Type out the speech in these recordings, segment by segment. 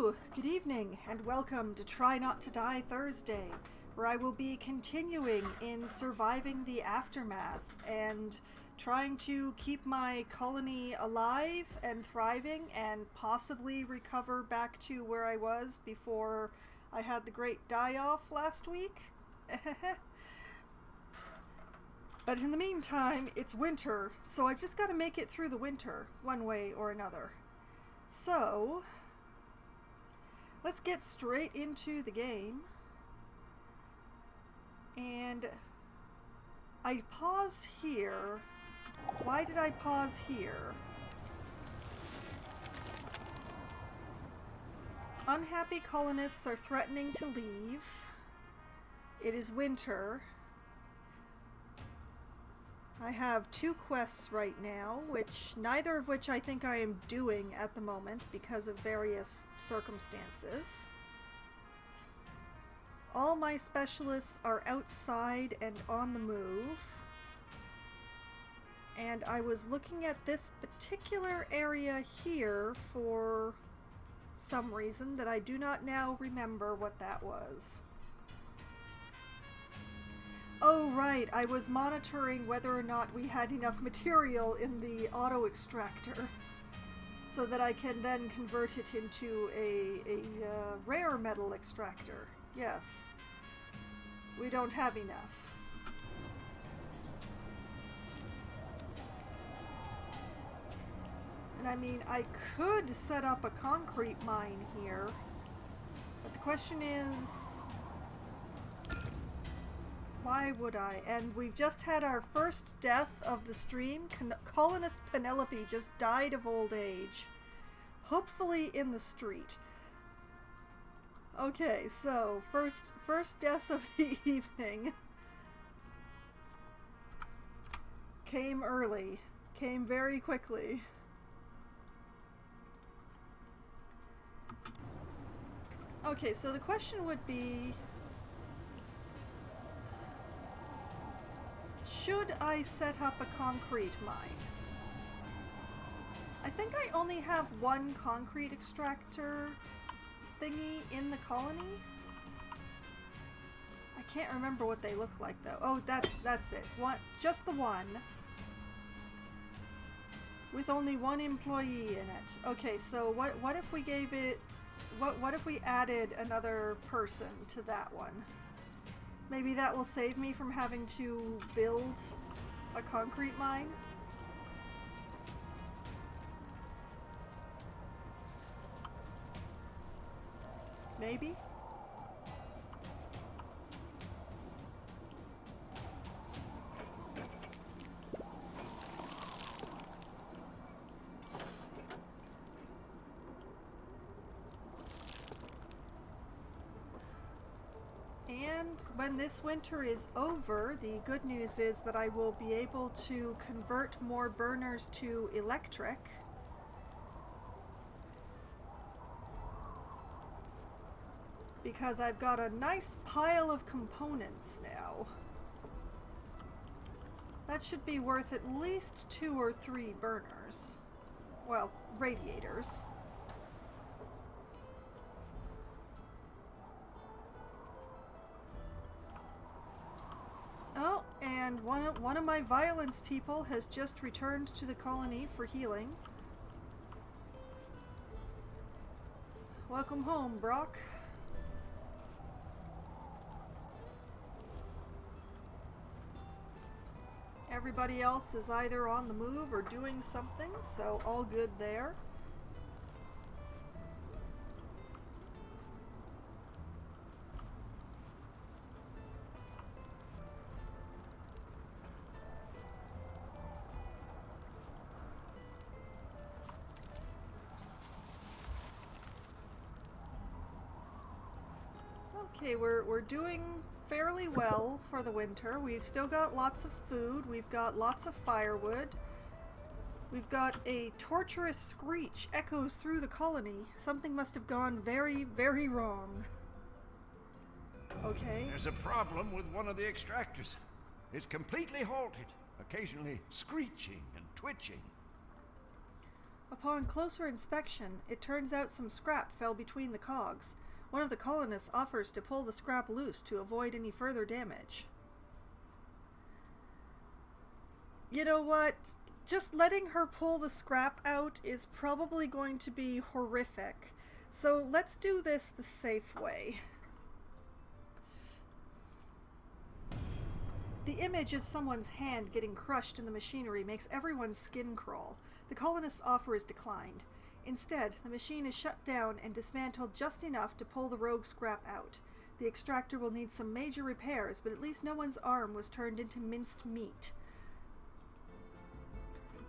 Hello, good evening, and welcome to Try Not to Die Thursday, where I will be continuing in surviving the aftermath and trying to keep my colony alive and thriving and possibly recover back to where I was before I had the great die-off last week. But in the meantime, it's winter, so I've just got to make it through the winter, one way or another. So, let's get straight into the game. And I paused here. Why did I pause here? Unhappy colonists are threatening to leave. It is winter. I have 2 quests right now, neither of which I think I am doing at the moment because of various circumstances. All my specialists are outside and on the move. And I was looking at this particular area here for some reason that I do not now remember what that was. Oh right, I was monitoring whether or not we had enough material in the auto extractor so that I can then convert it into a rare metal extractor. Yes, we don't have enough. And I mean, I could set up a concrete mine here, but the question is, why would I? And we've just had our first death of the stream. Colonist Penelope just died of old age. Hopefully in the street. Okay, so first death of the evening. Came early. Came very quickly. Okay, so the question would be, should I set up a concrete mine? I think I only have 1 concrete extractor thingy in the colony. I can't remember what they look like though. Oh, that's it. Just the one. With only 1 employee in it. Okay, so what if we gave it, what if we added another person to that one? Maybe that will save me from having to build a concrete mine. Maybe? And when this winter is over, the good news is that I will be able to convert more burners to electric. Because I've got a nice pile of components now. That should be worth at least 2 or 3 burners. Well, radiators. Oh, and one of my violence people has just returned to the colony for healing. Welcome home, Brock. Everybody else is either on the move or doing something, so all good there. Okay, we're doing fairly well for the winter. We've still got lots of food. We've got lots of firewood. We've got a torturous screech echoes through the colony. Something must have gone very, very wrong. Okay. There's a problem with one of the extractors. It's completely halted, occasionally screeching and twitching. Upon closer inspection, it turns out some scrap fell between the cogs. One of the colonists offers to pull the scrap loose to avoid any further damage. You know what? Just letting her pull the scrap out is probably going to be horrific. So let's do this the safe way. The image of someone's hand getting crushed in the machinery makes everyone's skin crawl. The colonist's offer is declined. Instead, the machine is shut down and dismantled just enough to pull the rogue scrap out. The extractor will need some major repairs, but at least no one's arm was turned into minced meat.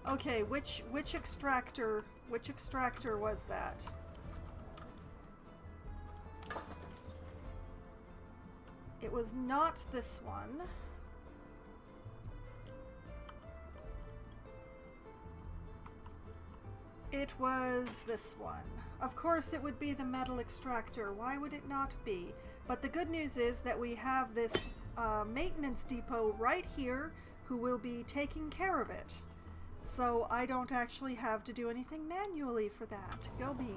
Okay, which extractor was that? It was not this one. It was this one. Of course it would be the metal extractor. Why would it not be? But the good news is that we have this maintenance depot right here who will be taking care of it. So I don't actually have to do anything manually for that. Go me.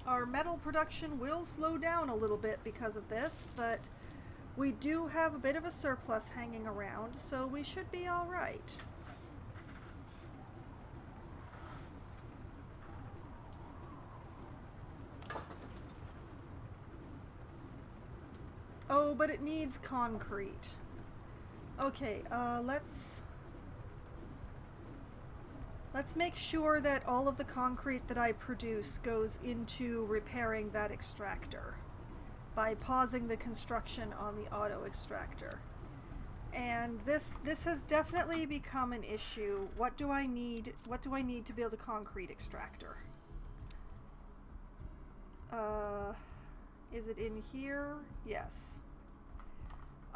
Our metal production will slow down a little bit because of this, but we do have a bit of a surplus hanging around, so we should be all right. Oh, but it needs concrete. Okay, let's make sure that all of the concrete that I produce goes into repairing that extractor by pausing the construction on the auto extractor. And this has definitely become an issue. What do I need to build a concrete extractor? Is it in here? Yes.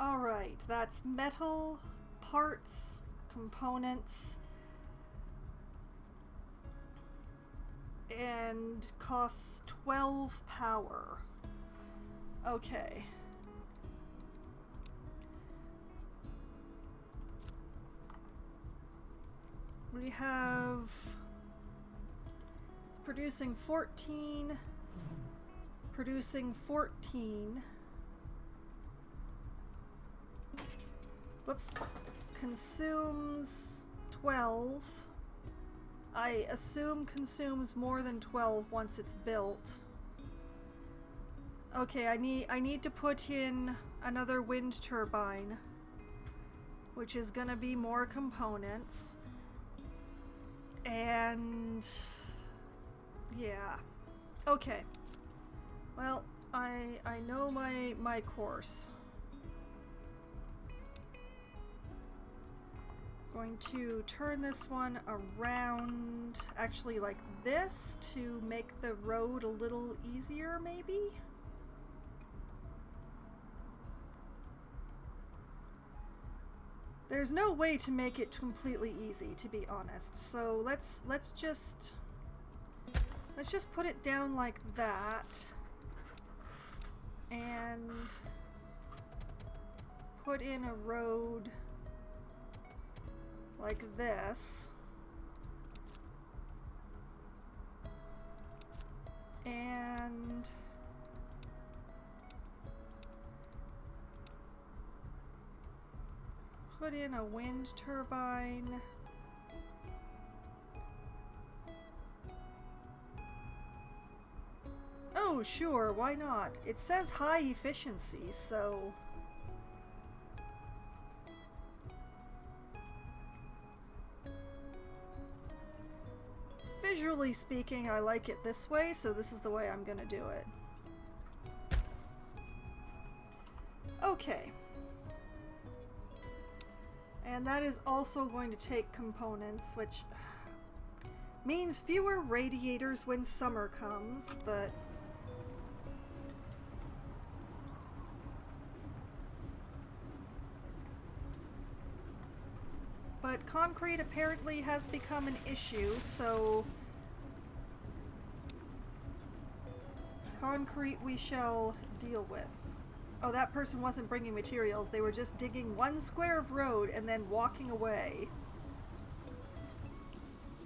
Alright, that's metal, parts, components, and costs 12 power. Okay. We have... It's producing 14... Producing 14. Whoops. Consumes 12. I assume consumes more than 12 once it's built. Okay, I need to put in another wind turbine, which is gonna be more components. And yeah. Okay. Well, I know my course. Going to turn this one around, actually like this, to make the road a little easier, maybe? There's no way to make it completely easy, to be honest. So let's just put it down like that. And put in a road like this. And put in a wind turbine. Oh, sure, why not? It says high efficiency, so... Visually speaking, I like it this way, so this is the way I'm gonna do it. Okay. And that is also going to take components, which means fewer radiators when summer comes, but... But concrete apparently has become an issue, so... Concrete we shall deal with. Oh, that person wasn't bringing materials. They were just digging one square of road and then walking away.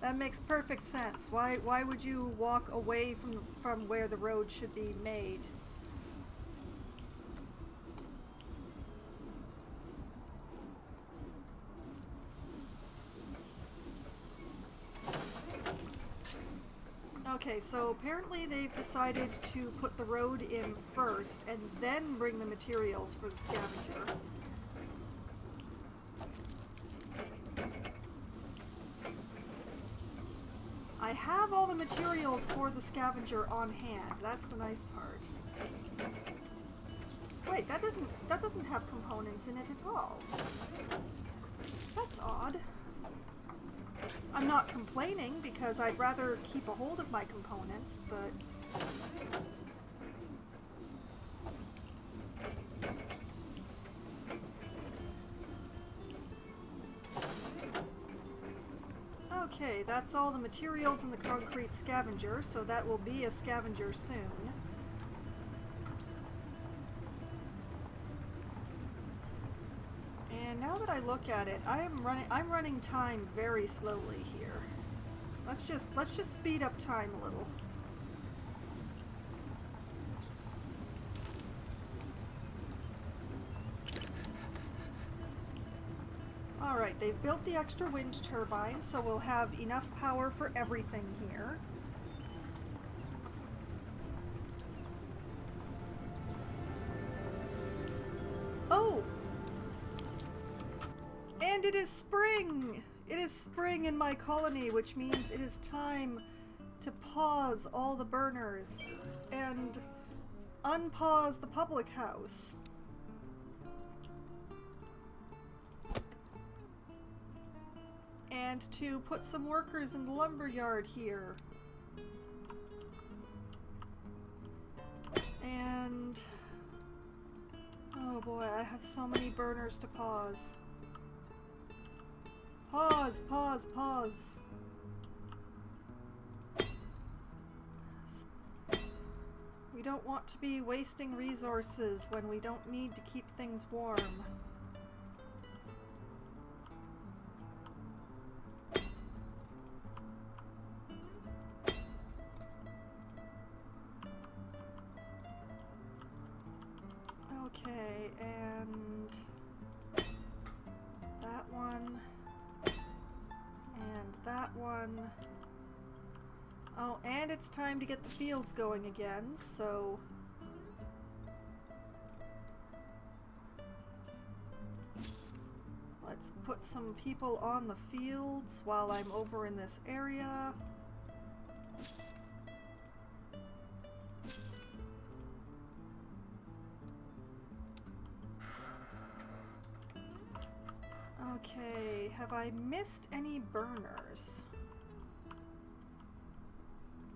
That makes perfect sense. Why would you walk away from where the road should be made? Okay, so apparently they've decided to put the road in first and then bring the materials for the scavenger. I have all the materials for the scavenger on hand. That's the nice part. Wait, that doesn't have components in it at all. That's odd. I'm not complaining because I'd rather keep a hold of my components, but okay, that's all the materials in the concrete scavenger, so that will be a scavenger soon. And now that I look at it, I'm running time very slowly here. Let's just speed up time a little. Alright, they've built the extra wind turbines, so we'll have enough power for everything here. Oh! And it is spring! It is spring in my colony, which means it is time to pause all the burners and unpause the public house. And to put some workers in the lumber yard here. And oh boy, I have so many burners to pause. Pause, pause, pause. We don't want to be wasting resources when we don't need to keep things warm. Okay, and that one. And that one. Oh, and it's time to get the fields going again, so let's put some people on the fields while I'm over in this area. Okay, have I missed any burners?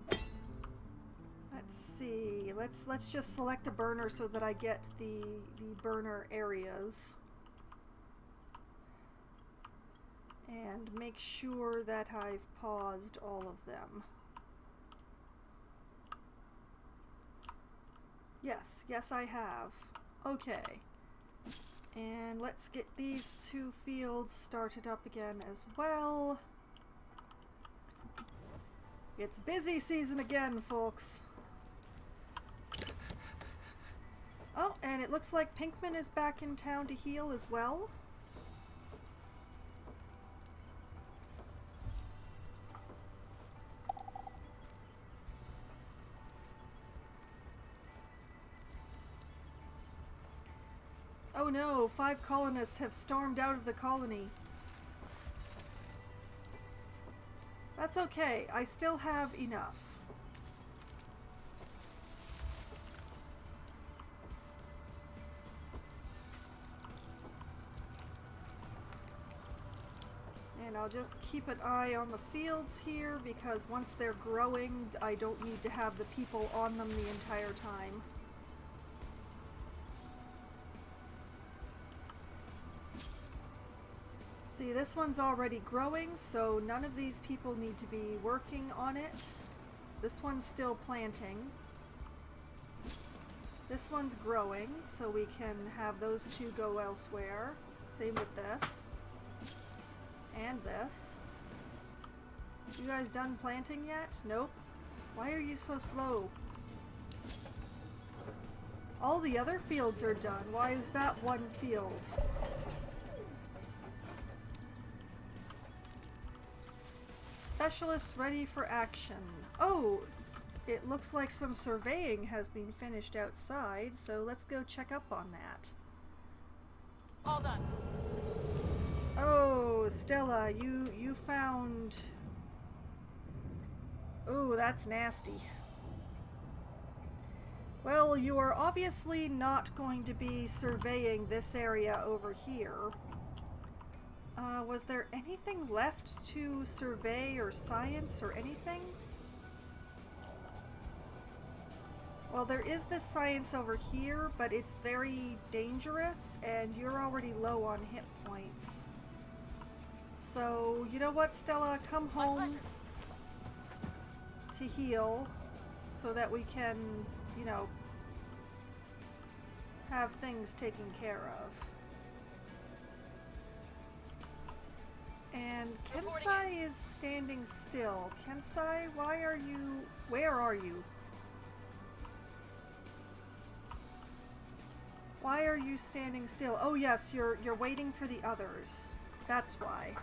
Let's see. Let's just select a burner so that I get the burner areas. And make sure that I've paused all of them. Yes, yes I have. Okay. And let's get these two fields started up again as well. It's busy season again, folks. Oh, and it looks like Pinkman is back in town to heal as well. Oh no, 5 colonists have stormed out of the colony. That's okay, I still have enough. And I'll just keep an eye on the fields here because once they're growing, I don't need to have the people on them the entire time. See, this one's already growing, so none of these people need to be working on it. This one's still planting. This one's growing, so we can have those two go elsewhere. Same with this. And this. You guys done planting yet? Nope. Why are you so slow? All the other fields are done. Why is that one field? Specialists ready for action. Oh, it looks like some surveying has been finished outside, so let's go check up on that. All done. Oh, Stella, you found... Oh, that's nasty. Well, you are obviously not going to be surveying this area over here. Was there anything left to survey or science or anything? Well, there is this science over here, but it's very dangerous, and you're already low on hit points. So, you know what, Stella? Come home to heal so that we can, you know, have things taken care of. And Kensai is standing still. Kensai, why are you... Where are you? Why are you standing still? Oh yes, you're waiting for the others. That's why.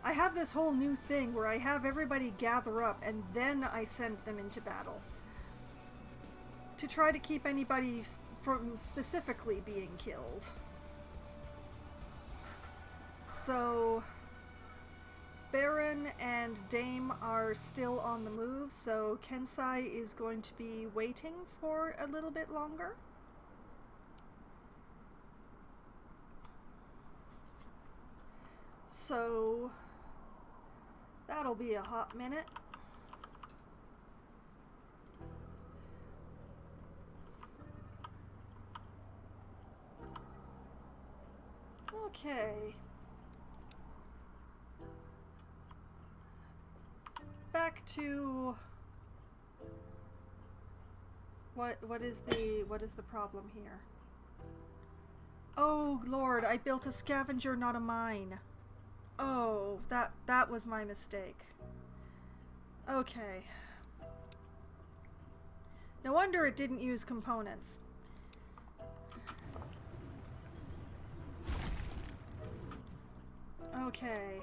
I have this whole new thing where I have everybody gather up and then I send them into battle. To try to keep anybody from specifically being killed. So, Baron and Dame are still on the move, so Kensai is going to be waiting for a little bit longer. So, that'll be a hot minute. Okay. Back to what is the problem here? Oh Lord, I built a scavenger, not a mine. Oh, that was my mistake. Okay. No wonder it didn't use components. Okay.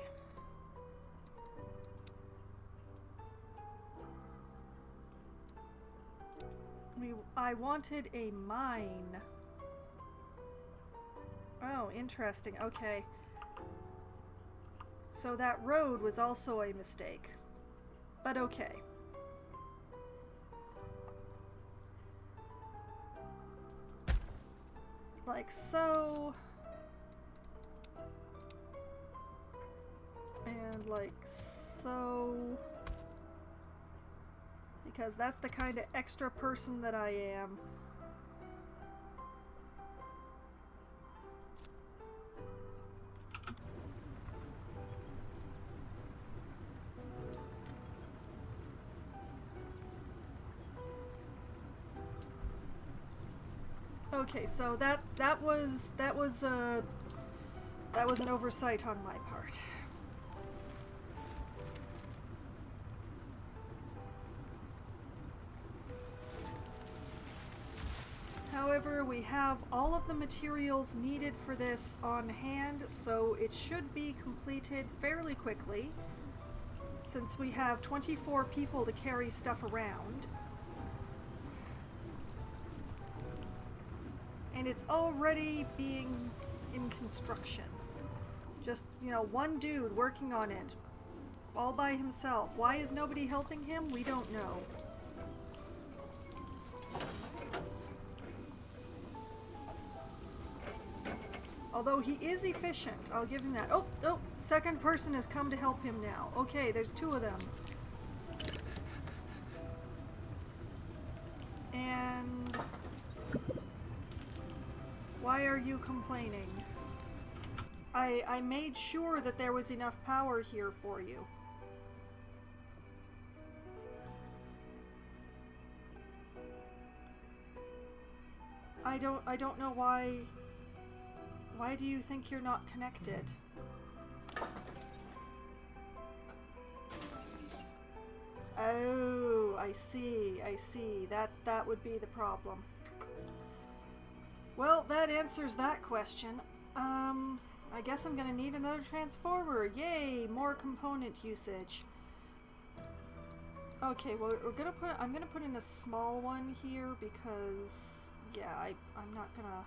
I wanted a mine. Oh, interesting. Okay. So that road was also a mistake. But okay. Like so. And like so. Because that's the kind of extra person that I am. Okay, so that was an oversight on my part. However, we have all of the materials needed for this on hand, so it should be completed fairly quickly, since we have 24 people to carry stuff around. And it's already being in construction. Just, you know, one dude working on it, all by himself. Why is nobody helping him? We don't know. Although he is efficient, I'll give him that. Oh, second person has come to help him now. Okay, there's two of them. And why are you complaining? I made sure that there was enough power here for you. I don't know why... Why do you think you're not connected? Oh, I see, I see. That would be the problem. Well, that answers that question. I guess I'm gonna need another transformer. Yay, more component usage. Okay, well, I'm gonna put in a small one here because, yeah, I'm not gonna...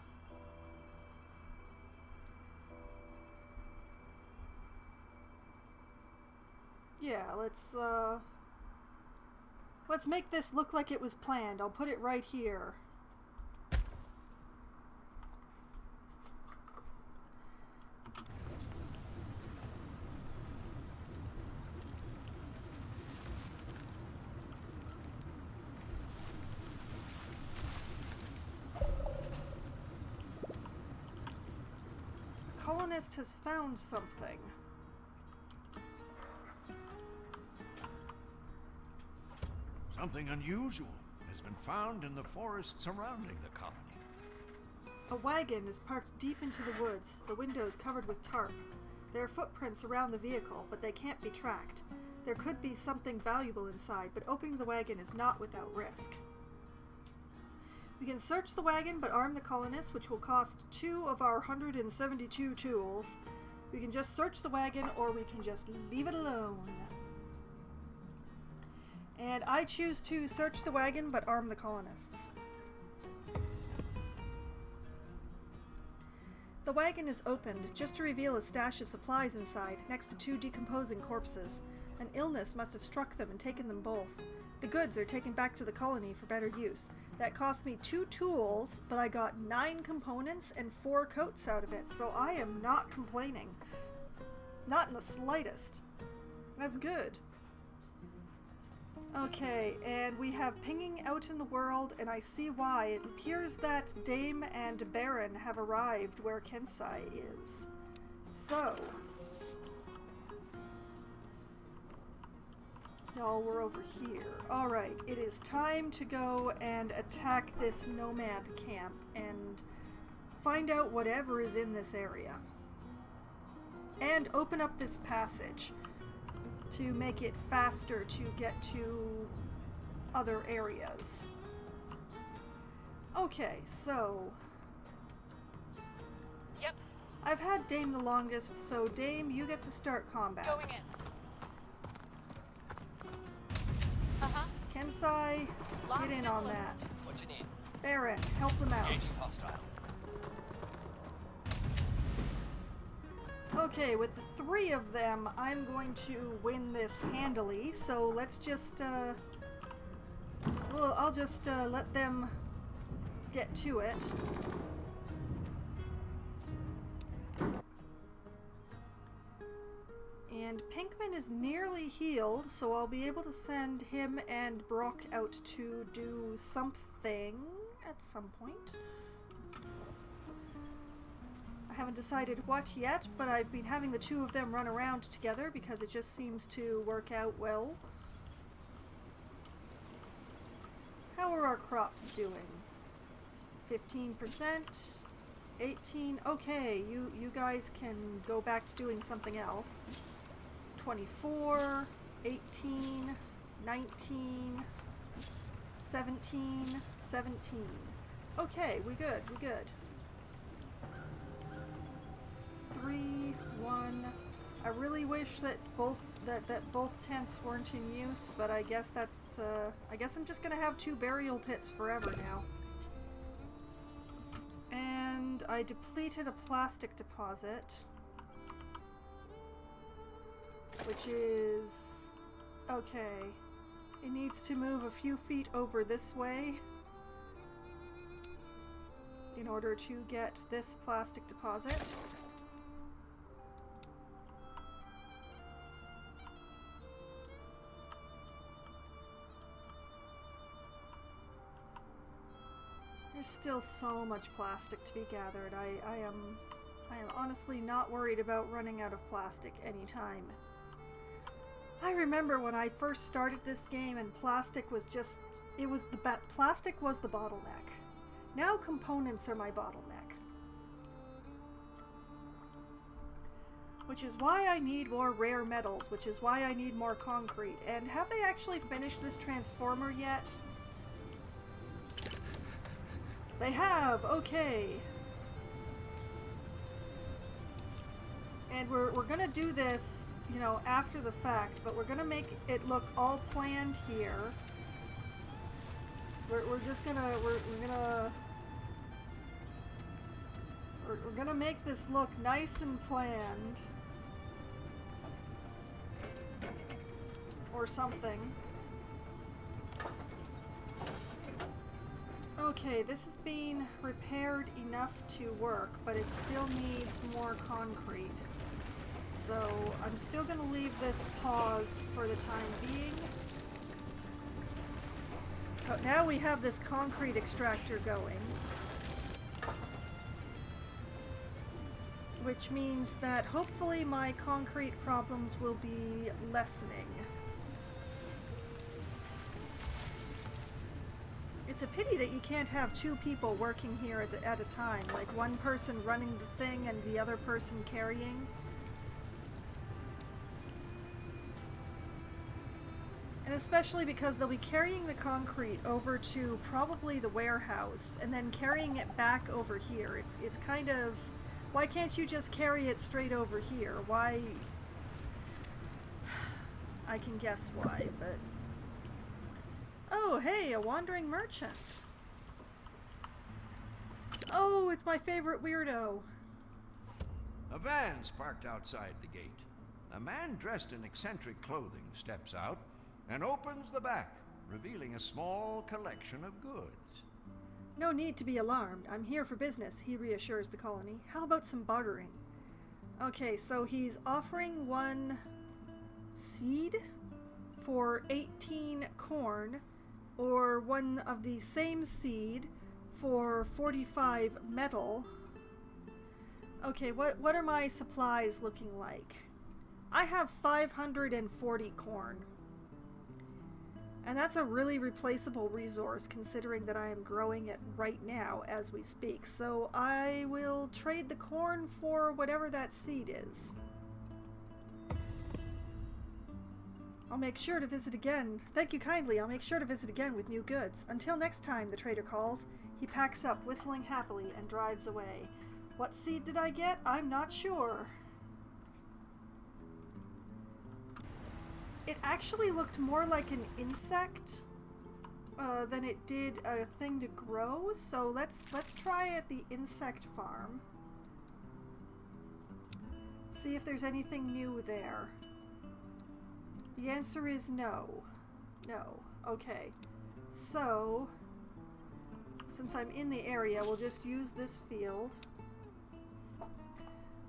Yeah, let's make this look like it was planned. I'll put it right here. A colonist has found something. Something unusual has been found in the forest surrounding the colony. A wagon is parked deep into the woods, the windows covered with tarp. There are footprints around the vehicle, but they can't be tracked. There could be something valuable inside, but opening the wagon is not without risk. We can search the wagon, but arm the colonists, which will cost 2 of our 172 tools. We can just search the wagon, or we can just leave it alone. And I choose to search the wagon, but arm the colonists. The wagon is opened, just to reveal a stash of supplies inside, next to 2 decomposing corpses. An illness must have struck them and taken them both. The goods are taken back to the colony for better use. That cost me 2 tools, but I got 9 components and 4 coats out of it, so I am not complaining. Not in the slightest. That's good. Okay, and we have pinging out in the world, and I see why. It appears that Dame and Baron have arrived where Kensai is. So... no, we're over here. Alright, it is time to go and attack this nomad camp and find out whatever is in this area. And open up this passage to make it faster to get to other areas. Okay, so... Yep. I've had Dame the longest, so Dame, you get to start combat. Going in. Uh-huh. Kensai, get in on that. What you need? Baron, help them out. Engaging hostile. Okay, with the 3 of them, I'm going to win this handily, so let's just, well, I'll just, let them get to it. And Pinkman is nearly healed, so I'll be able to send him and Brock out to do something at some point. I haven't decided what yet, but I've been having the 2 of them run around together because it just seems to work out well. How are our crops doing? 15%? 18? Okay, you guys can go back to doing something else. 24, 18, 19, 17, 17. Okay, we good. 3, 1. I really wish that both tents weren't in use, but I guess that's I guess I'm just gonna have 2 burial pits forever now. And I depleted a plastic deposit, which is okay. It needs to move a few feet over this way in order to get this plastic deposit. There's still so much plastic to be gathered. I am honestly not worried about running out of plastic anytime. I remember when I first started this game and plastic was just, plastic was the bottleneck. Now components are my bottleneck. Which is why I need more rare metals, which is why I need more concrete. And have they actually finished this transformer yet? They have! Okay. And we're gonna do this, you know, after the fact, but we're gonna make it look all planned here. We're just gonna, we're gonna make this look nice and planned. Or something. Okay, this is being repaired enough to work, but it still needs more concrete. So I'm still going to leave this paused for the time being. But now we have this concrete extractor going. Which means that hopefully my concrete problems will be lessening. It's a pity that you can't have two people working here at a time, like one person running the thing and the other person carrying. And especially because they'll be carrying the concrete over to probably the warehouse and then carrying it back over here. It's kind of, why can't you just carry it straight over here? Why? I can guess why, but... Oh, hey, a wandering merchant. Oh, it's my favorite weirdo. A van's parked outside the gate. A man dressed in eccentric clothing steps out and opens the back, revealing a small collection of goods. No need to be alarmed. I'm here for business, he reassures the colony. How about some bartering? Okay, so he's offering 1 seed for 18 corn, or 1 of the same seed for 45 metal. Okay, what are my supplies looking like? I have 540 corn. And that's a really replaceable resource considering that I am growing it right now as we speak. So I will trade the corn for whatever that seed is. I'll make sure to visit again. Thank you kindly. I'll make sure to visit again with new goods. Until next time, the trader calls. He packs up, whistling happily, and drives away. What seed did I get? I'm not sure. It actually looked more like an insect than it did a thing to grow. So let's try at the insect farm. See if there's anything new there. The answer is no. No. Okay. So, since I'm in the area, we'll just use this field.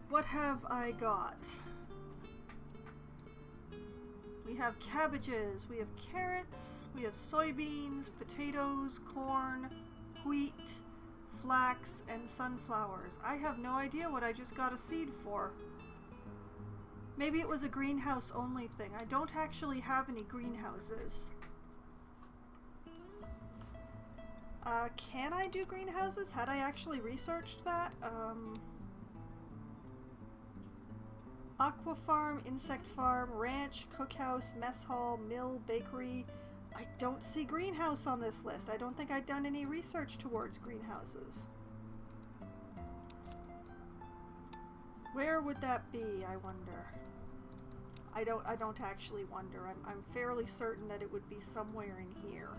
What have I got? We have cabbages, we have carrots, we have soybeans, potatoes, corn, wheat, flax, and sunflowers. I have no idea what I just got a seed for. Maybe it was a greenhouse only thing. I don't actually have any greenhouses. Can I do greenhouses? Had I actually researched that? Aqua farm, insect farm, ranch, cookhouse, mess hall, mill, bakery. I don't see greenhouse on this list. I don't think I've done any research towards greenhouses. Where would that be, I wonder? I don't actually wonder. I'm fairly certain that it would be somewhere in here.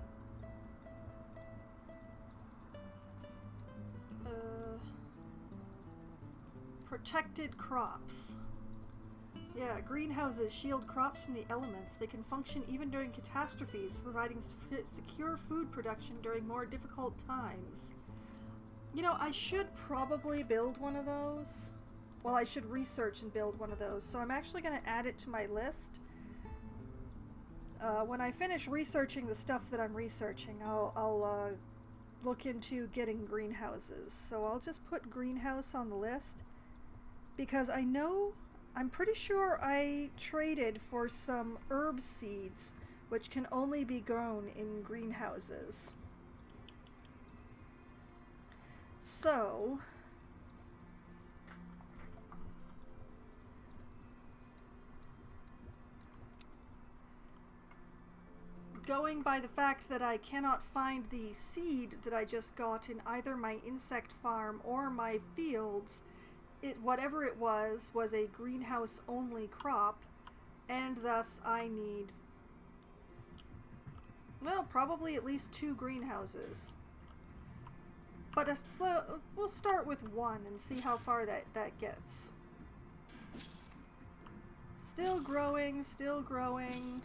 Protected crops. Yeah, greenhouses shield crops from the elements. They can function even during catastrophes, providing secure food production during more difficult times. You know, I should probably build one of those. Well, I should research and build one of those. So I'm actually going to add it to my list. When I finish researching the stuff that I'm researching, I'll look into getting greenhouses. So I'll just put greenhouse on the list. Because I'm pretty sure I traded for some herb seeds, which can only be grown in greenhouses. So, going by the fact that I cannot find the seed that I just got in either my insect farm or my fields, whatever it was a greenhouse only crop, and thus I need, well, probably at least 2 greenhouses. But we'll start with 1 and see how far that gets. Still growing, still growing.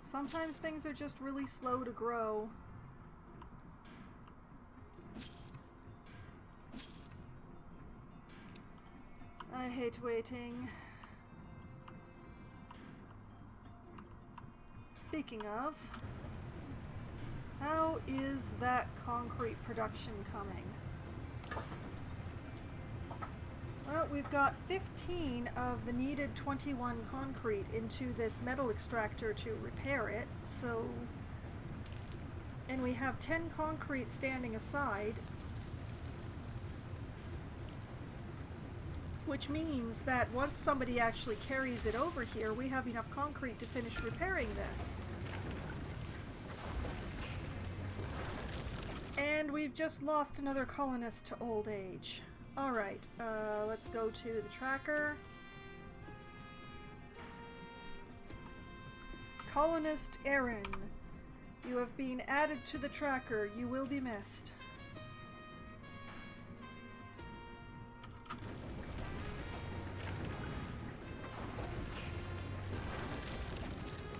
Sometimes things are just really slow to grow. I hate waiting. Speaking of, how is that concrete production coming? Well, we've got 15 of the needed 21 concrete into this metal extractor to repair it, so... And we have 10 concrete standing aside, which means that once somebody actually carries it over here, we have enough concrete to finish repairing this. And we've just lost another colonist to old age. Alright, let's go to the tracker. Colonist Aaron, you have been added to the tracker. You will be missed.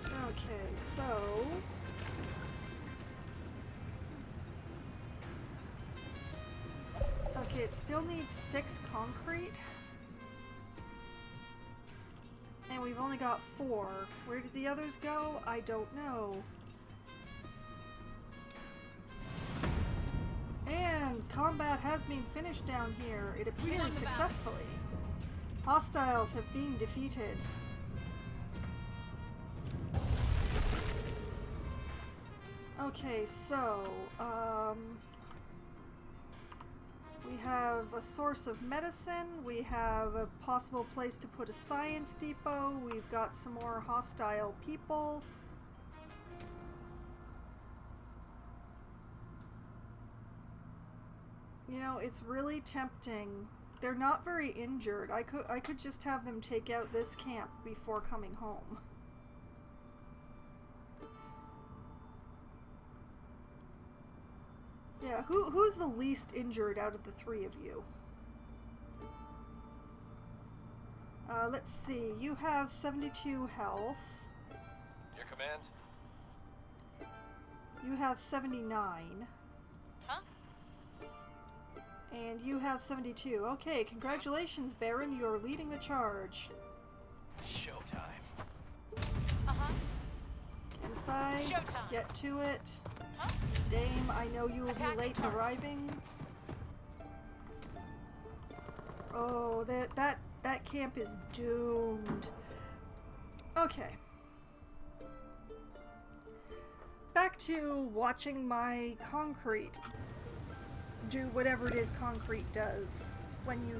Okay, so... Okay, it still needs 6 concrete. And we've only got 4. Where did the others go? I don't know. And combat has been finished down here. It appears successfully. Hostiles have been defeated. Okay, so, we have a source of medicine, we have a possible place to put a science depot, we've got some more hostile people. You know, it's really tempting. They're not very injured. I could just have them take out this camp before coming home. Yeah, who's the least injured out of the 3 of you? Let's see. You have 72 health. Your command? You have 79. Huh? And you have 72. Okay, congratulations, Baron. You're leading the charge. Showtime. Uh-huh. Inside. Showtime. Get to it. Huh? Dame, I know you will Attack be late in target. arriving. Oh, that camp is doomed. Okay. Back to watching my concrete do whatever it is concrete does when you...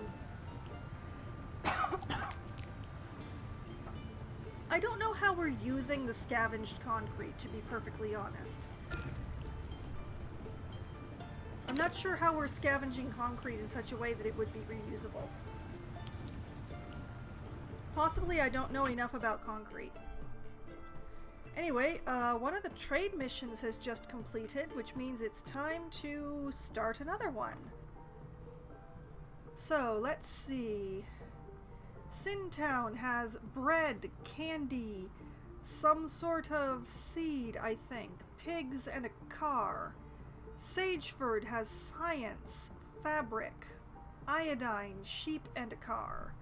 I don't know how we're using the scavenged concrete, to be perfectly honest. I'm not sure how we're scavenging concrete in such a way that it would be reusable. Possibly I don't know enough about concrete. Anyway, one of the trade missions has just completed, which means it's time to start another one. So, let's see. Sintown has bread, candy, some sort of seed, I think, pigs, and a car. Sageford has science, fabric, iodine, sheep, and a car.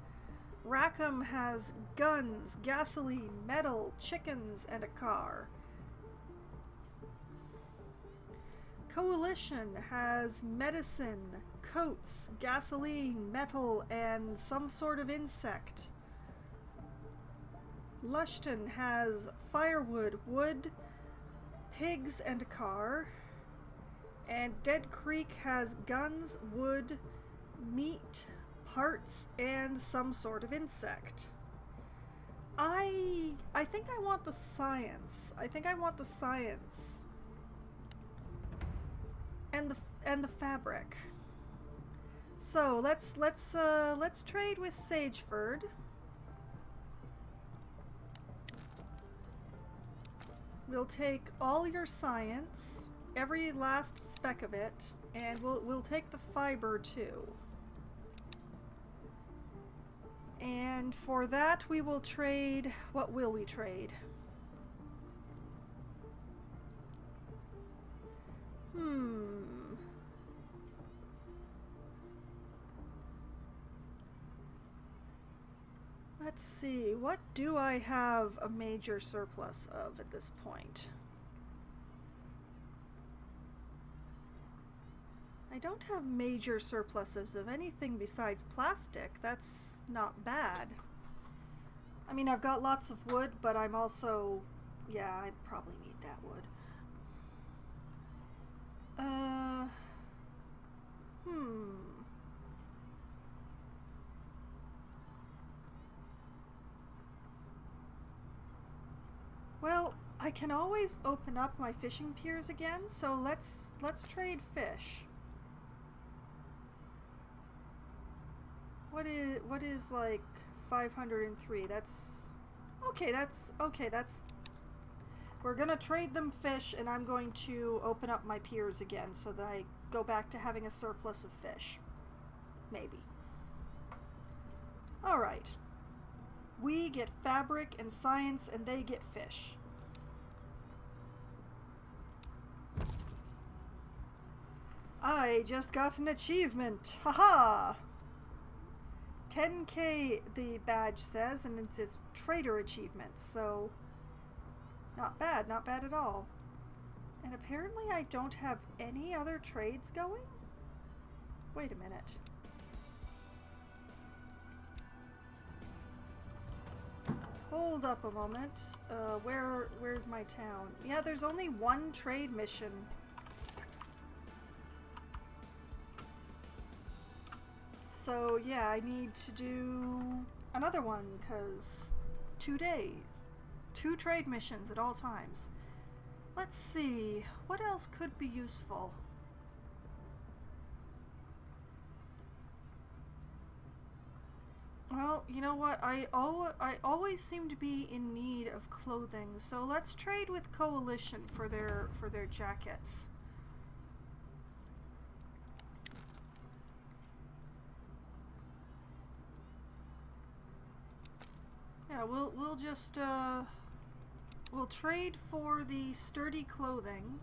Rackham has guns, gasoline, metal, chickens, and a car. Coalition has medicine, coats, gasoline, metal, and some sort of insect. Lushton has firewood, wood, pigs, and a car. And Dead Creek has guns, wood, meat, parts, and some sort of insect. I think I want the science. I think I want the science. And the fabric. So let's trade with Sageford. We'll take all your science, every last speck of it, and we'll take the fiber too. And for that we will trade, what will we trade? Let's see, what do I have a major surplus of at this point? I don't have major surpluses of anything besides plastic. That's not bad. I mean, I've got lots of wood, but I'm also... yeah, I probably need that wood. Well, I can always open up my fishing piers again, so let's trade fish. What is like 503? That's okay, we're gonna trade them fish, and I'm going to open up my piers again so that I go back to having a surplus of fish. Maybe. Alright. We get fabric and science, and they get fish. I just got an achievement! Haha! 10k the badge says, and it's trader achievement, so not bad at all. And apparently I don't have any other trades going? Wait a minute. Hold up a moment. Where's my town? Yeah, there's only one trade mission. So yeah, I need to do another one, because 2 days. 2 trade missions at all times. Let's see, what else could be useful? Well, you know what, I always seem to be in need of clothing, so let's trade with Coalition for their jackets. Yeah, we'll just we'll trade for the sturdy clothing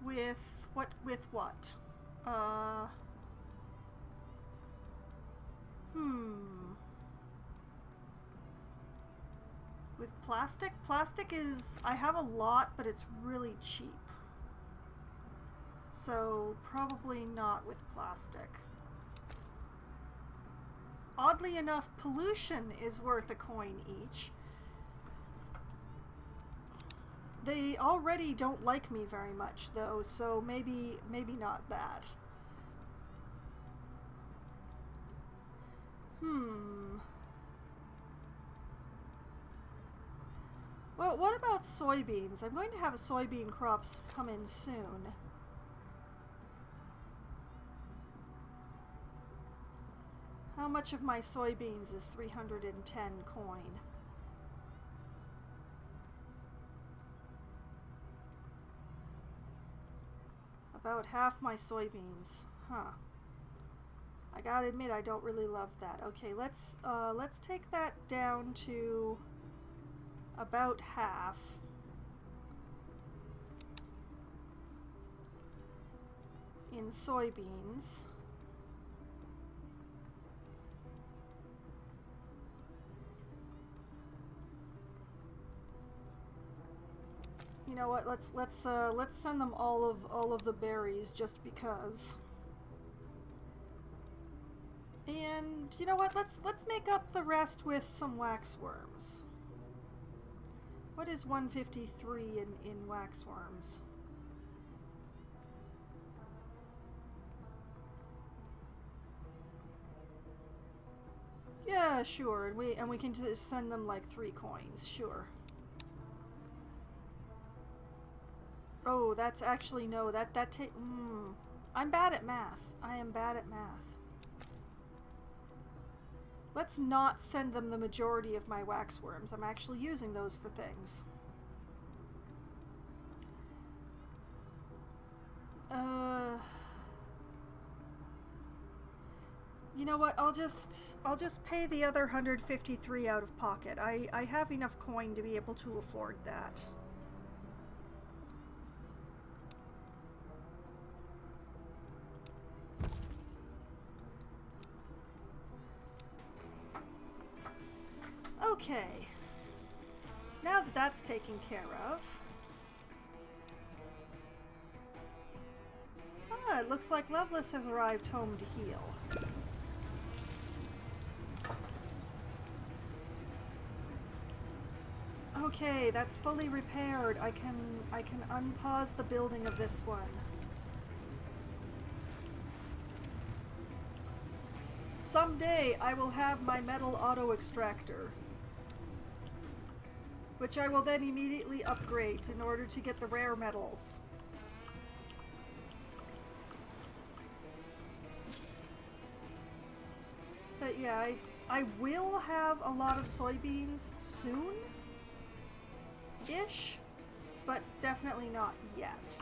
with what? With plastic? Plastic is, I have a lot, but it's really cheap. So probably not with plastic. Oddly enough, pollution is worth a coin each. They already don't like me very much, though, so maybe not that. Well, what about soybeans? I'm going to have soybean crops come in soon. How much of my soybeans is 310 coin? About half my soybeans. Huh. I gotta admit, I don't really love that. Okay, let's take that down to about half. In soybeans. You know what? Let's send them all of the berries just because. And you know what? Let's make up the rest with some waxworms. What is 153 in waxworms? Yeah, sure. And we can just send them like 3 coins. Sure. Oh, that's actually no. I'm bad at math. I am bad at math. Let's not send them the majority of my waxworms. I'm actually using those for things. You know what? I'll just pay the other 153 out of pocket. I have enough coin to be able to afford that. Okay. Now that that's taken care of. Ah, it looks like Lovelace has arrived home to heal. Okay, that's fully repaired. I can unpause the building of this one. Someday I will have my metal auto extractor, which I will then immediately upgrade in order to get the rare metals. But yeah, I will have a lot of soybeans soon-ish, but definitely not yet.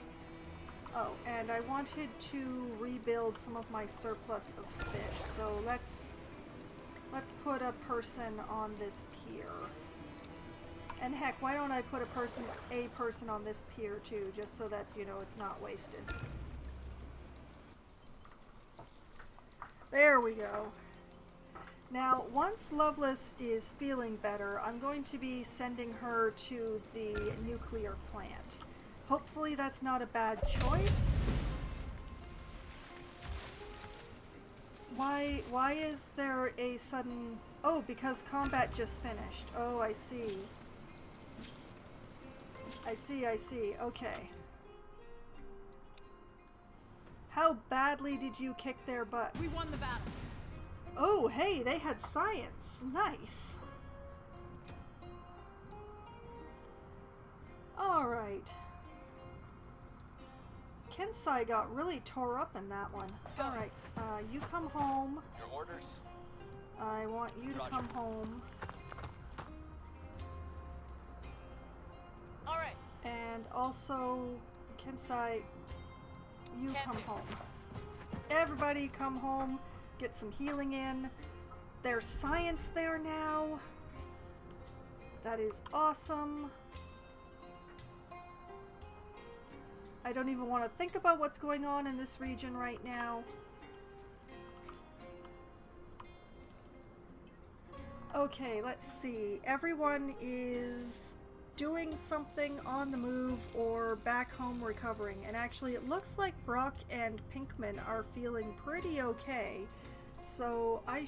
Oh, and I wanted to rebuild some of my surplus of fish, so let's put a person on this pier. And heck, why don't I put a person on this pier too, just so that, you know, it's not wasted. There we go. Now, once Lovelace is feeling better, I'm going to be sending her to the nuclear plant. Hopefully that's not a bad choice. Why is there a sudden... Oh, because combat just finished. Oh, I see. I see. Okay. How badly did you kick their butts? We won the battle. Oh, hey, they had science. Nice. Alright. Kensai got really tore up in that one. Alright, you come home. Your orders? I want you to Roger. come home. Alright. And also, Kensai, you Can come do. home. Everybody come home. Get some healing in. There's science there now. That is awesome. I don't even want to think about what's going on in this region right now. Okay, let's see. Everyone is doing something on the move or back home recovering. And actually, it looks like Brock and Pinkman are feeling pretty okay. So I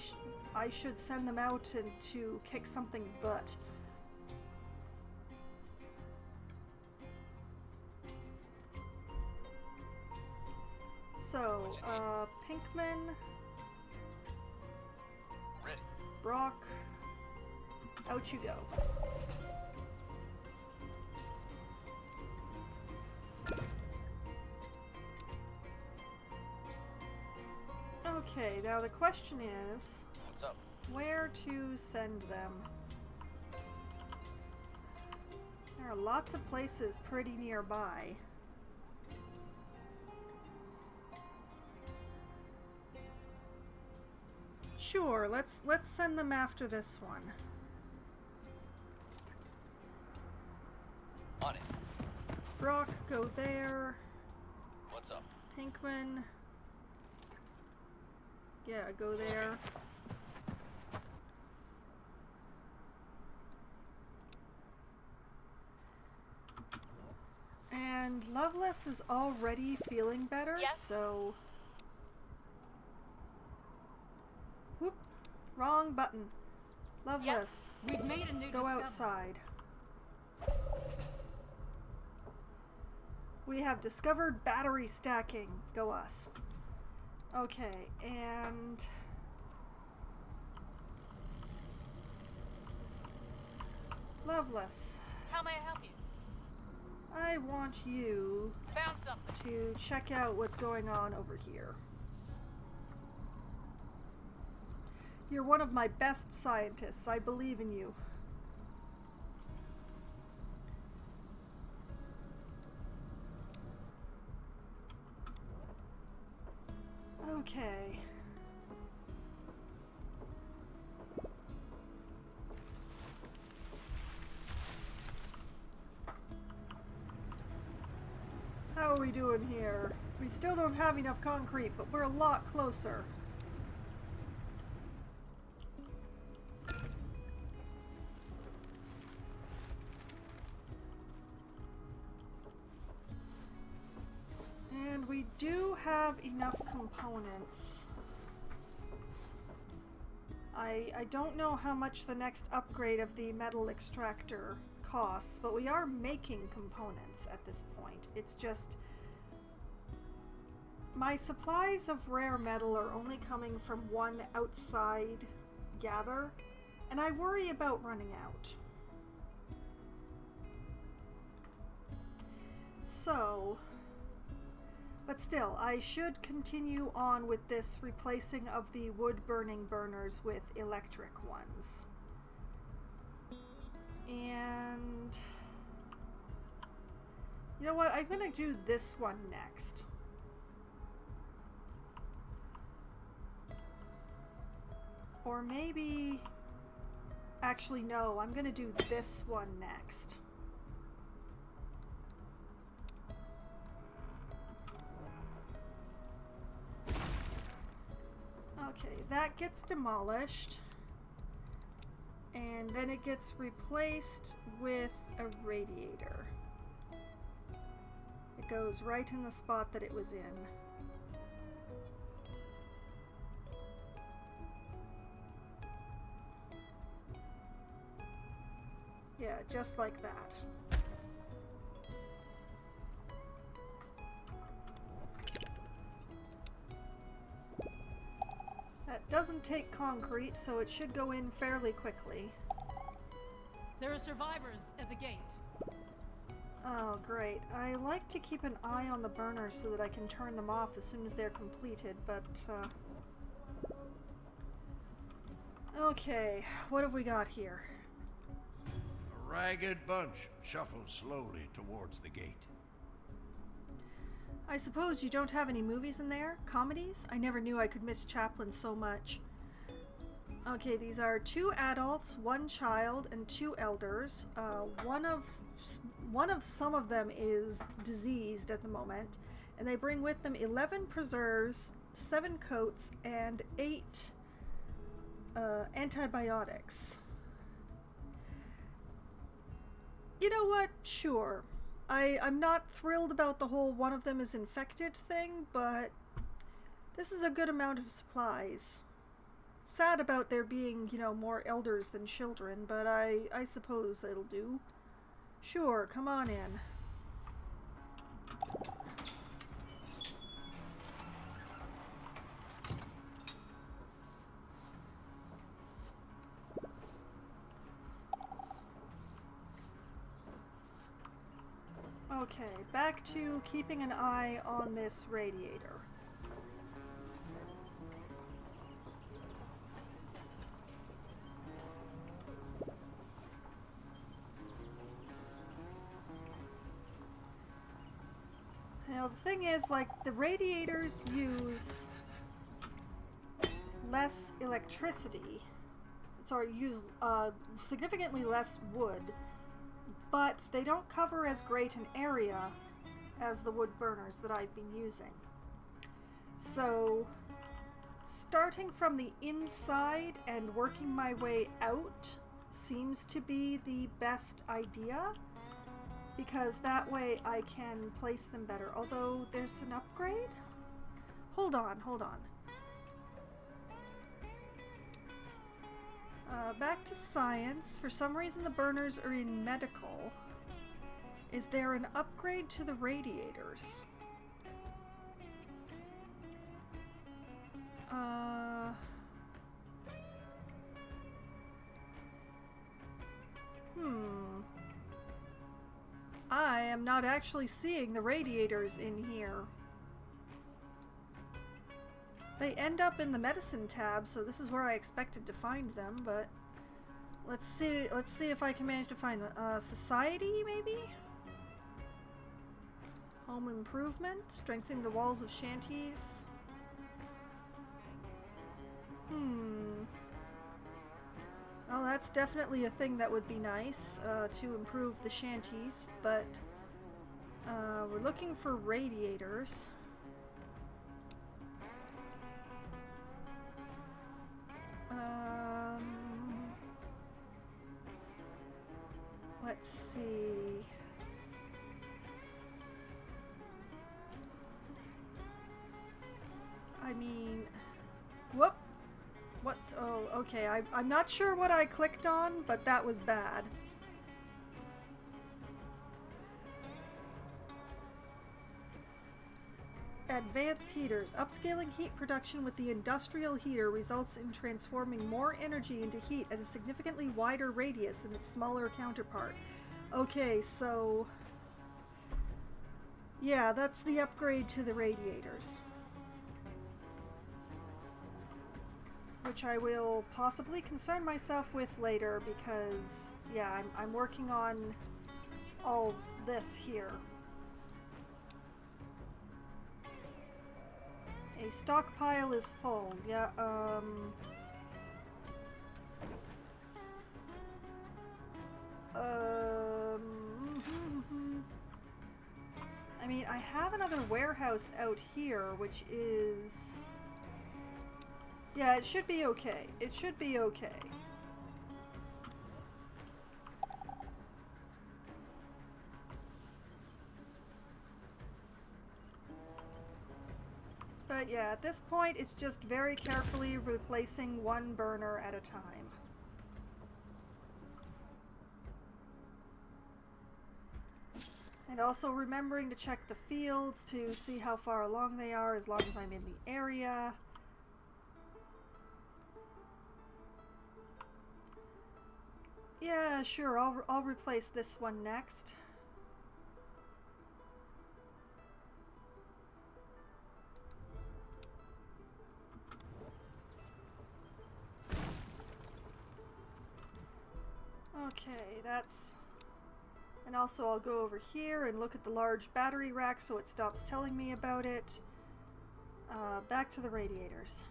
should send them out and to kick something's butt. So, Pinkman, Ready. Brock, out you go. Okay, now the question is, What's up? where to send them? There are lots of places pretty nearby. Sure, let's send them after this one. On it. Brock, go there. What's up? Pinkman. Yeah, go there. And Lovelace is already feeling better, Yes. so... Whoop! Wrong button. Lovelace, We've made a new go discovery. outside. We have discovered battery stacking. Go us. Okay, and... Loveless. How may I help you? I want you Found something. to check out what's going on over here. You're one of my best scientists. I believe in you. Okay. How are we doing here? We still don't have enough concrete, but we're a lot closer. And we do have enough components. I don't know how much the next upgrade of the metal extractor costs, but we are making components at this point. It's just my supplies of rare metal are only coming from one outside gather, and I worry about running out. So, but still, I should continue on with this replacing of the wood-burning burners with electric ones. And you know what? I'm gonna do this one next. Or maybe... Actually, no. I'm gonna do this one next. Okay, that gets demolished. And then it gets replaced with a radiator. It goes right in the spot that it was in. Yeah, just like that. That doesn't take concrete, so it should go in fairly quickly. There are survivors at the gate. Oh, great. I like to keep an eye on the burners so that I can turn them off as soon as they're completed, but, okay, what have we got here? A ragged bunch shuffles slowly towards the gate. I suppose you don't have any movies in there? Comedies? I never knew I could miss Chaplin so much. Okay, these are 2 adults, 1 child, and 2 elders. One of some of them is diseased at the moment, and they bring with them 11 preserves, 7 coats, and 8 antibiotics. You know what? Sure. I'm not thrilled about the whole one of them is infected thing, but this is a good amount of supplies. Sad about there being, you know, more elders than children, but I suppose it'll do. Sure, come on in. Okay, back to keeping an eye on this radiator. Now the thing is, like, the radiators use less electricity. Sorry, use significantly less wood, but they don't cover as great an area as the wood burners that I've been using. So, starting from the inside and working my way out seems to be the best idea, because that way I can place them better. Although, there's an upgrade? Hold on. Back to science. For some reason the burners are in medical. Is there an upgrade to the radiators? I'm not actually seeing the radiators in here. They end up in the medicine tab, so this is where I expected to find them, but let's see if I can manage to find them. Society, maybe? Home improvement, strengthening the walls of shanties. Well, that's definitely a thing that would be nice, to improve the shanties, but we're looking for radiators. Let's see. I mean, whoop. What? Oh, okay. I'm not sure what I clicked on, but that was bad. Advanced heaters. Upscaling heat production with the industrial heater results in transforming more energy into heat at a significantly wider radius than its smaller counterpart. Okay, so yeah, that's the upgrade to the radiators, which I will possibly concern myself with later because, yeah, I'm working on all this here. A stockpile is full. Yeah, I mean, I have another warehouse out here, which is... Yeah, it should be okay. It should be okay. But yeah, at this point, it's just very carefully replacing one burner at a time. And also remembering to check the fields to see how far along they are as long as I'm in the area. Yeah, sure, I'll replace this one next. Okay, that's... And also I'll go over here and look at the large battery rack so it stops telling me about it. Back to the radiators.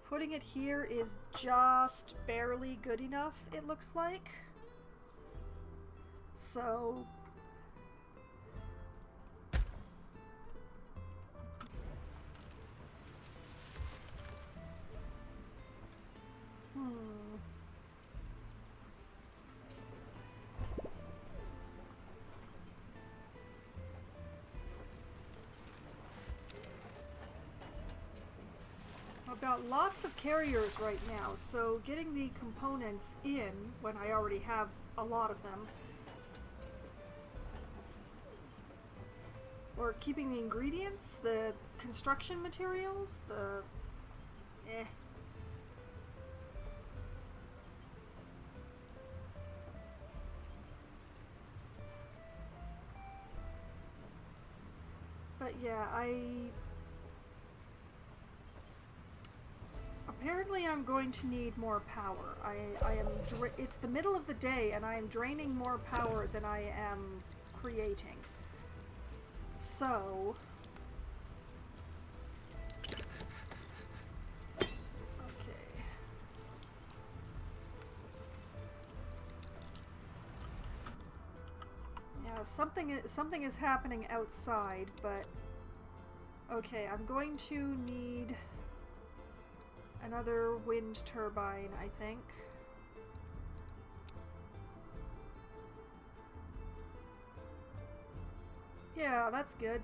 Putting it here is just barely good enough, it looks like. So... I've got lots of carriers right now, so getting the components in when I already have a lot of them, or keeping the ingredients, the construction materials, the But yeah, apparently I'm going to need more power. It's the middle of the day and I am draining more power than I am creating. So... Okay. Yeah, something is happening outside, but... Okay, I'm going to need another wind turbine, I think. Yeah, that's good.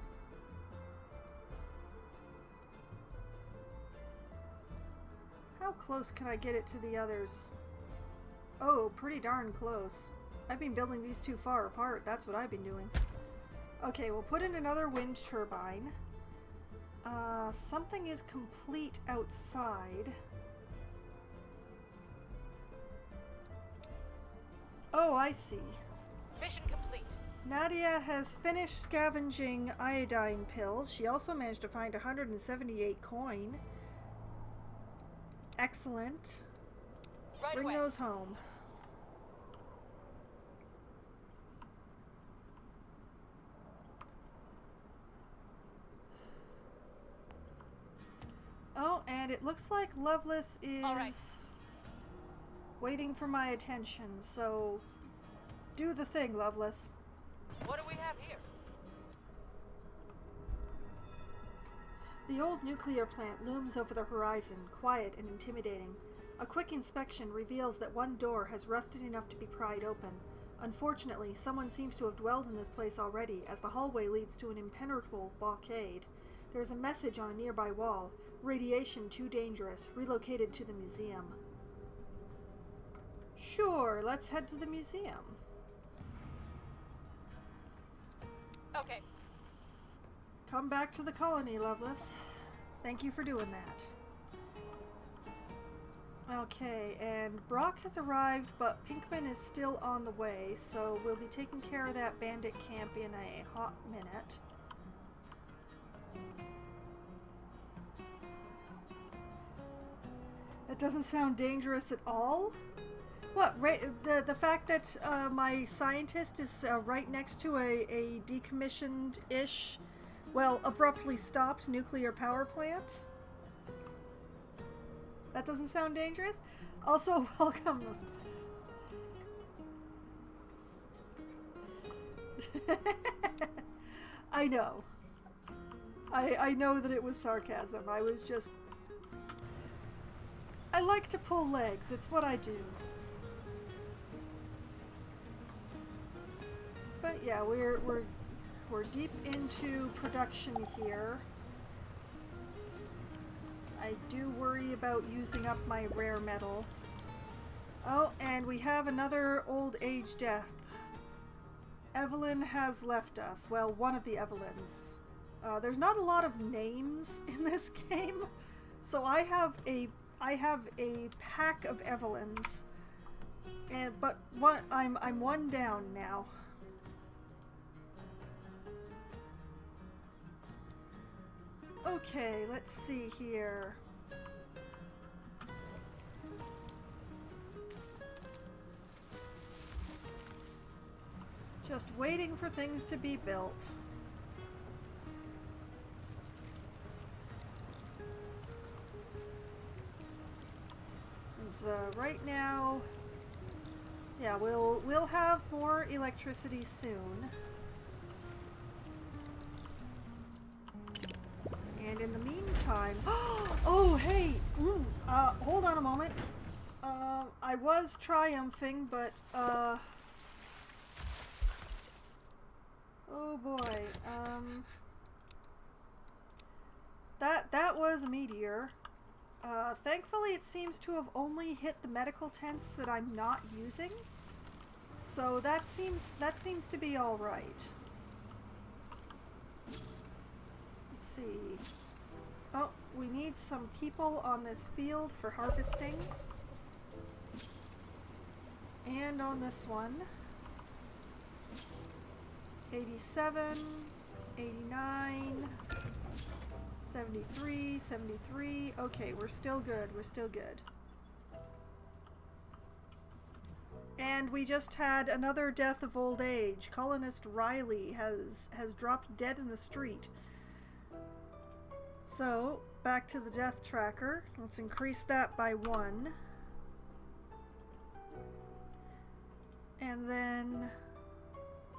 How close can I get it to the others? Oh, pretty darn close. I've been building these too far apart. That's what I've been doing. Okay, we'll put in another wind turbine. Something is complete outside. Oh, I see. Mission complete. Nadia has finished scavenging iodine pills. She also managed to find 178 coin. Excellent. Right Bring away. those home. Oh, and it looks like Lovelace is All right. waiting for my attention, so do the thing, Lovelace. What do we have here? The old nuclear plant looms over the horizon, quiet and intimidating. A quick inspection reveals that one door has rusted enough to be pried open. Unfortunately, someone seems to have dwelled in this place already, as the hallway leads to an impenetrable blockade. There is a message on a nearby wall. Radiation too dangerous. Relocated to the museum. Sure, let's head to the museum. Okay. Come back to the colony, Lovelace. Thank you for doing that. Okay, and Brock has arrived, but Pinkman is still on the way, so we'll be taking care of that bandit camp in a hot minute. That doesn't sound dangerous at all? What, the fact that my scientist is right next to a decommissioned-ish, well, abruptly stopped nuclear power plant? That doesn't sound dangerous? Also, welcome. I know. I know that it was sarcasm. I was just... I like to pull legs. It's what I do. But yeah, we're deep into production here. I do worry about using up my rare metal. Oh, and we have another old age death. Evelyn has left us. Well, one of the Evelyns. There's not a lot of names in this game, so I have a pack of Evelyns, but I'm one down now. Okay, let's see here. Just waiting for things to be built. Right now, yeah, we'll have more electricity soon. And in the meantime, oh hey, hold on a moment. I was triumphing, but oh boy, that was a meteor. Thankfully, it seems to have only hit the medical tents that I'm not using, so that seems to be all right. Let's see. Oh, we need some people on this field for harvesting, and on this one. 87, 89. 73, 73. Okay, we're still good. We're still good. And we just had another death of old age. Colonist Riley has dropped dead in the street. So, back to the death tracker. Let's increase that by 1. And then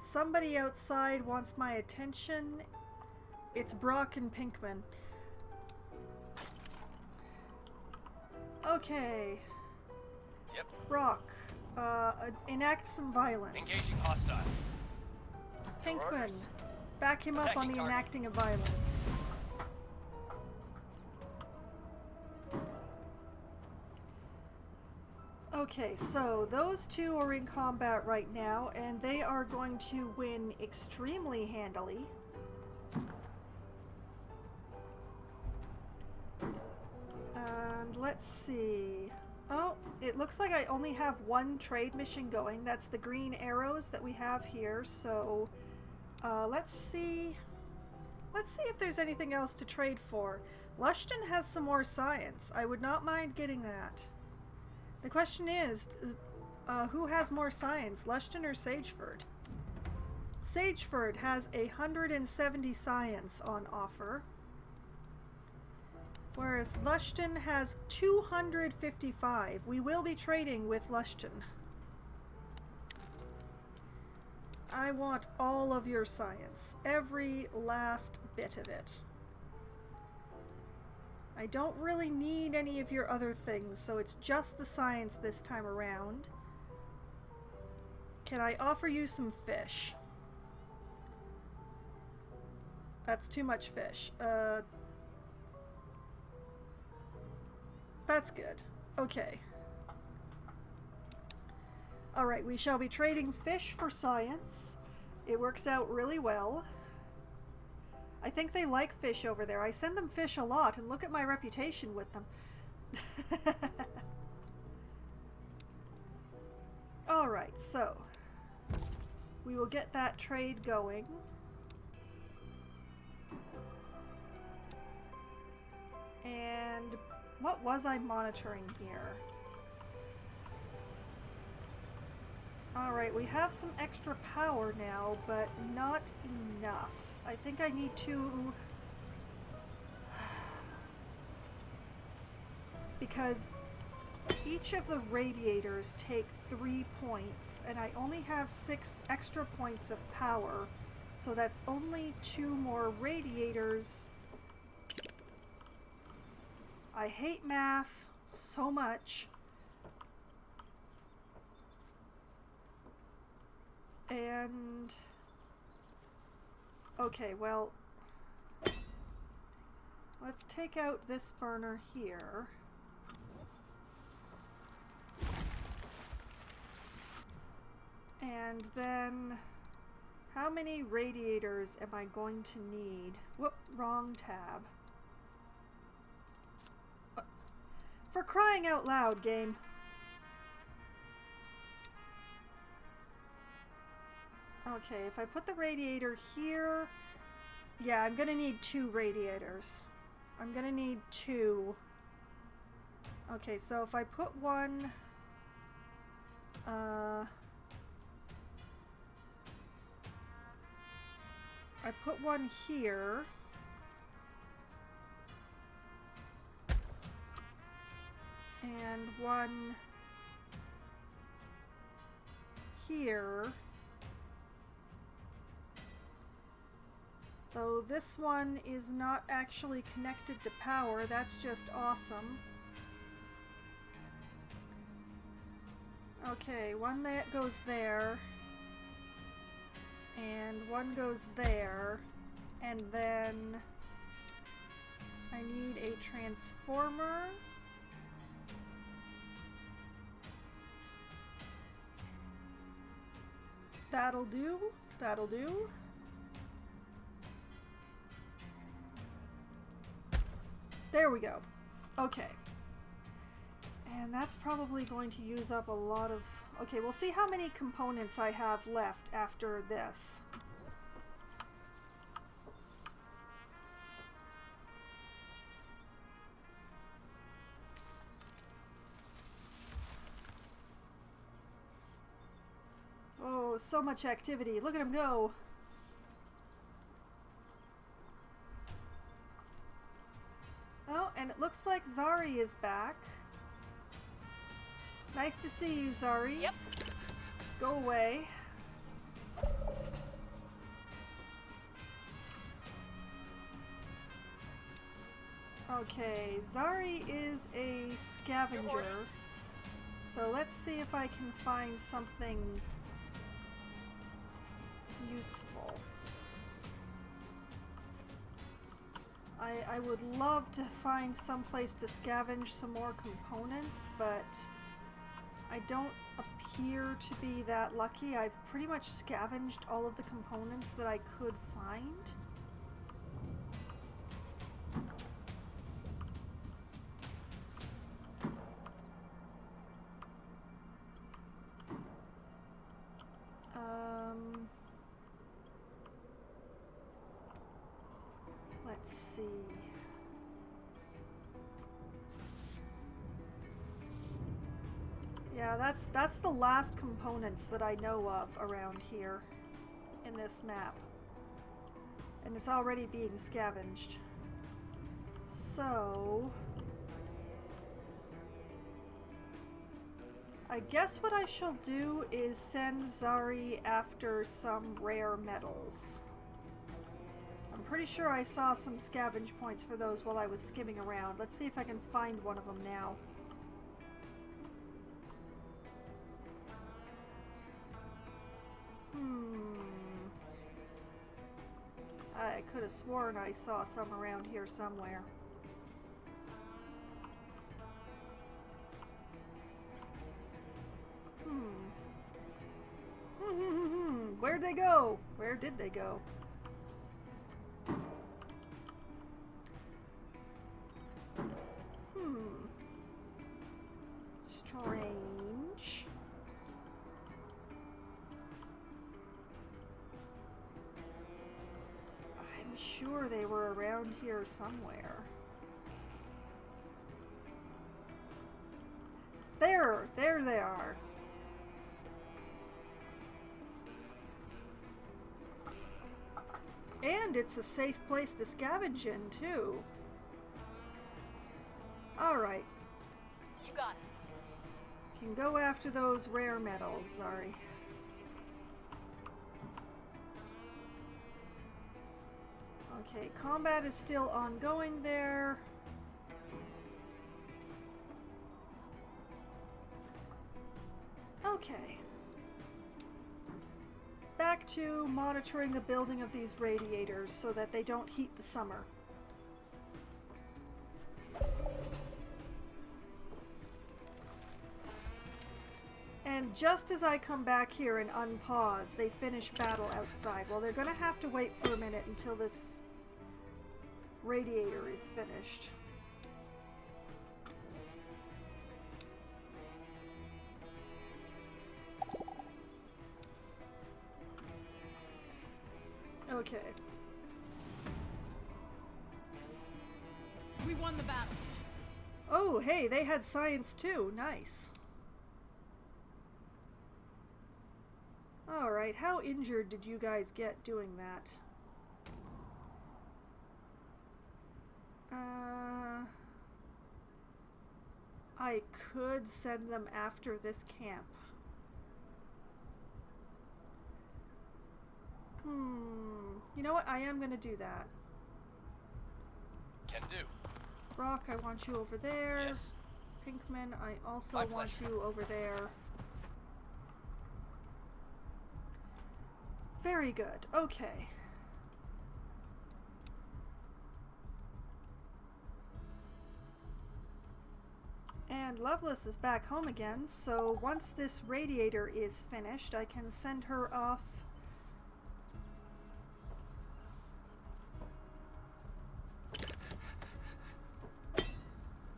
somebody outside wants my attention. It's Brock and Pinkman. Okay. Yep. Brock, enact some violence. Engaging hostile. Pinkman, orders. back him up on Attacking the target. enacting of violence. Okay, so those two are in combat right now, and they are going to win extremely handily. let's see. Oh, it looks like I only have one trade mission going. That's the green arrows that we have here. So let's see. Let's see if there's anything else to trade for. Lushton has some more science. I would not mind getting that. The question is, who has more science, Lushton or Sageford? Sageford has 170 science on offer, whereas Lushton has 255. We will be trading with Lushton. I want all of your science. Every last bit of it. I don't really need any of your other things, so it's just the science this time around. Can I offer you some fish? That's too much fish. That's good. Okay. Alright, we shall be trading fish for science. It works out really well. I think they like fish over there. I send them fish a lot, and look at my reputation with them. Alright, so we will get that trade going. And what was I monitoring here? Alright, we have some extra power now, but not enough. I think I need to... because each of the radiators take 3 points, and I only have 6 extra points of power, so that's only 2 more radiators. I hate math so much. And... okay, well... let's take out this burner here. And then... how many radiators am I going to need? Whoop, wrong tab. For crying out loud, game. Okay, if I put the radiator here... yeah, I'm gonna need 2 radiators. I'm gonna need 2. Okay, so if I put one... I put one here... and one here. Though this one is not actually connected to power, that's just awesome. Okay, one that goes there, and one goes there, and then I need a transformer. That'll do. That'll do. There we go. Okay. And that's probably going to use up a lot of... okay, we'll see how many components I have left after this. Oh, so much activity. Look at him go. Oh, and it looks like Zari is back. Nice to see you, Zari. Yep. Go away. Okay, Zari is a scavenger. So let's see if I can find something useful. I would love to find some place to scavenge some more components, but I don't appear to be that lucky. I've pretty much scavenged all of the components that I could find. Let's see. Yeah, that's the last components that I know of around here in this map. And it's already being scavenged. So I guess what I shall do is send Zari after some rare metals. I'm pretty sure I saw some scavenge points for those while I was skimming around. Let's see if I can find one of them now. I could have sworn I saw some around here somewhere. Where'd they go? Where did they go? Strange. I'm sure they were around here somewhere. There they are. And it's a safe place to scavenge in, too. Alright. You got it. Can go after those rare metals, sorry. Okay, combat is still ongoing there. Okay. Back to monitoring the building of these radiators so that they don't heat the summer. And just as I come back here and unpause, they finish battle outside. Well, they're going to have to wait for a minute until this radiator is finished. Okay. We won the battle. Oh, hey, they had science too. Nice. Alright, how injured did you guys get doing that? I could send them after this camp. You know what? I am going to do that. Can do. Rock, I want you over there. Yes. Pinkman, I also My want pleasure. you over there. Very good. Okay. And Loveless is back home again, so once this radiator is finished, I can send her off.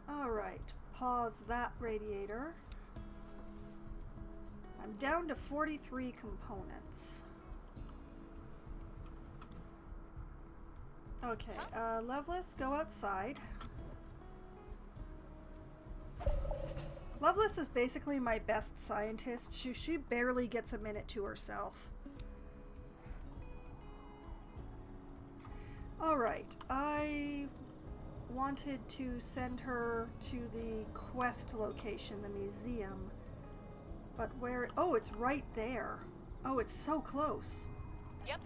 Alright, pause that radiator. I'm down to 43 components. Okay, Loveless, go outside. Loveless is basically my best scientist. She barely gets a minute to herself. Alright, I wanted to send her to the quest location, the museum. But where... Oh, it's right there. Oh, it's so close. Yep.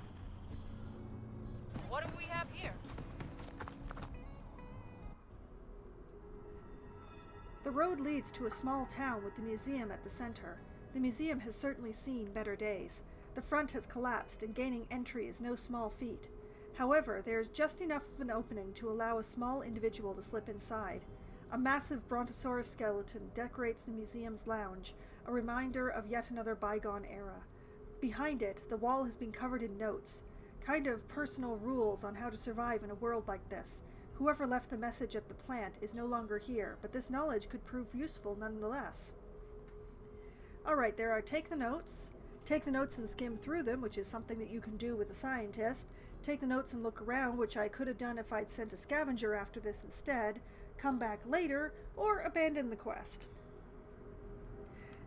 What do we have here? The road leads to a small town with the museum at the center. The museum has certainly seen better days. The front has collapsed, and gaining entry is no small feat. However, there is just enough of an opening to allow a small individual to slip inside. A massive brontosaurus skeleton decorates the museum's lounge, a reminder of yet another bygone era. Behind it, the wall has been covered in notes, kind of personal rules on how to survive in a world like this. Whoever left the message at the plant is no longer here, but this knowledge could prove useful nonetheless. Alright, there are take the notes. Take the notes and skim through them, which is something that you can do with a scientist. Take the notes and look around, which I could have done if I'd sent a scavenger after this instead. Come back later, or abandon the quest.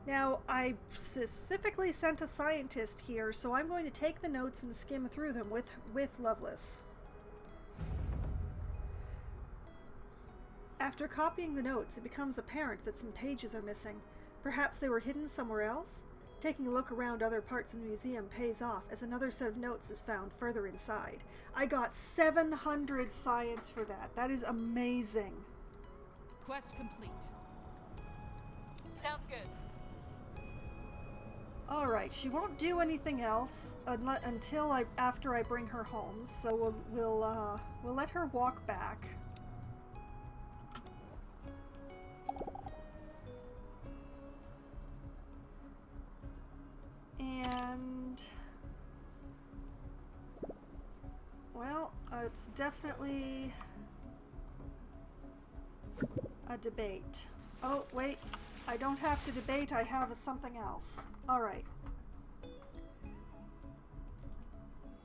Now, I specifically sent a scientist here, so I'm going to take the notes and skim through them with Lovelace. After copying the notes, it becomes apparent that some pages are missing. Perhaps they were hidden somewhere else? Taking a look around other parts of the museum pays off, as another set of notes is found further inside. I got 700 science for that. That is amazing. Quest complete. Sounds good. Alright, she won't do anything else until after I bring her home, so we'll let her walk back. And well, it's definitely a debate. Oh, wait. I don't have to debate, I have something else. Alright.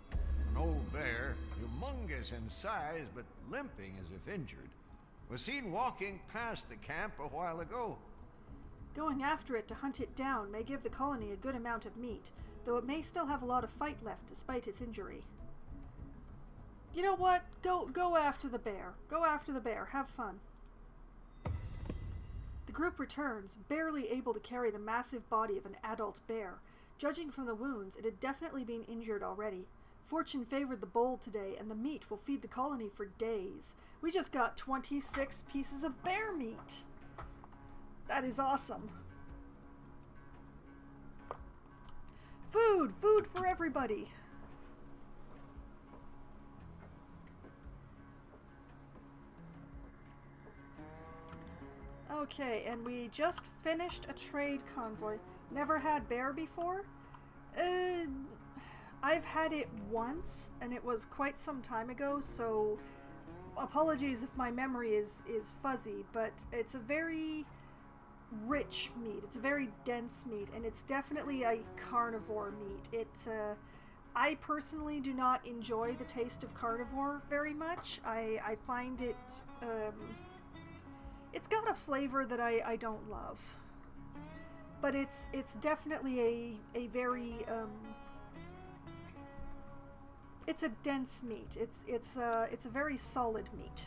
An old bear, humongous in size but limping as if injured, was seen walking past the camp a while ago. Going after it to hunt it down may give the colony a good amount of meat, though it may still have a lot of fight left despite its injury. You know what? Go after the bear. Go after the bear. Have fun. The group returns, barely able to carry the massive body of an adult bear. Judging from the wounds, it had definitely been injured already. Fortune favored the bold today, and the meat will feed the colony for days. We just got 26 pieces of bear meat. That is awesome. Food! Food for everybody! Okay, and we just finished a trade convoy. Never had bear before? I've had it once, and it was quite some time ago, so apologies if my memory is fuzzy, but it's a very rich meat. It's a very dense meat, and it's definitely a carnivore meat. I personally do not enjoy the taste of carnivore very much. I find it, it's got a flavor that I don't love. But it's definitely a very, it's a dense meat. It's a very solid meat.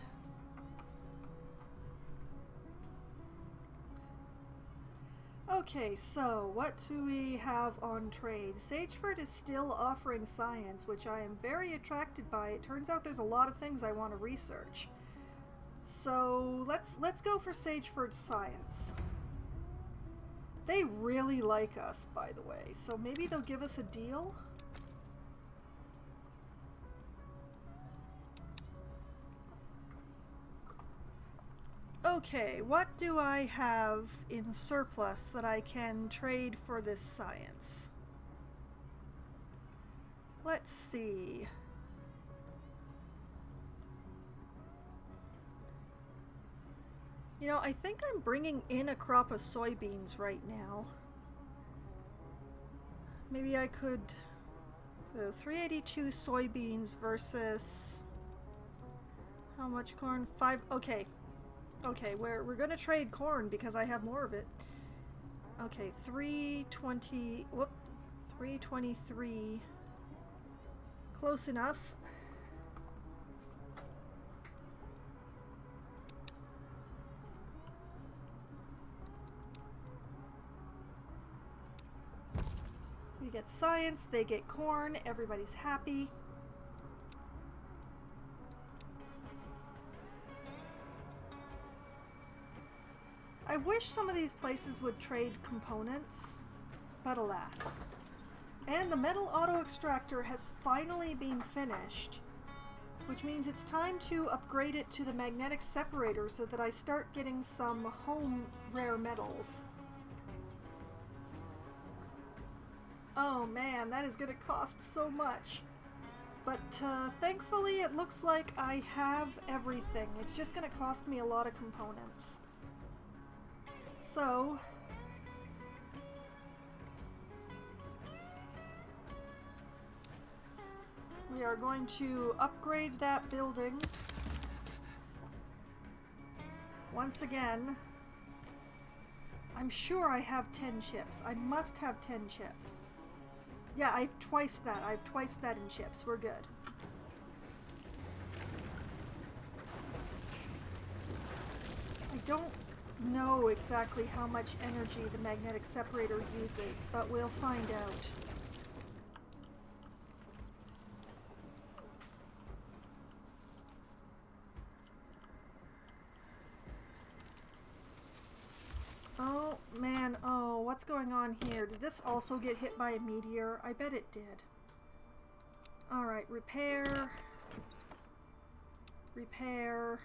Okay, so what do we have on trade? Sageford is still offering science, which I am very attracted by. It turns out there's a lot of things I want to research. So let's go for Sageford's science. They really like us, by the way, so maybe they'll give us a deal? Okay, what do I have in surplus that I can trade for this science? Let's see. You know, I think I'm bringing in a crop of soybeans right now. Maybe I could... 382 soybeans versus... how much corn? 5... Okay. Okay, we're gonna trade corn because I have more of it. Okay, 320... Whoop. 323. Close enough. We get science, they get corn, everybody's happy. I wish some of these places would trade components, but alas. And the metal auto extractor has finally been finished, which means it's time to upgrade it to the magnetic separator so that I start getting some home rare metals. Oh man, that is going to cost so much. But thankfully it looks like I have everything. It's just going to cost me a lot of components. So, We are going to upgrade that building. Once again, I'm sure I have 10 chips. I must have 10 chips. Yeah, I've twice that. I have twice that in chips. We're good. I don't know exactly how much energy the magnetic separator uses, but we'll find out. Oh, man. Oh, what's going on here? Did this also get hit by a meteor? I bet it did. Alright, repair. Repair.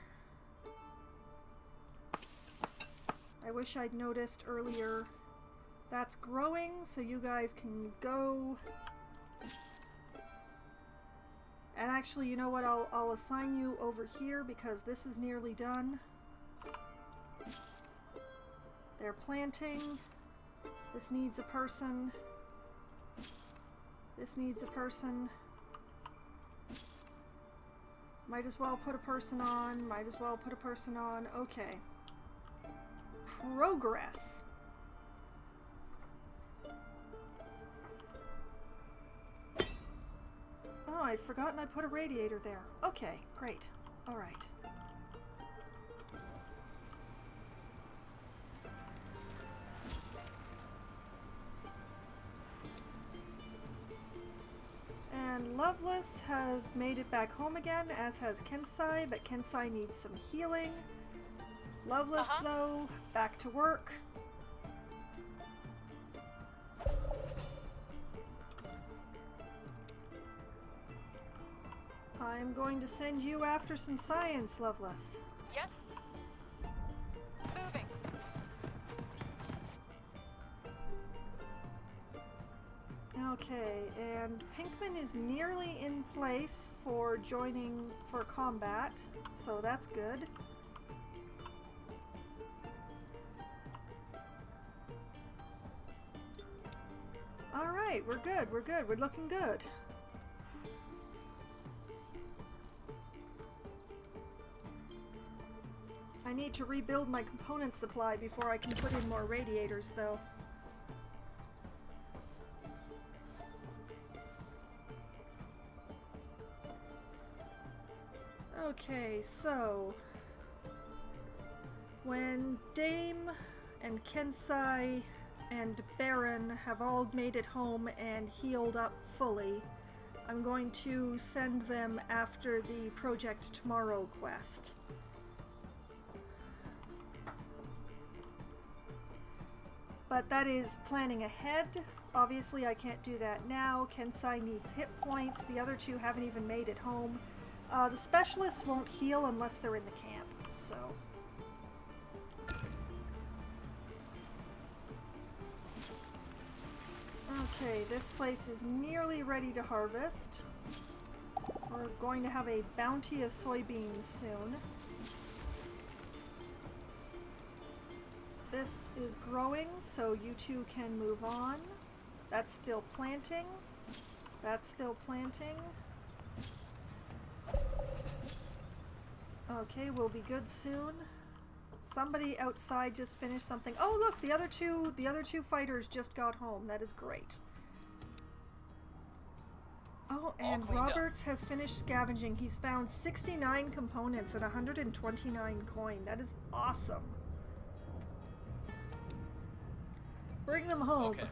I wish I'd noticed earlier. That's growing, so you guys can go. And actually, you know what? I'll assign you over here because this is nearly done. They're planting. This needs a person. This needs a person. Might as well put a person on. Might as well put a person on. Okay. Progress. Oh, I'd forgotten I put a radiator there. Okay, great. Alright. And Loveless has made it back home again, as has Kensai, but Kensai needs some healing. Loveless, though, back to work. I'm going to send you after some science, Loveless. Yes? Moving. Okay, and Pinkman is nearly in place for joining for combat, so that's good. Alright, we're good, we're looking good. I need to rebuild my component supply before I can put in more radiators, though. Okay, so when Dame and Kensai and Baron have all made it home and healed up fully, I'm going to send them after the Project Tomorrow quest. But that is planning ahead. Obviously I can't do that now. Kensai needs hit points. The other two haven't even made it home. The specialists won't heal unless they're in the camp, so... Okay, this place is nearly ready to harvest. We're going to have a bounty of soybeans soon. This is growing, so you two can move on. That's still planting. That's still planting. Okay, we'll be good soon. Somebody outside just finished something. Oh, look, the other two fighters just got home. That is great. Oh, and Roberts has finished scavenging. He's found 69 components and 129 coin. That is awesome. Bring them home. Okay.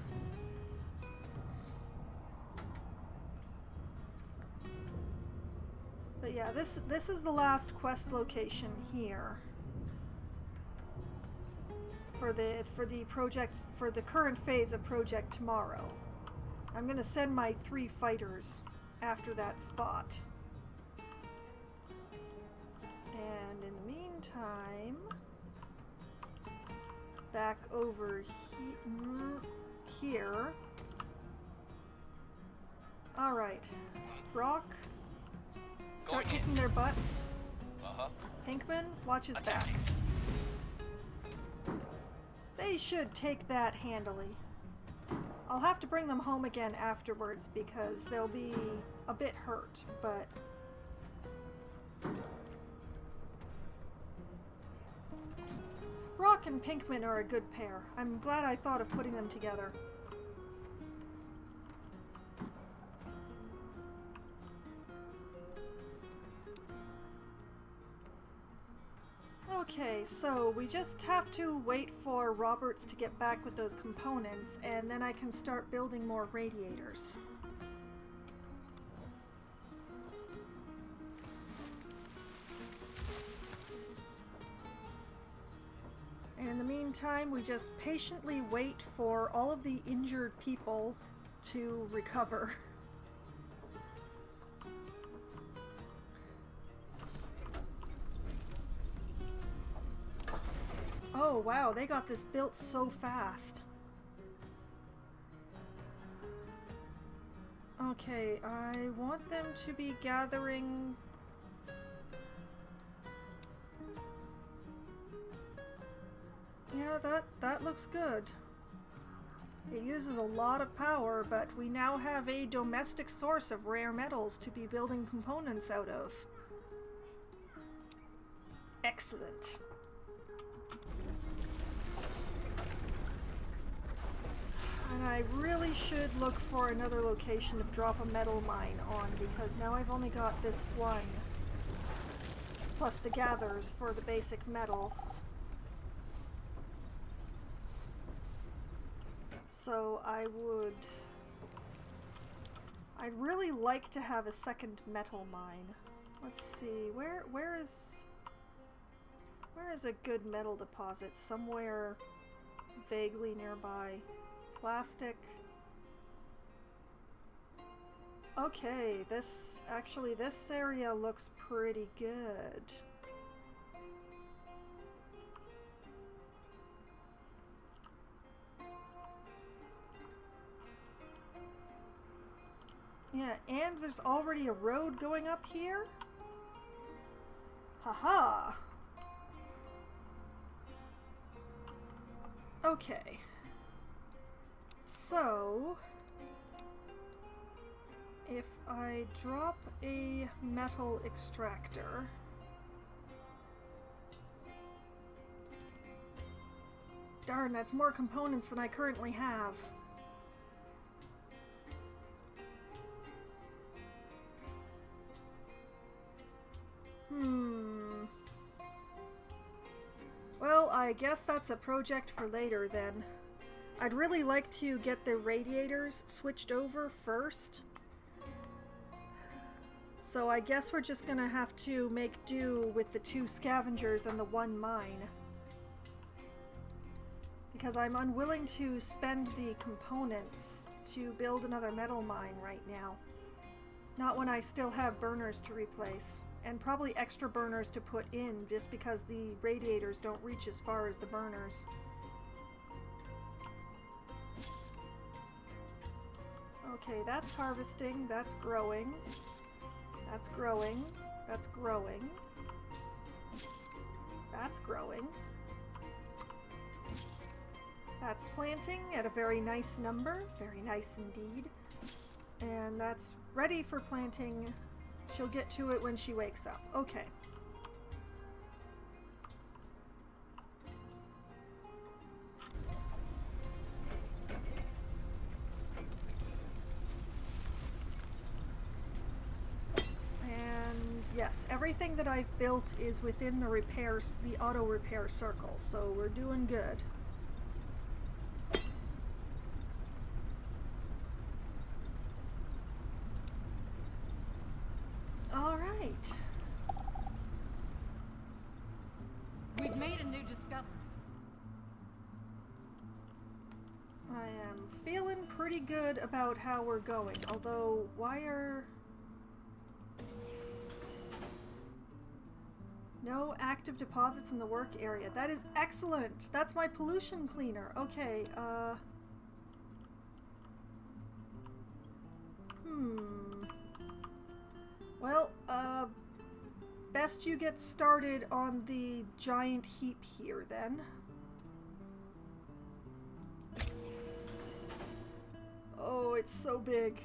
But yeah, this is the last quest location here. For the current phase of Project Tomorrow. I'm gonna send my 3 fighters after that spot. And in the meantime, back over here. Alright. Brock, start kicking their butts. Pinkman, watch his back. They should take that handily. I'll have to bring them home again afterwards because they'll be a bit hurt, but... Brock and Pinkman are a good pair. I'm glad I thought of putting them together. Okay, so we just have to wait for Roberts to get back with those components, and then I can start building more radiators. And in the meantime, we just patiently wait for all of the injured people to recover. Oh wow, they got this built so fast. Okay, I want them to be gathering... Yeah, that looks good. It uses a lot of power, but we now have a domestic source of rare metals to be building components out of. Excellent. And I really should look for another location to drop a metal mine on, because now I've only got this one. Plus the gathers for the basic metal. So I'd really like to have a second metal mine. Let's see, where is a good metal deposit? Somewhere vaguely nearby. Plastic. Okay, this area looks pretty good. Yeah, and there's already a road going up here? Haha! Okay. So, if I drop a metal extractor, darn, that's more components than I currently have. Well, I guess that's a project for later then. I'd really like to get the radiators switched over first. So I guess we're just gonna have to make do with the 2 scavengers and the 1 mine. Because I'm unwilling to spend the components to build another metal mine right now. Not when I still have burners to replace. And probably extra burners to put in, just because the radiators don't reach as far as the burners. Okay, that's harvesting, that's growing. That's growing. That's growing. That's growing. That's planting at a very nice number. Very nice indeed. And that's ready for planting. She'll get to it when she wakes up. Okay. And yes, everything that I've built is within the repairs, the auto repair circle, so we're doing good. We've made a new discovery. I am feeling pretty good about how we're going, although why are... No active deposits in the work area. That is excellent! That's my pollution cleaner. Okay, Well, best you get started on the giant heap here, then. Oh, it's so big.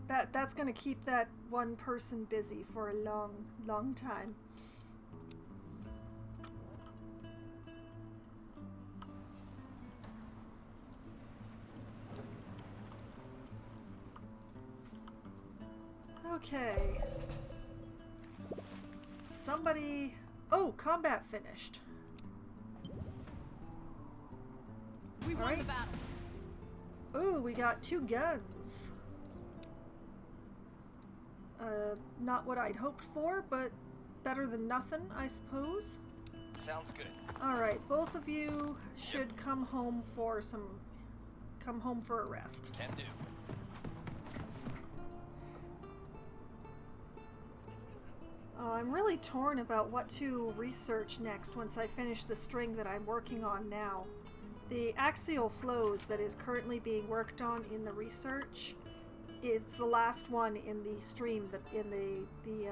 That's gonna keep that one person busy for a long, long time. Okay. Somebody... Oh, combat finished. We won the battle. Ooh, we got 2 guns. Not what I'd hoped for, but better than nothing, I suppose. Sounds good. Alright, both of you should come home for a rest. Can do. Oh, I'm really torn about what to research next once I finish the string that I'm working on now. The axial flows that is currently being worked on in the research is the last one in the stream, in the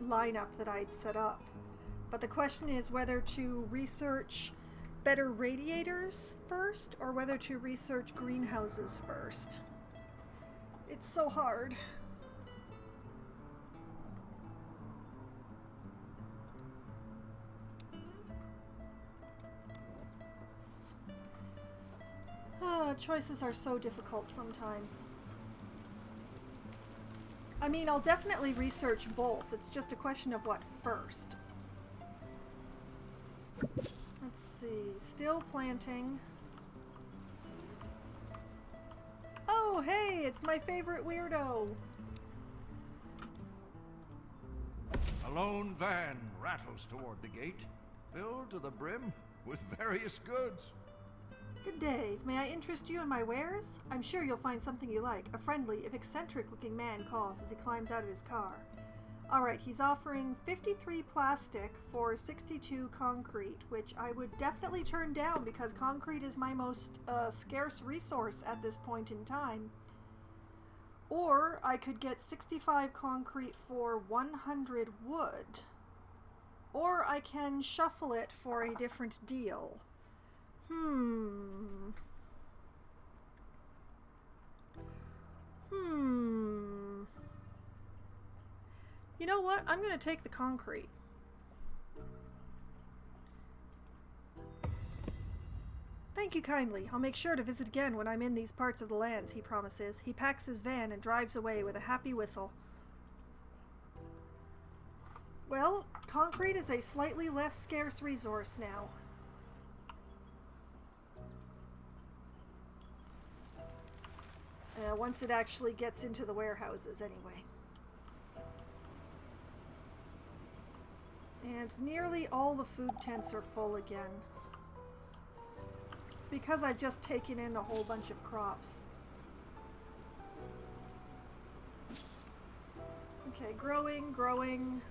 lineup that I'd set up. But the question is whether to research better radiators first or whether to research greenhouses first. It's so hard. Choices are so difficult sometimes. I mean, I'll definitely research both. It's just a question of what first. Let's see. Still planting. Oh, hey! It's my favorite weirdo! A lone van rattles toward the gate, filled to the brim with various goods. Good day. May I interest you in my wares? I'm sure you'll find something you like. A friendly, if eccentric-looking man calls as he climbs out of his car. Alright, he's offering 53 plastic for 62 concrete, which I would definitely turn down because concrete is my most scarce resource at this point in time. Or I could get 65 concrete for 100 wood. Or I can shuffle it for a different deal. You know what? I'm going to take the concrete. Thank you kindly. I'll make sure to visit again when I'm in these parts of the lands, he promises. He packs his van and drives away with a happy whistle. Well, concrete is a slightly less scarce resource now. Once it actually gets into the warehouses, anyway. And nearly all the food tents are full again. It's because I've just taken in a whole bunch of crops. Okay, growing, growing,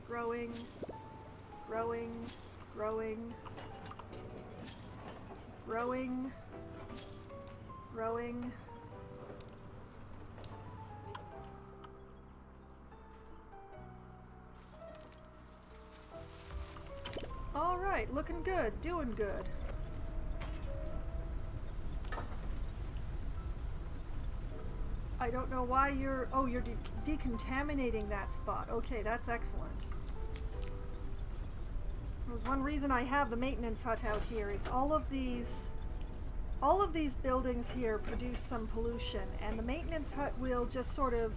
growing, growing, growing, growing, growing. Alright, looking good, doing good. I don't know why you're... Oh, you're decontaminating that spot. Okay, that's excellent. There's one reason I have the maintenance hut out here is all of these buildings here produce some pollution, and the maintenance hut will just sort of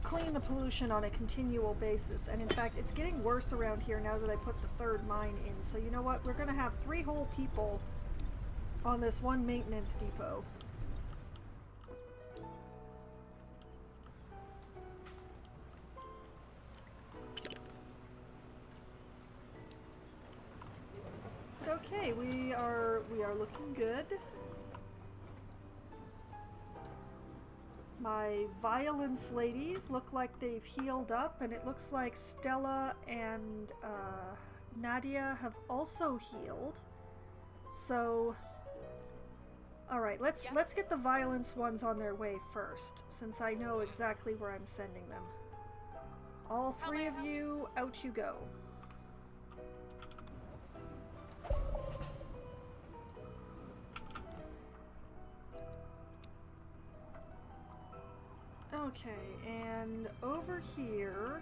clean the pollution on a continual basis. And in fact, it's getting worse around here now that I put the 3rd mine in. So you know what? We're going to have 3 whole people on this one maintenance depot. Okay, we are looking good. My violence ladies look like they've healed up, and it looks like Stella and Nadia have also healed. So, all right, let's get the violence ones on their way first, since I know exactly where I'm sending them. All 3 of you, out you go. Okay, and over here...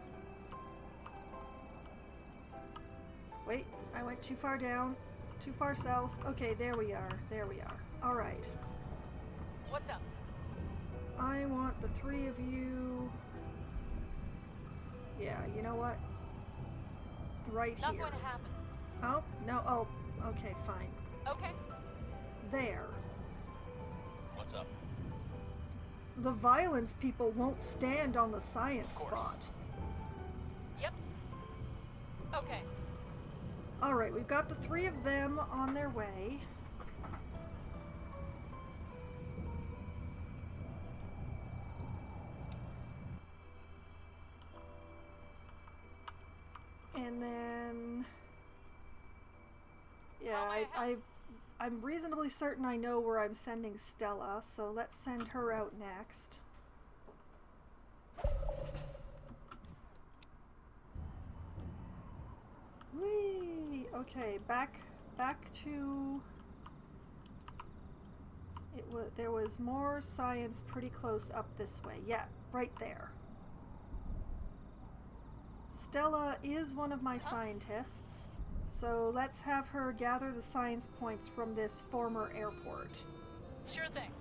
Wait, I went too far down, too far south. Okay, there we are, there we are. Alright. What's up? I want the three of you... Yeah, you know what? Right Not here. going to happen. Oh, no, oh, okay, fine. Okay. There. What's up? The violence people won't stand on the science Of course. spot. Yep. Okay. Alright, we've got the three of them on their way. And then... Yeah, How may I help? I'm reasonably certain I know where I'm sending Stella, so let's send her out next. Whee! Okay, back to... There was more science pretty close up this way. Yeah, right there. Stella is one of my scientists, so let's have her gather the science points from this former airport. Sure thing.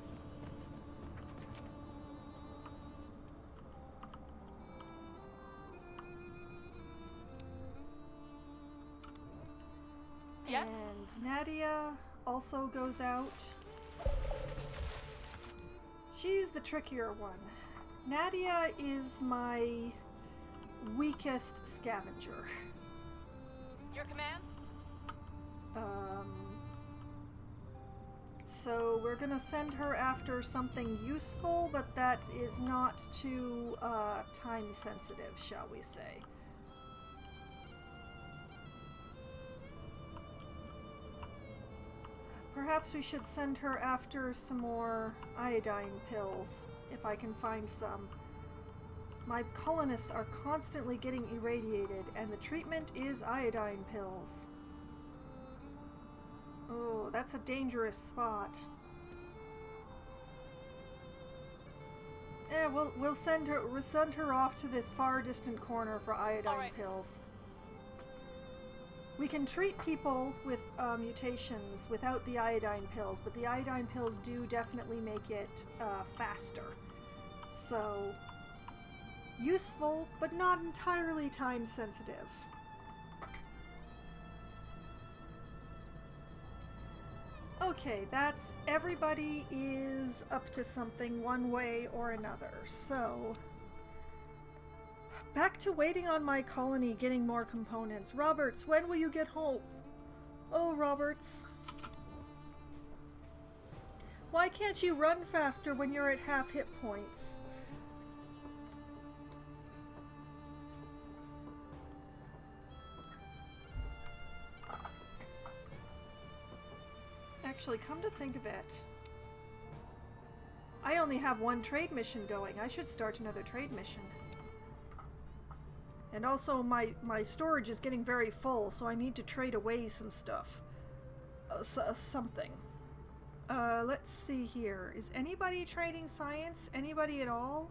Yes? And Nadia also goes out. She's the trickier one. Nadia is my weakest scavenger. Your command? So we're gonna send her after something useful, but that is not too time sensitive, shall we say. Perhaps we should send her after some more iodine pills, if I can find some. My colonists are constantly getting irradiated, and the treatment is iodine pills. Oh, that's a dangerous spot. Yeah, we'll send her off to this far distant corner for iodine All right. pills. We can treat people with mutations without the iodine pills, but the iodine pills do definitely make it faster. So, useful, but not entirely time sensitive. Okay, that's... everybody is up to something one way or another, so... Back to waiting on my colony getting more components. Roberts, when will you get home? Oh, Roberts. Why can't you run faster when you're at half hit points? Actually, come to think of it, I only have one trade mission going. I should start another trade mission. And also, my storage is getting very full, so I need to trade away some stuff. Something. Let's see here. Is anybody trading science? Anybody at all?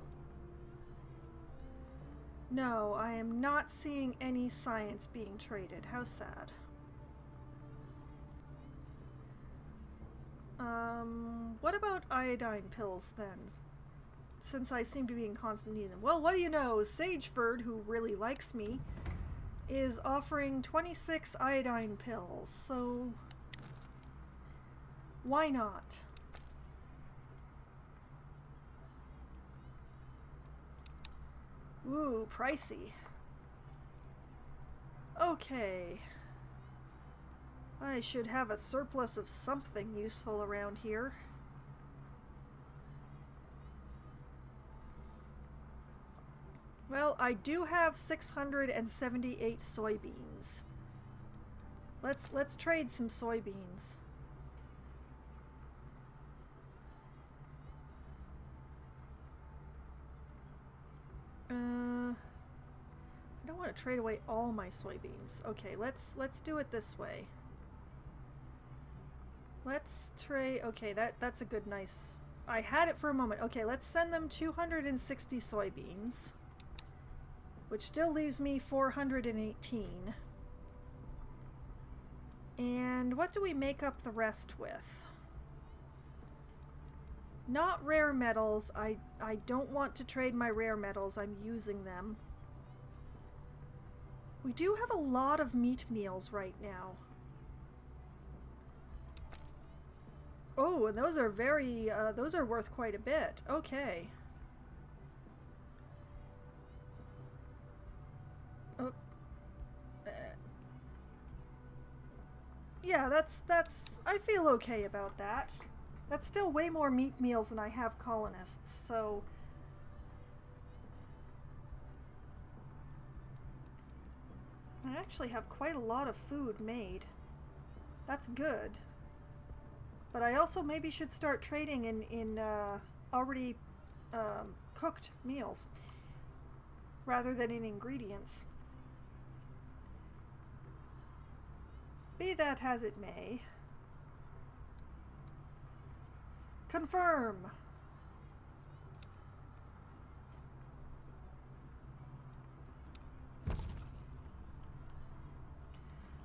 No, I am not seeing any science being traded. How sad. What about iodine pills then? Since I seem to be in constant need of them. Well, what do you know? Sageford, who really likes me, is offering 26 iodine pills, so why not? Ooh, pricey. Okay. I should have a surplus of something useful around here. Well, I do have 678 soybeans. Let's trade some soybeans. I don't want to trade away all my soybeans. Okay, let's do it this way. Let's trade. Okay, that's a good, nice I had it for a moment. Okay, let's send them 260 soybeans, which still leaves me 418. And what do we make up the rest with? Not rare metals. I don't want to trade my rare metals. I'm using them. We do have a lot of meat meals right now. Oh, and those are those are worth quite a bit. Okay. Oh. Yeah, that's, I feel okay about that. That's still way more meat meals than I have colonists, so... I actually have quite a lot of food made. That's good. But I also maybe should start trading in already cooked meals rather than in ingredients. Be that as it may. Confirm.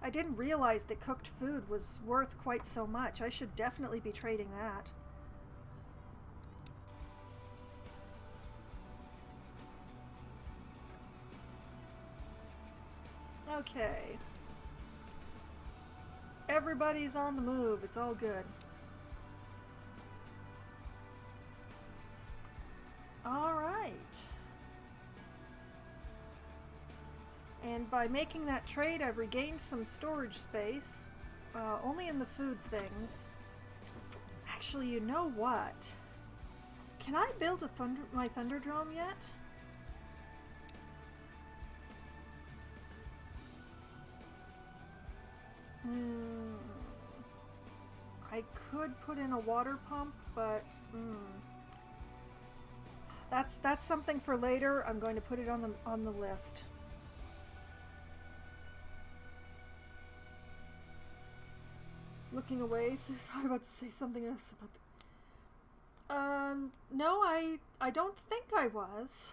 I didn't realize that cooked food was worth quite so much. I should definitely be trading that. Okay. Everybody's on the move. It's all good. All right. And by making that trade, I've regained some storage space. Only in the food things. Actually, you know what? Can I build my Thunderdrome yet? I could put in a water pump, but that's something for later. I'm going to put it on the list. Looking away, so I thought about to say something else about no, I don't think I was.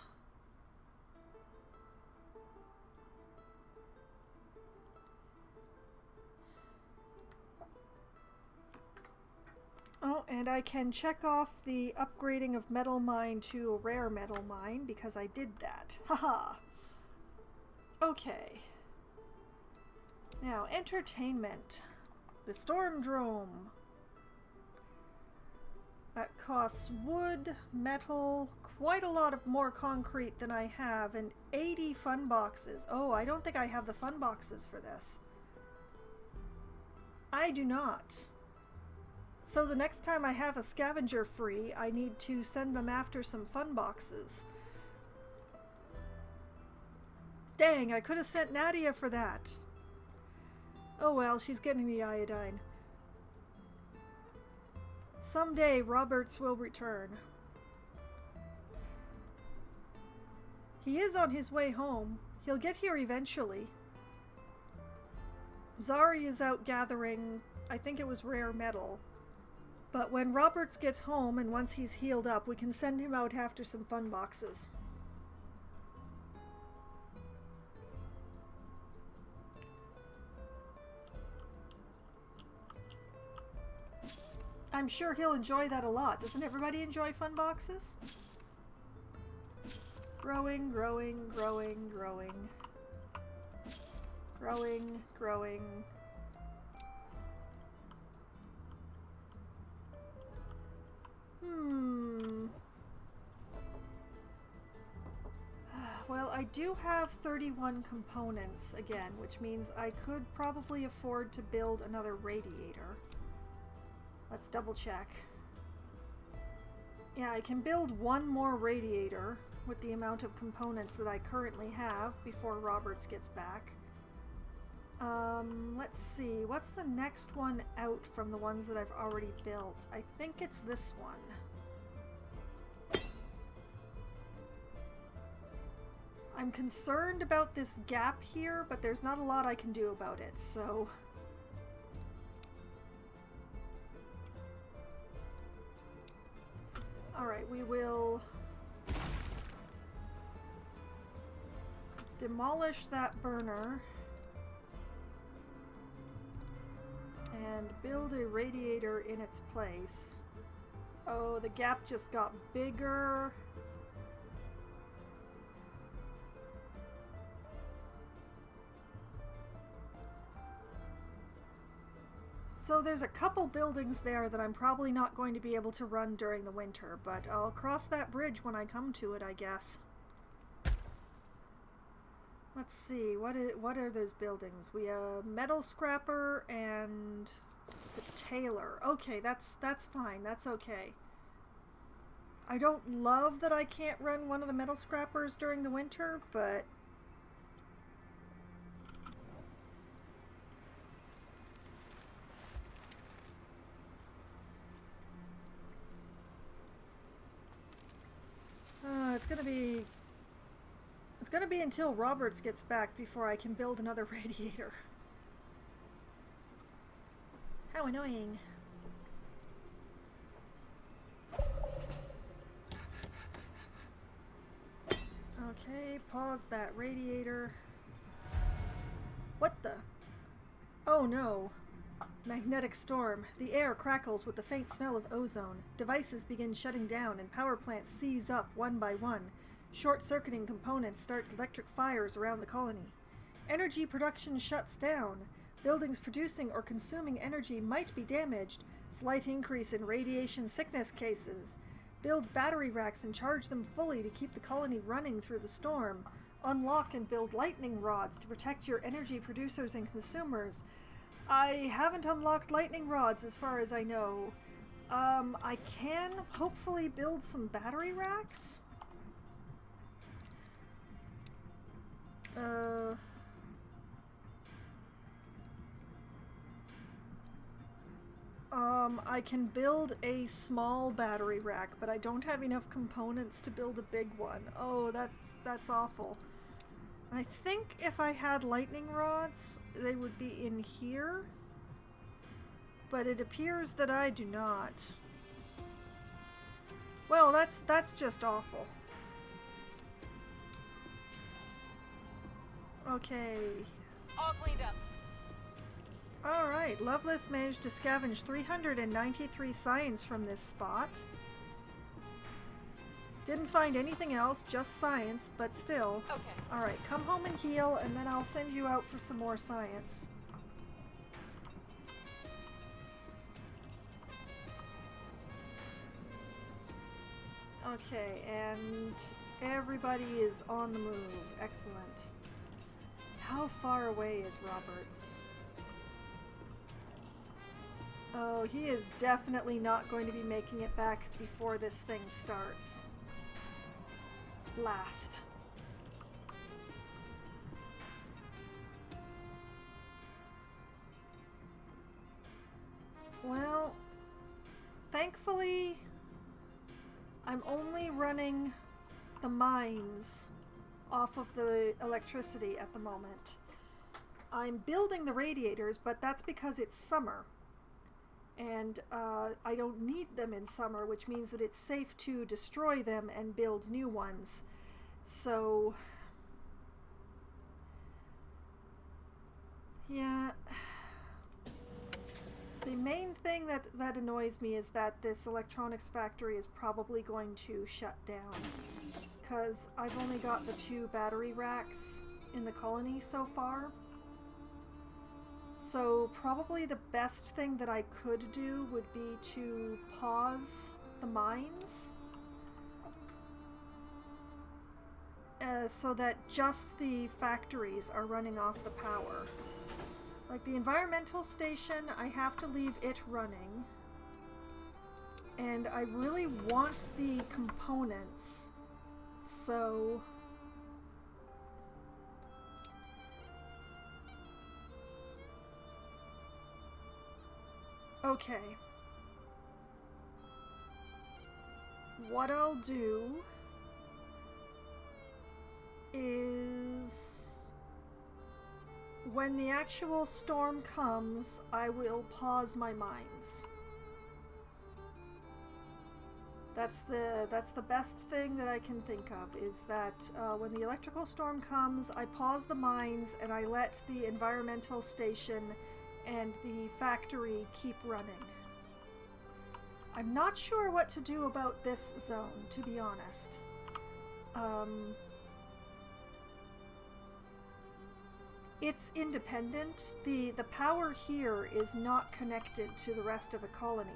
Oh, and I can check off the upgrading of metal mine to a rare metal mine because I did that. Haha. Okay. Now, entertainment. The Stormdrome. That costs wood, metal, quite a lot of more concrete than I have, and 80 fun boxes. Oh, I don't think I have the fun boxes for this. I do not. So the next time I have a scavenger free, I need to send them after some fun boxes. Dang, I could have sent Nadia for that. Oh well, she's getting the iodine. Someday Roberts will return. He is on his way home. He'll get here eventually. Zari is out gathering, I think it was rare metal. But when Roberts gets home and once he's healed up, we can send him out after some fun boxes. I'm sure he'll enjoy that a lot. Doesn't everybody enjoy fun boxes? Growing, growing, growing, growing. Growing, growing. Well, I do have 31 components again, which means I could probably afford to build another radiator. Let's double check. Yeah, I can build one more radiator with the amount of components that I currently have before Roberts gets back. Let's see. What's the next one out from the ones that I've already built? I think it's this one. I'm concerned about this gap here, but there's not a lot I can do about it, so... will demolish that burner and build a radiator in its place. Oh, the gap just got bigger. So there's a couple buildings there that I'm probably not going to be able to run during the winter, but I'll cross that bridge when I come to it, I guess. Let's see, what are those buildings? We have metal scrapper and the tailor. Okay, that's fine. That's okay. I don't love that I can't run one of the metal scrappers during the winter, but it's gonna be until Roberts gets back before I can build another radiator. How annoying. Okay, pause that radiator. What the? Oh no. Magnetic storm. The air crackles with the faint smell of ozone. Devices begin shutting down and power plants seize up one by one. Short-circuiting components start electric fires around the colony. Energy production shuts down. Buildings producing or consuming energy might be damaged. Slight increase in radiation sickness cases. Build battery racks and charge them fully to keep the colony running through the storm. Unlock and build lightning rods to protect your energy producers and consumers. I haven't unlocked lightning rods as far as I know. I can hopefully build some battery racks. I can build a small battery rack, but I don't have enough components to build a big one. Oh, that's awful. I think if I had lightning rods, they would be in here, but it appears that I do not. Well, that's just awful. Okay. All cleaned up. Alright, Lovelace managed to scavenge 393 science from this spot. Didn't find anything else, just science, but still. Okay. Alright, come home and heal, and then I'll send you out for some more science. Okay, and everybody is on the move. Excellent. How far away is Roberts? Oh, he is definitely not going to be making it back before this thing starts. Blast. Well, thankfully, I'm only running the mines off of the electricity at the moment. I'm building the radiators, but that's because it's summer. And I don't need them in summer, which means that it's safe to destroy them and build new ones. So, yeah. The main thing that annoys me is that this electronics factory is probably going to shut down, because I've only got the 2 battery racks in the colony so far. So probably the best thing that I could do would be to pause the mines so that just the factories are running off the power. Like the environmental station, I have to leave it running. And I really want the components, so okay. What I'll do is when the actual storm comes, I will pause my mines. That's the best thing that I can think of, is that when the electrical storm comes, I pause the mines and I let the environmental station and the factory keep running. I'm not sure what to do about this zone, to be honest. It's independent. The power here is not connected to the rest of the colony.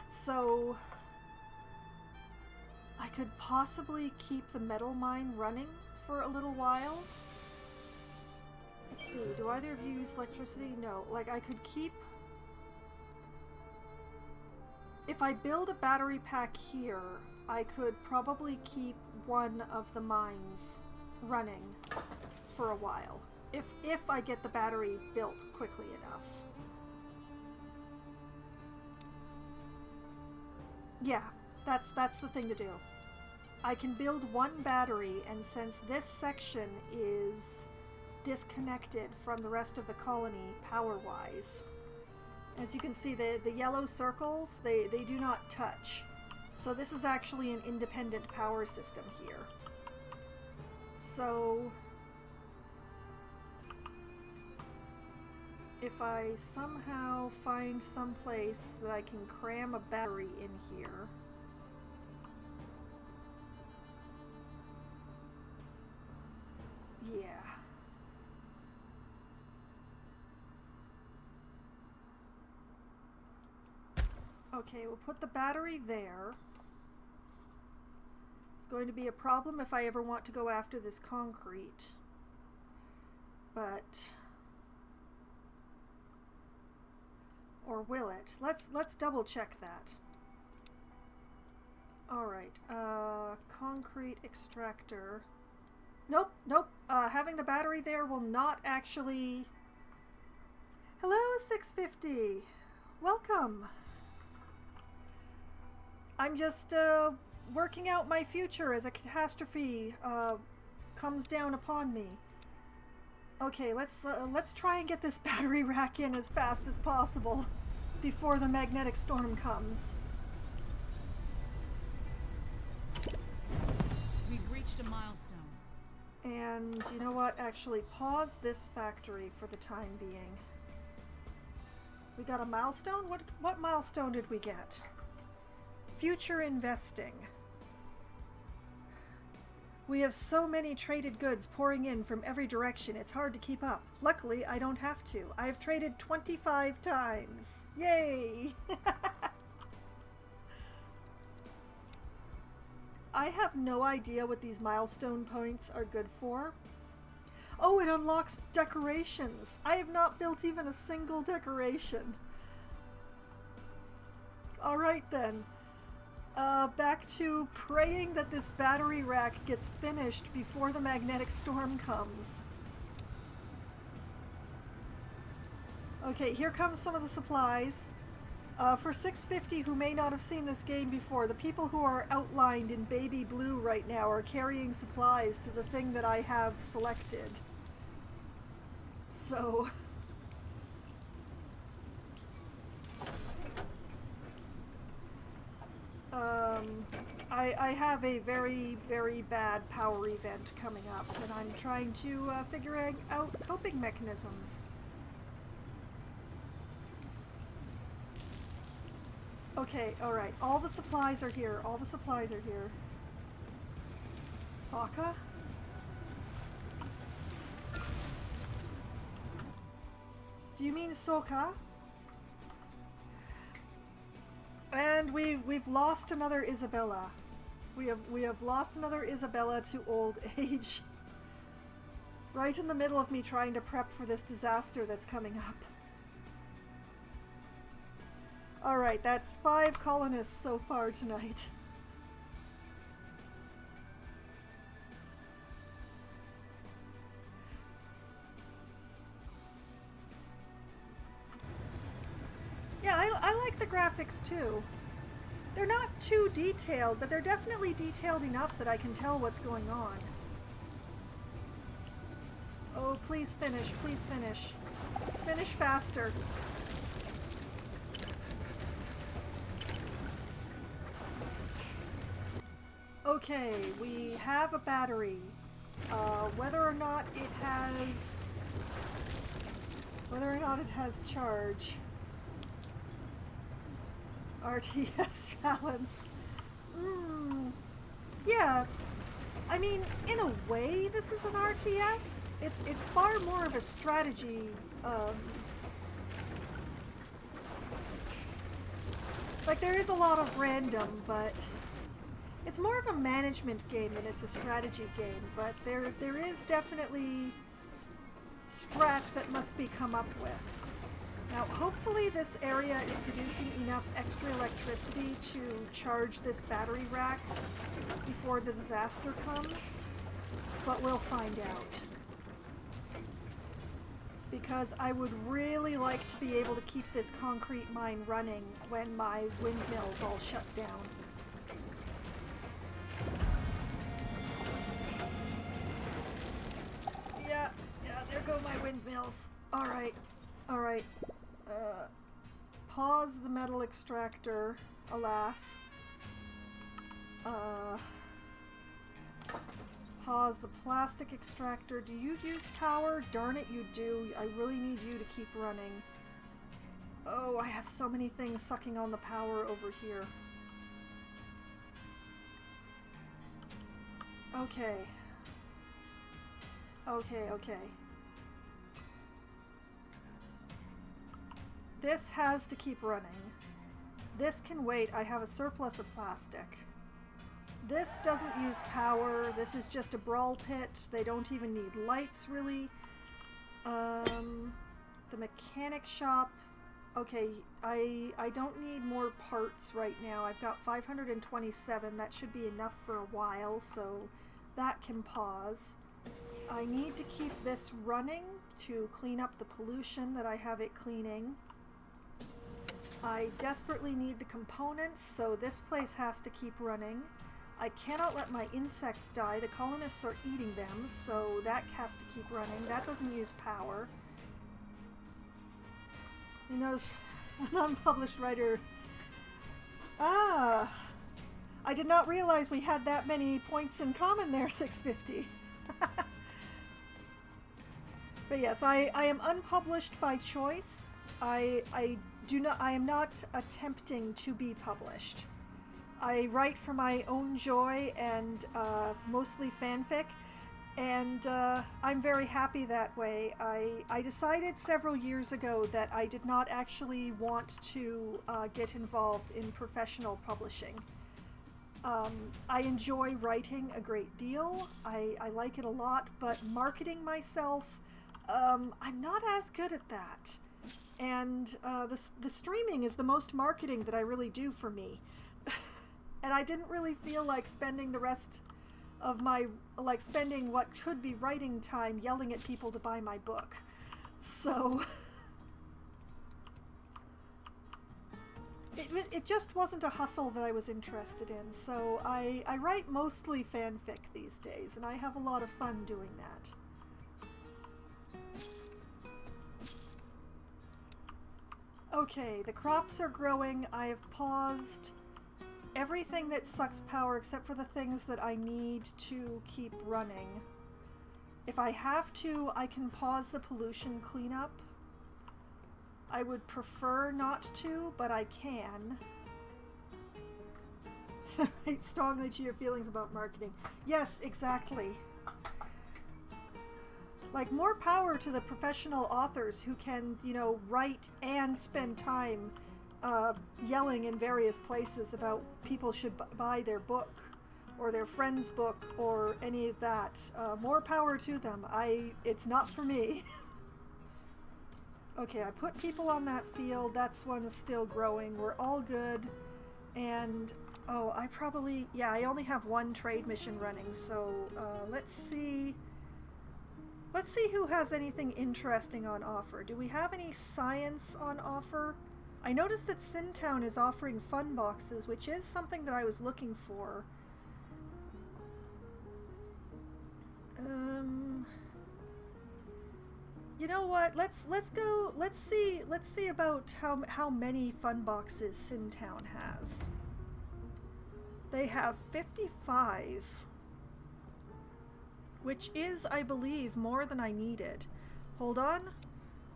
So I could possibly keep the metal mine running for a little while. Let's see, do either of you use electricity? No. Like, I could keep... If I build a battery pack here, I could probably keep one of the mines running for a while. If I get the battery built quickly enough. Yeah, that's the thing to do. I can build one battery, and since this section is disconnected from the rest of the colony power-wise, as you can see, the yellow circles, they do not touch. So this is actually an independent power system here. So if I somehow find some place that I can cram a battery in here. Yeah. Okay, we'll put the battery there. It's going to be a problem if I ever want to go after this concrete. But... or will it? Let's double check that. Alright, concrete extractor. Nope. Having the battery there will not actually... Hello, 650! Welcome! I'm just, working out my future as a catastrophe, comes down upon me. Okay, let's try and get this battery rack in as fast as possible before the magnetic storm comes. We've reached a milestone. And you know what? Actually, pause this factory for the time being. We got a milestone? What milestone did we get? Future investing. We have so many traded goods pouring in from every direction, it's hard to keep up. Luckily, I don't have to. I have traded 25 times. Yay! I have no idea what these milestone points are good for. Oh, it unlocks decorations. I have not built even a single decoration. Alright then. Back to praying that this battery rack gets finished before the magnetic storm comes. Okay, here comes some of the supplies. For 650 who may not have seen this game before, the people who are outlined in baby blue right now are carrying supplies to the thing that I have selected. So... I have a very, very bad power event coming up, and I'm trying to figure out coping mechanisms. Okay, alright. All the supplies are here. All the supplies are here. Sokka? Do you mean Sokka? And we've lost another Isabella. We have lost another Isabella to old age. Right in the middle of me trying to prep for this disaster that's coming up. Alright, that's 5 colonists so far tonight. Yeah, I like the graphics too. They're not too detailed, but they're definitely detailed enough that I can tell what's going on. Oh, please finish, please finish. Finish faster. Okay, we have a battery. Whether or not it has charge. RTS balance. Yeah. I mean, in a way, this is an RTS. It's far more of a strategy. Like, there is a lot of random, but it's more of a management game than it's a strategy game. But there is definitely strat that must be come up with. Now, hopefully this area is producing enough extra electricity to charge this battery rack before the disaster comes, but we'll find out. Because I would really like to be able to keep this concrete mine running when my windmills all shut down. Yeah, there go my windmills. Alright. Pause the metal extractor, alas. Pause the plastic extractor. Do you use power? Darn it, you do. I really need you to keep running. Oh, I have so many things sucking on the power over here. Okay. This has to keep running. This can wait. I have a surplus of plastic. This doesn't use power. This is just a brawl pit. They don't even need lights, really. The mechanic shop. Okay, I don't need more parts right now. I've got 527. That should be enough for a while, so that can pause. I need to keep this running to clean up the pollution that I have it cleaning. I desperately need the components, so this place has to keep running. I cannot let my insects die. The colonists are eating them, so that has to keep running. That doesn't use power. You know, an unpublished writer... Ah! I did not realize we had that many points in common there, 650. But yes, I am unpublished by choice. I am not attempting to be published. I write for my own joy and mostly fanfic, and I'm very happy that way. I decided several years ago that I did not actually want to get involved in professional publishing. I enjoy writing a great deal. I like it a lot, but marketing myself, I'm not as good at that. And the streaming is the most marketing that I really do for me. And I didn't really feel like spending the rest of my, spending what could be writing time yelling at people to buy my book. So it just wasn't a hustle that I was interested in. So I write mostly fanfic these days, and I have a lot of fun doing that. Okay, the crops are growing. I have paused everything that sucks power except for the things that I need to keep running. If I have to, I can pause the pollution cleanup. I would prefer not to, but I can. Write strongly to your feelings about marketing. Yes, exactly. Like, more power to the professional authors who can, you know, write and spend time yelling in various places about people should buy their book or their friend's book or any of that. More power to them. It's not for me. Okay, I put people on that field. That's one still growing. We're all good. And, oh, I only have one trade mission running, so let's see. Let's see who has anything interesting on offer. Do we have any science on offer? I noticed that Sintown is offering fun boxes, which is something that I was looking for. You know what? Let's go. Let's see about how many fun boxes Sintown has. They have 55, which is, I believe, more than I needed. Hold on.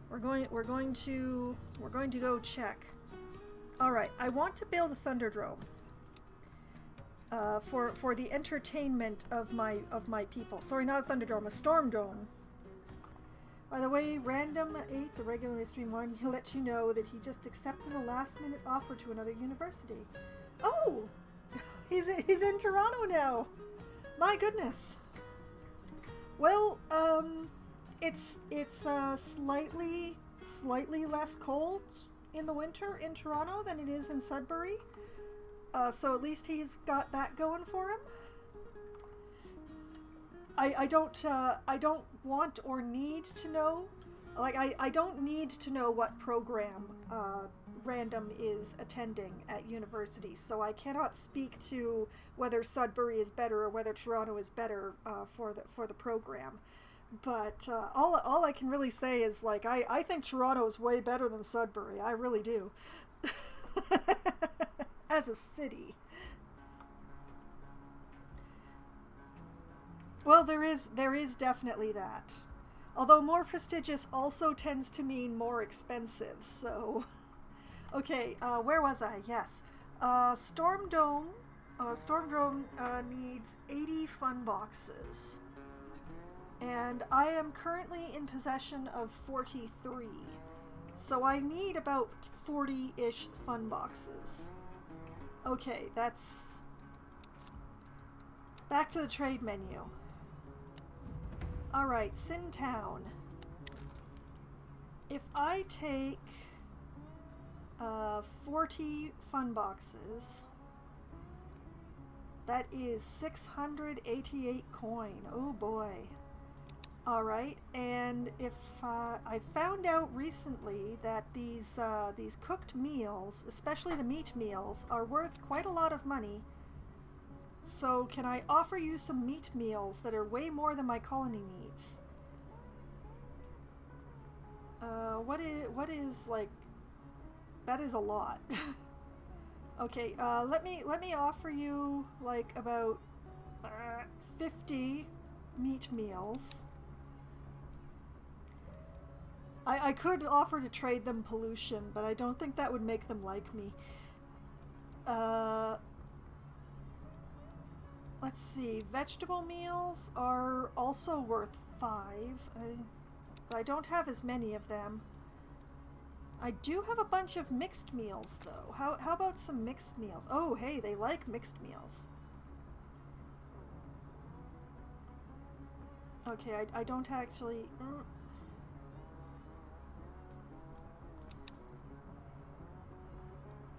We're going to go check. All right, I want to build a Thunderdome for the entertainment of my people. Sorry, not a Thunderdome, a Storm Dome. By the way, Random 8, the regular stream one, he'll let you know that he just accepted a last-minute offer to another university. Oh, he's in Toronto now. My goodness. Well, it's slightly less cold in the winter in Toronto than it is in Sudbury. So at least he's got that going for him. I don't want or need to know, like I don't need to know what program Random is attending at university, so I cannot speak to whether Sudbury is better or whether Toronto is better for the program. But all I can really say is, like, I think Toronto is way better than Sudbury. I really do. As a city. Well, there is definitely that. Although more prestigious also tends to mean more expensive, so... Okay, where was I? Yes. Storm Dome needs 80 fun boxes. And I am currently in possession of 43. So I need about 40-ish fun boxes. Okay, that's... Back to the trade menu. Alright, Sin Town. If I take 40 fun boxes, that is 688 coin. Oh boy. Alright, and if I found out recently that these cooked meals, especially the meat meals, are worth quite a lot of money. So can I offer you some meat meals that are way more than my colony needs? What is like, that is a lot. Okay, let me offer you like about 50 meat meals. I could offer to trade them pollution, but I don't think that would make them like me. Let's see, vegetable meals are also worth 5. I don't have as many of them. I do have a bunch of mixed meals, though. How about some mixed meals? Oh, hey, they like mixed meals. Okay, I don't actually...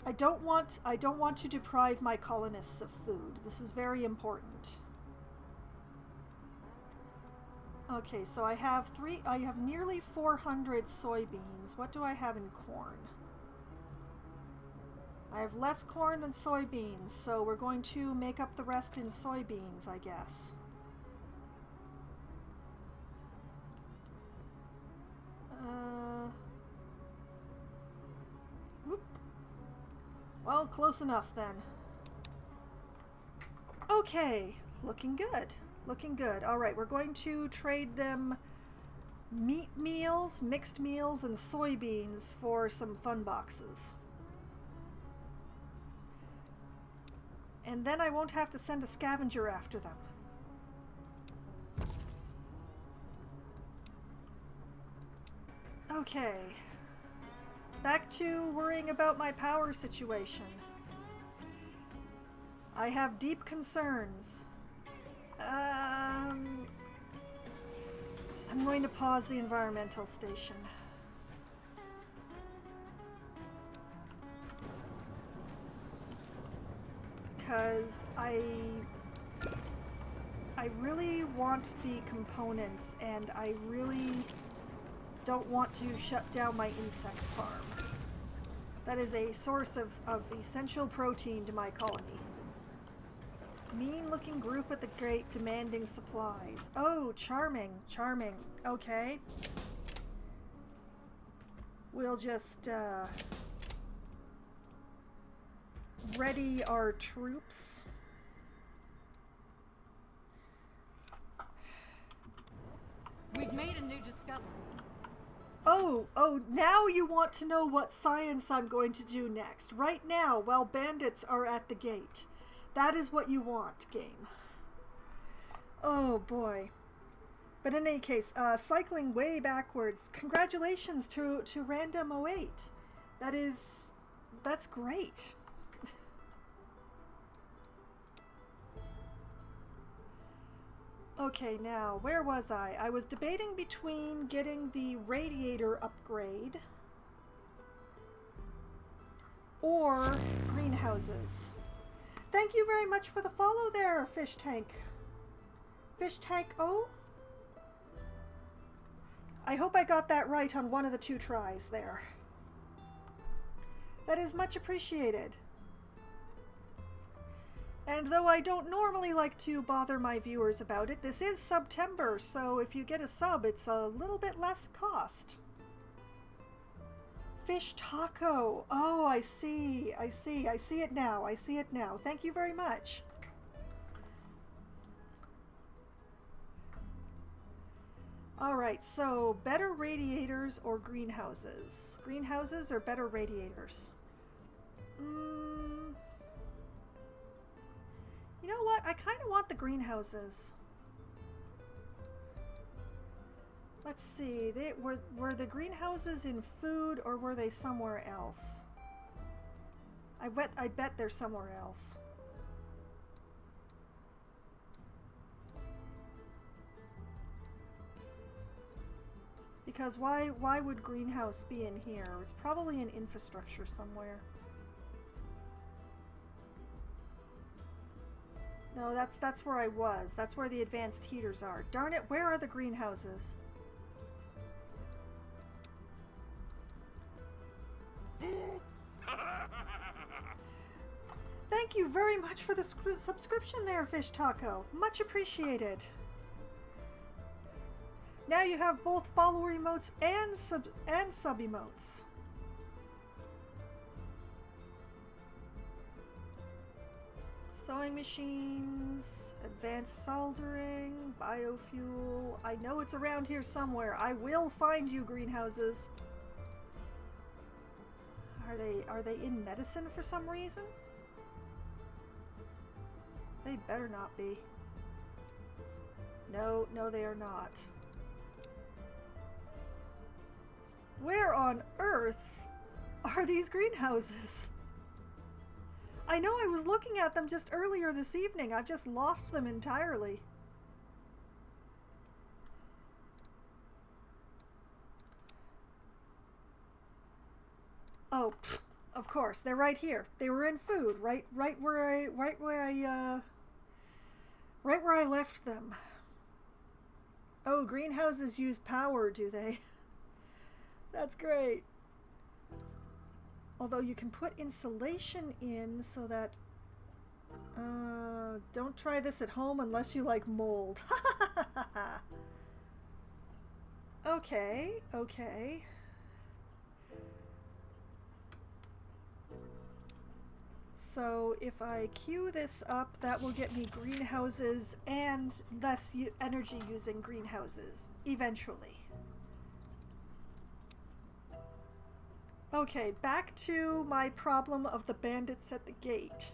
I don't want to deprive my colonists of food. This is very important. Okay, so I have nearly 400 soybeans. What do I have in corn? I have less corn than soybeans, so we're going to make up the rest in soybeans, I guess. Whoop. Well, close enough then. Okay, looking good. Looking good. Alright, we're going to trade them meat meals, mixed meals, and soybeans for some fun boxes. And then I won't have to send a scavenger after them. Okay. Back to worrying about my power situation. I have deep concerns. I'm going to pause the environmental station. Because I really want the components, and I really don't want to shut down my insect farm. That is a source of essential protein to my colony. Mean-looking group at the gate demanding supplies. Oh, charming, charming. Okay. We'll just, ready our troops. made a new discovery. Oh, now you want to know what science I'm going to do next. Right now, while bandits are at the gate. That is what you want, game. Oh, boy. But in any case, cycling way backwards. Congratulations to Random 08. That's great. Okay, now, where was I? I was debating between getting the radiator upgrade or greenhouses. Thank you very much for the follow there, Fish Tank. Fish Tank O? I hope I got that right on one of the 2 tries there. That is much appreciated. And though I don't normally like to bother my viewers about it, this is September, so if you get a sub, it's a little bit less cost. Fish taco. Oh, I see it now. Thank you very much. Alright, so better radiators or greenhouses? Greenhouses or better radiators? You know what? I kind of want the greenhouses. Let's see. Were the greenhouses in food or were they somewhere else? I bet they're somewhere else. Because why would greenhouse be in here? It's probably in infrastructure somewhere. No, that's where I was. That's where the advanced heaters are. Darn it, where are the greenhouses? Thank you very much for the subscription there, Fish Taco. Much appreciated. Now you have both follower emotes and sub emotes. Sewing machines, advanced soldering, biofuel. I know it's around here somewhere. I will find you, greenhouses. Are they in medicine for some reason? They better not be. No, they are not. Where on earth are these greenhouses? I know I was looking at them just earlier this evening. I've just lost them entirely. Oh, of course, they're right here. They were in food, right where I left them. Oh, greenhouses use power, do they? That's great. Although you can put insulation in so that... don't try this at home unless you like mold. Okay. So if I queue this up, that will get me greenhouses and less energy using greenhouses, eventually. Okay, back to my problem of the bandits at the gate.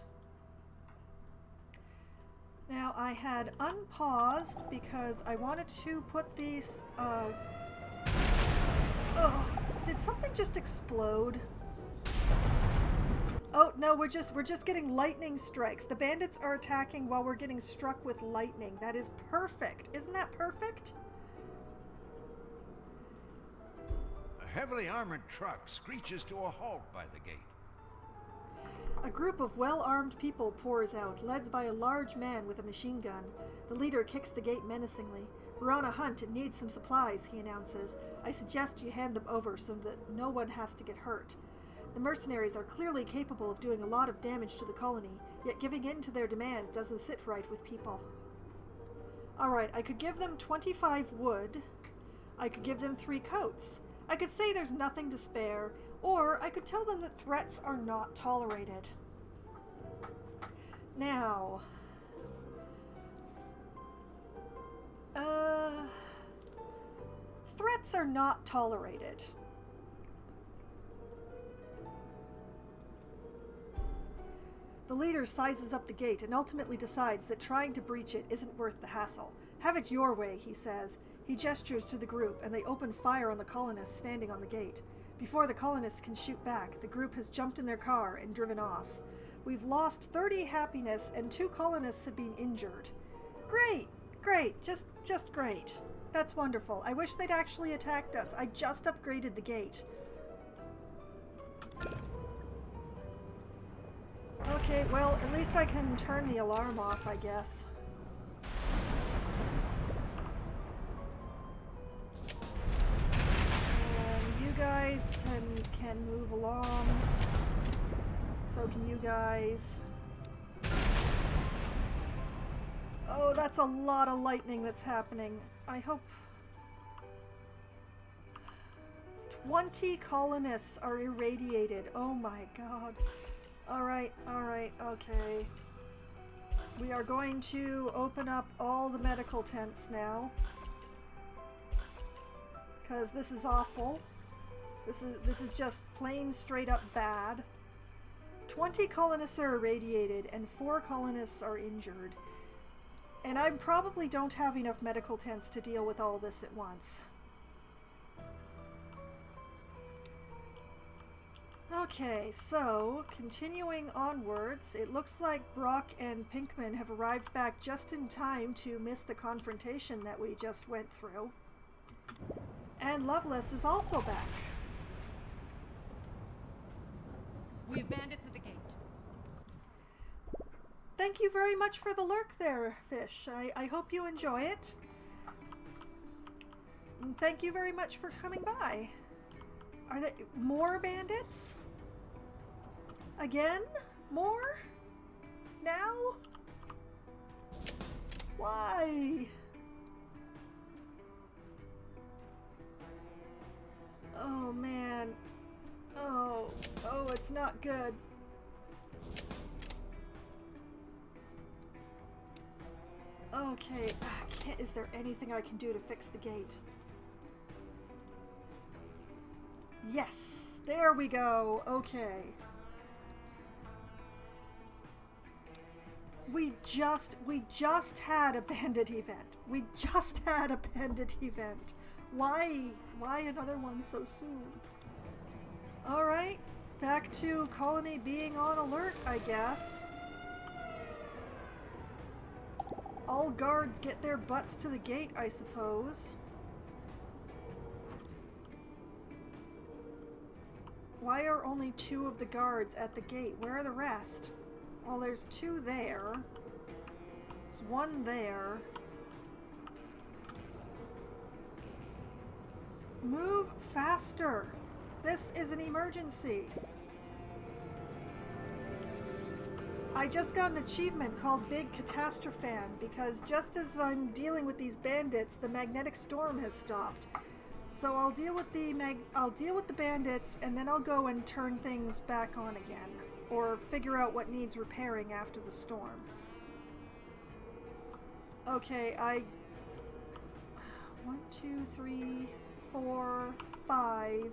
Now, I had unpaused because I wanted to put these, oh, did something just explode? Oh, no, we're just getting lightning strikes. The bandits are attacking while we're getting struck with lightning. That is perfect. Isn't that perfect? A heavily armored truck screeches to a halt by the gate. A group of well-armed people pours out, led by a large man with a machine gun. The leader kicks the gate menacingly. We're on a hunt and need some supplies, he announces. I suggest you hand them over so that no one has to get hurt. The mercenaries are clearly capable of doing a lot of damage to the colony, yet giving in to their demands doesn't sit right with people. Alright, I could give them 25 wood. I could give them 3 coats. I could say there's nothing to spare, or I could tell them that threats are not tolerated. Now... Threats are not tolerated. The leader sizes up the gate and ultimately decides that trying to breach it isn't worth the hassle. Have it your way, he says. He gestures to the group, and they open fire on the colonists standing on the gate. Before the colonists can shoot back, the group has jumped in their car and driven off. We've lost 30 happiness, and 2 colonists have been injured. Great! Great! Just great. That's wonderful. I wish they'd actually attacked us. I just upgraded the gate. Okay, well, at least I can turn the alarm off, I guess. And you guys can move along. So can you guys. Oh, that's a lot of lightning that's happening. I hope... 20 colonists are irradiated. Oh my god. Alright, okay. We are going to open up all the medical tents now. Because this is awful. This is just plain straight up bad. 20 colonists are irradiated and 4 colonists are injured. And I probably don't have enough medical tents to deal with all this at once. Okay, so continuing onwards, it looks like Brock and Pinkman have arrived back just in time to miss the confrontation that we just went through. And Lovelace is also back. We have bandits at the gate. Thank you very much for the lurk there, Fish. I hope you enjoy it. And thank you very much for coming by. Are there more bandits? Again? More? Now? Why? Oh man. Oh, it's not good. Okay, is there anything I can do to fix the gate? Yes, there we go. Okay. We just had a bandit event. We just had a bandit event. Why another one so soon? All right, back to Colony being on alert, I guess. All guards get their butts to the gate, I suppose. Why are only 2 of the guards at the gate? Where are the rest? Well, there's 2 there. There's 1 there. Move faster! This is an emergency. I just got an achievement called Big Catastrophan because just as I'm dealing with these bandits, the magnetic storm has stopped. So I'll deal with the bandits, and then I'll go and turn things back on again, or figure out what needs repairing after the storm. Okay, 1, 2, 3, 4, 5.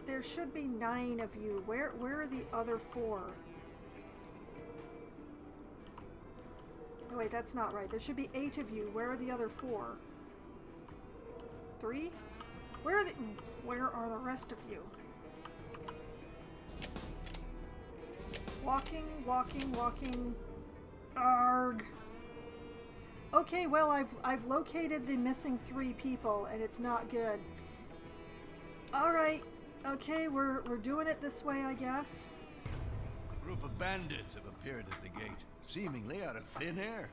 There should be 9 of you. Where are the other 4? Oh, wait, that's not right. There should be 8 of you. Where are the other 4? 3? Where are the rest of you? Walking. Arg. Okay, well, I've located the missing 3 people, and it's not good. All right. Okay, we're doing it this way, I guess. A group of bandits have appeared at the gate, seemingly out of thin air.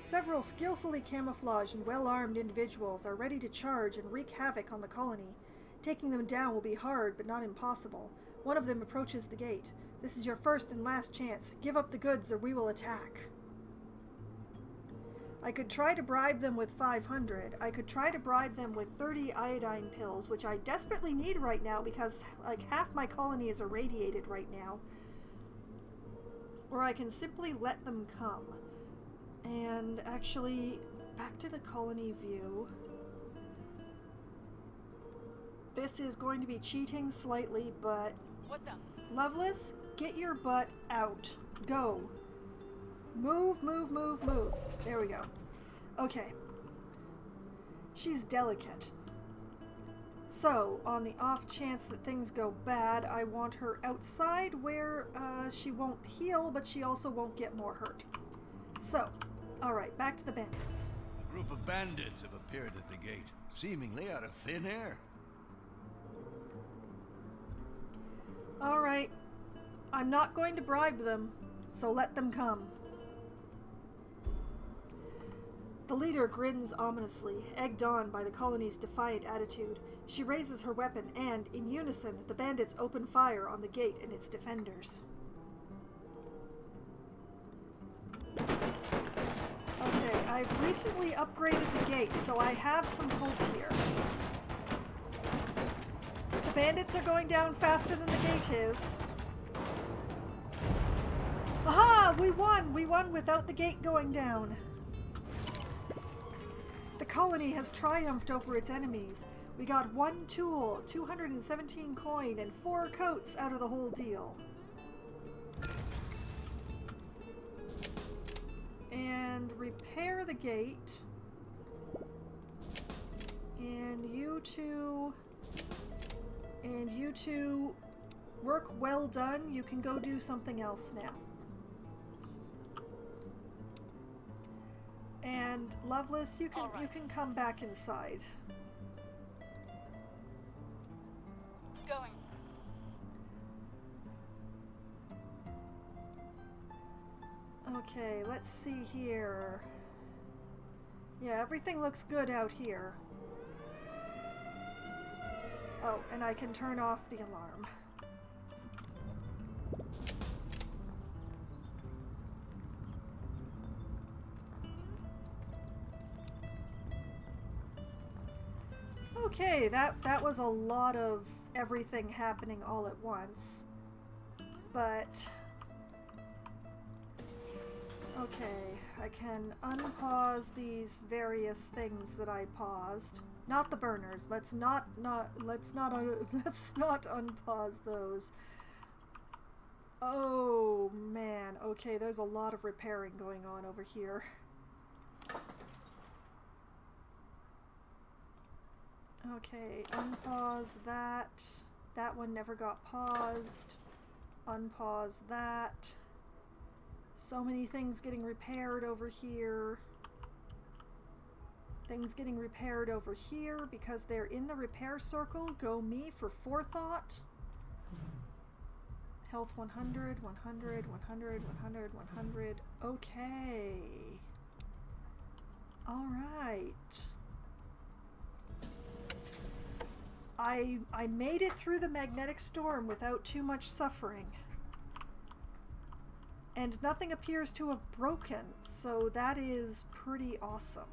Several skillfully camouflaged and well-armed individuals are ready to charge and wreak havoc on the colony. Taking them down will be hard, but not impossible. One of them approaches the gate. This is your first and last chance. Give up the goods or we will attack. I could try to bribe them with 500. I could try to bribe them with 30 iodine pills, which I desperately need right now because like half my colony is irradiated right now. Or I can simply let them come. And actually, back to the colony view. This is going to be cheating slightly, but What's up? Lovelace, get your butt out. Go. Move, move, move, move. There we go. Okay. She's delicate. So, on the off chance that things go bad, I want her outside where she won't heal, but she also won't get more hurt. So, alright, back to the bandits. A group of bandits have appeared at the gate, seemingly out of thin air. Alright, I'm not going to bribe them, so let them come. The leader grins ominously, egged on by the colony's defiant attitude. She raises her weapon and, in unison, the bandits open fire on the gate and its defenders. Okay, I've recently upgraded the gate, so I have some hope here. The bandits are going down faster than the gate is. Aha! We won! We won without the gate going down. The colony has triumphed over its enemies. We got 1 tool, 217 coin, and 4 coats out of the whole deal. And repair the gate. And you two... work well done. You can go do something else now. And Lovelace, you can come back inside. Going. Okay, let's see here. Yeah, everything looks good out here. Oh, and I can turn off the alarm. Okay, that was a lot of everything happening all at once. But... okay, I can unpause these various things that I paused. Not the burners. Let's not unpause those. Oh man, okay, there's a lot of repairing going on over here. Okay, unpause that. That one never got paused. Unpause that. So many things getting repaired over here. Things getting repaired over here because they're in the repair circle. Go me for forethought. Health 100, 100, 100, 100, 100. Okay. Alright. I made it through the magnetic storm without too much suffering. And nothing appears to have broken, so that is pretty awesome.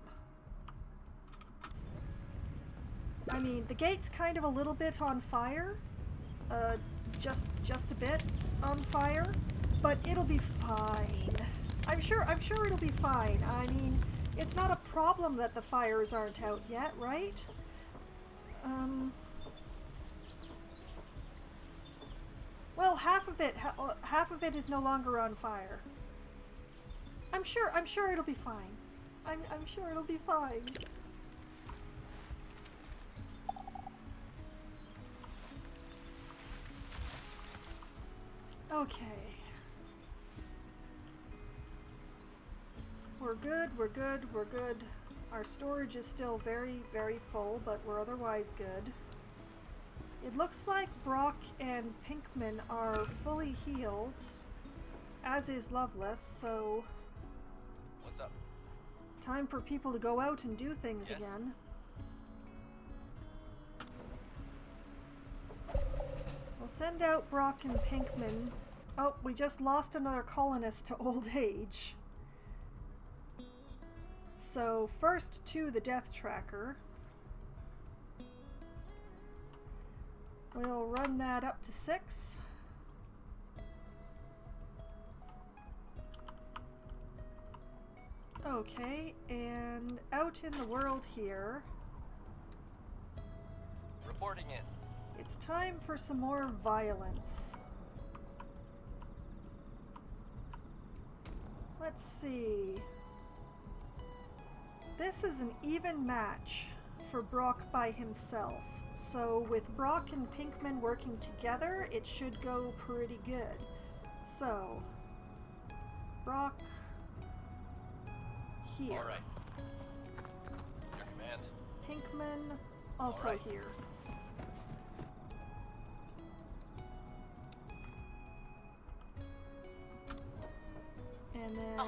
I mean, the gate's kind of a little bit on fire. Just a bit on fire, but it'll be fine. I'm sure it'll be fine. I mean, it's not a problem that the fires aren't out yet, right? Well, half of it is no longer on fire. I'm sure it'll be fine. I'm sure it'll be fine. Okay. We're good, we're good, we're good. Our storage is still very, very full, but we're otherwise good. It looks like Brock and Pinkman are fully healed, as is Loveless, so... What's up? time for people to go out and do things again. We'll send out Brock and Pinkman. Oh, we just lost another colonist to old age. So, first to the death tracker. We'll run that up to 6. Okay, and out in the world here, Reporting in. it's time for some more violence. Let's see. This is an even match for Brock by himself. So with Brock and Pinkman working together, it should go pretty good. So, Brock here. All right. Your command. Pinkman also All right. here. And then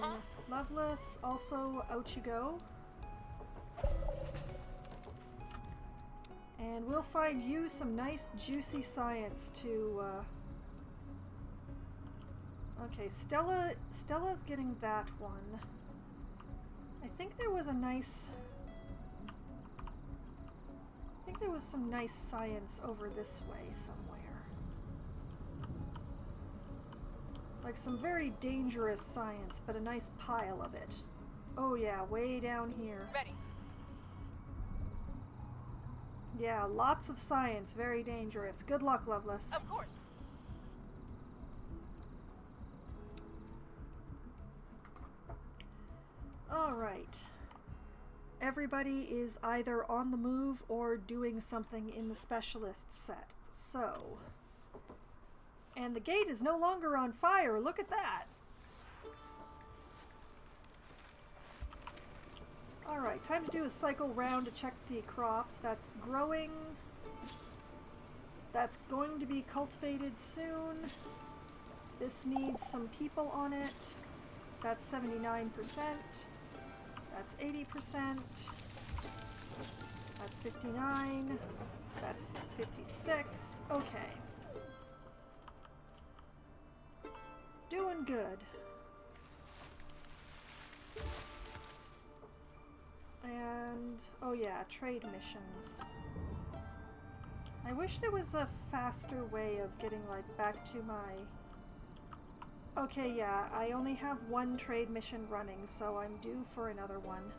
Loveless, also out you go. And we'll find you some nice juicy science to Okay, Stella's getting that one. I think there was some nice science over this way somewhere. Like some very dangerous science, but a nice pile of it. Oh yeah, way down here. Ready. Yeah, lots of science, very dangerous. Good luck, Loveless. Of course. Alright. Everybody is either on the move or doing something in the specialist set. So. And the gate is no longer on fire. Look at that. Alright, time to do a cycle round to check the crops. That's growing. That's going to be cultivated soon. This needs some people on it. That's 79%. That's 80%. That's 59. That's 56. Okay. Doing good. And, oh yeah, trade missions. I wish there was a faster way of getting, like, back to my... Okay, yeah, I only have one trade mission running, so I'm due for another one.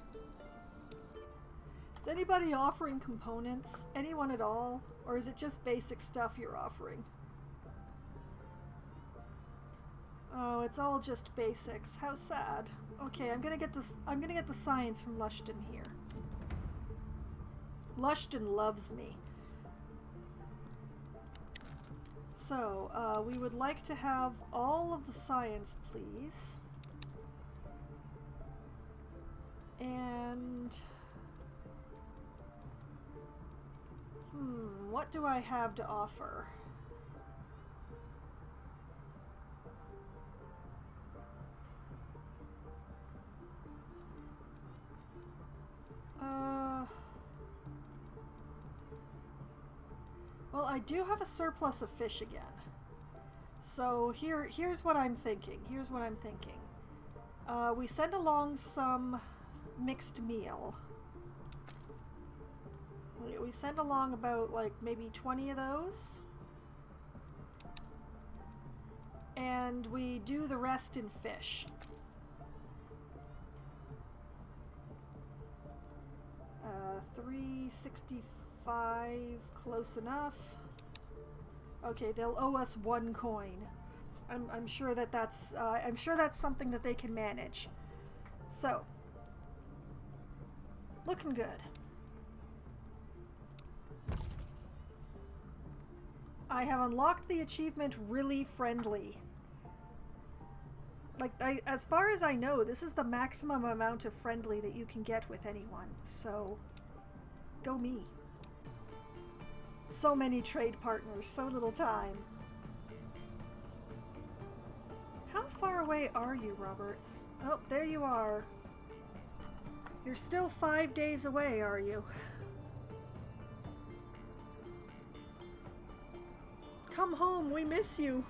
Is anybody offering components? Anyone at all? Or is it just basic stuff you're offering? Oh, it's all just basics. How sad. Okay, I'm gonna get the science from Lushton here. Lushton loves me. So, we would like to have all of the science, please. And... what do I have to offer? Well, I do have a surplus of fish again. So here's what I'm thinking. We send along some mixed meal. We send along about, like, maybe 20 of those. And we do the rest in fish. 365, close enough. Okay, they'll owe us 1 coin. I'm sure that's something that they can manage. So, looking good. I have unlocked the achievement Really Friendly. Like, as far as I know, this is the maximum amount of friendly that you can get with anyone, so go me. So many trade partners, so little time. How far away are you, Roberts? Oh, there you are. You're still 5 days away, are you? Come home, we miss you.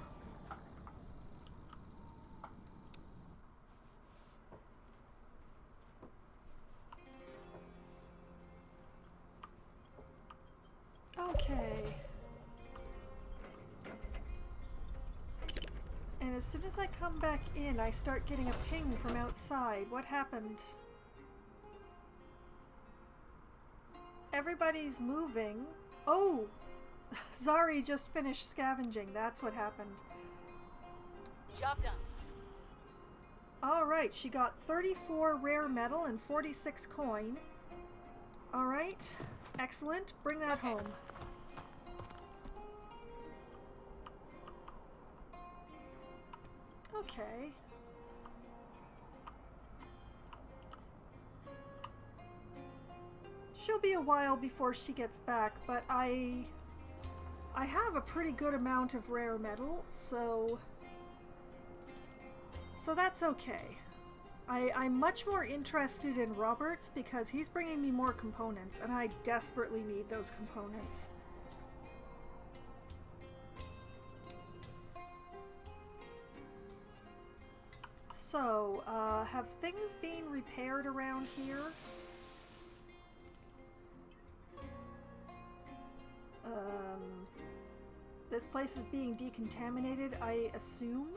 Okay. And as soon as I come back in, I start getting a ping from outside. What happened? Everybody's moving. Oh! Zari just finished scavenging. That's what happened. Job done. Alright, she got 34 rare metal and 46 coin. Alright, excellent. Bring that home. Okay. She'll be a while before she gets back, but I have a pretty good amount of rare metal, so that's okay. I'm much more interested in Robert's because he's bringing me more components, and I desperately need those components. So, have things been repaired around here? This place is being decontaminated, I assume.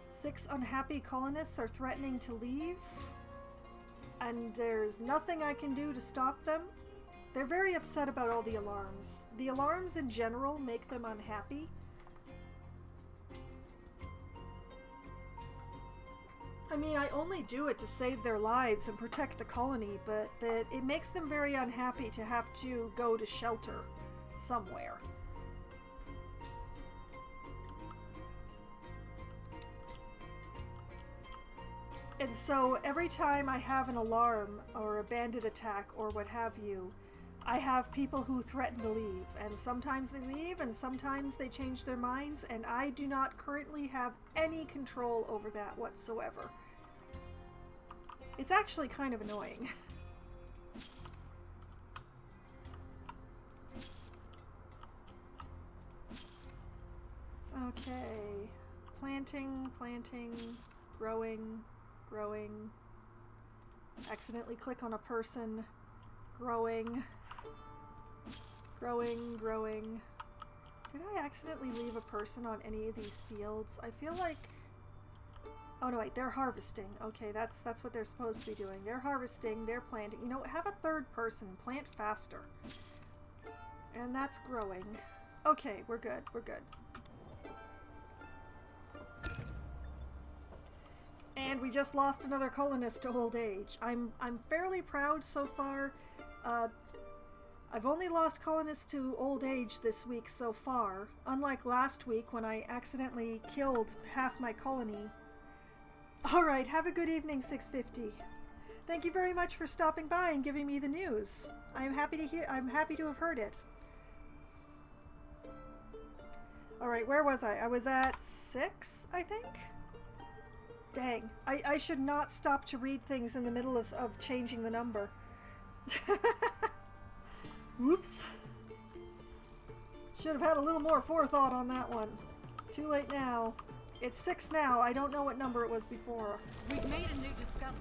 6 unhappy colonists are threatening to leave, and there's nothing I can do to stop them. They're very upset about all the alarms. The alarms in general make them unhappy. I mean, I only do it to save their lives and protect the colony, but it makes them very unhappy to have to go to shelter somewhere. And so every time I have an alarm or a bandit attack or what have you, I have people who threaten to leave, and sometimes they leave and sometimes they change their minds, and I do not currently have any control over that whatsoever. It's actually kind of annoying. Okay. Planting, growing. Accidentally click on a person. Growing. Did I accidentally leave a person on any of these fields? I feel like... Oh no, wait, they're harvesting. Okay, that's what they're supposed to be doing. They're harvesting, they're planting. You know, have a third person. Plant faster. And that's growing. Okay, we're good. And we just lost another colonist to old age. I'm fairly proud so far. I've only lost colonists to old age this week so far, unlike last week when I accidentally killed half my colony. Alright, have a good evening, 650. Thank you very much for stopping by and giving me the news. I'm happy to have heard it. Alright, where was I? I was at 6, I think? Dang, I should not stop to read things in the middle of changing the number. Whoops. Should have had a little more forethought on that one. Too late now. It's 6 now. I don't know what number it was before. We've made a new discovery.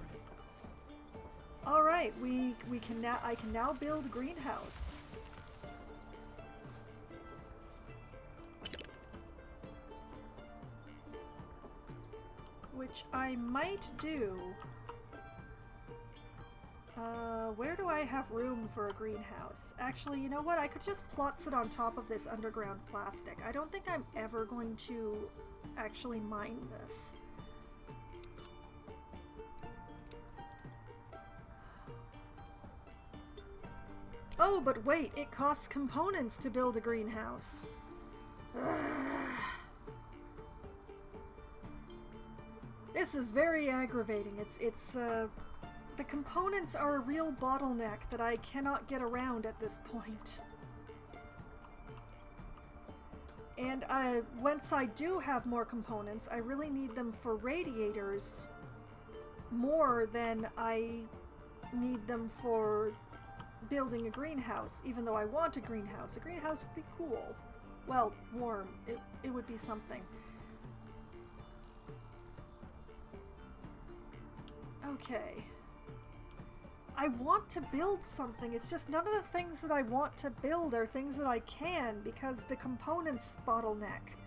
All right, I can now build a greenhouse. Which I might do. Where do I have room for a greenhouse? Actually, you know what? I could just plot it on top of this underground plastic. I don't think I'm ever going to actually mine this. Oh, but wait, it costs components to build a greenhouse. This is very aggravating. The components are a real bottleneck that I cannot get around at this point. And once I do have more components, I really need them for radiators more than I need them for building a greenhouse, even though I want a greenhouse. A greenhouse would be cool. Well, warm. It would be something. Okay. I want to build something. It's just none of the things that I want to build are things that I can because the components bottleneck.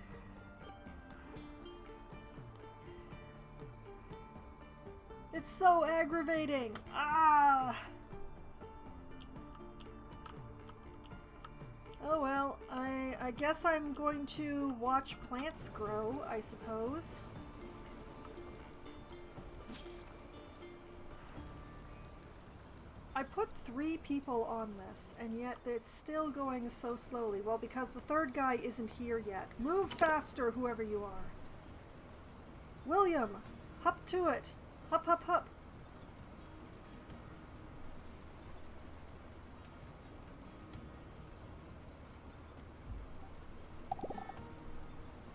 It's so aggravating. Ah! Oh well, I guess I'm going to watch plants grow, I suppose. I put 3 people on this, and yet they're still going so slowly. Well, because the third guy isn't here yet. Move faster, whoever you are. William, hop to it. Hup, hup, hup.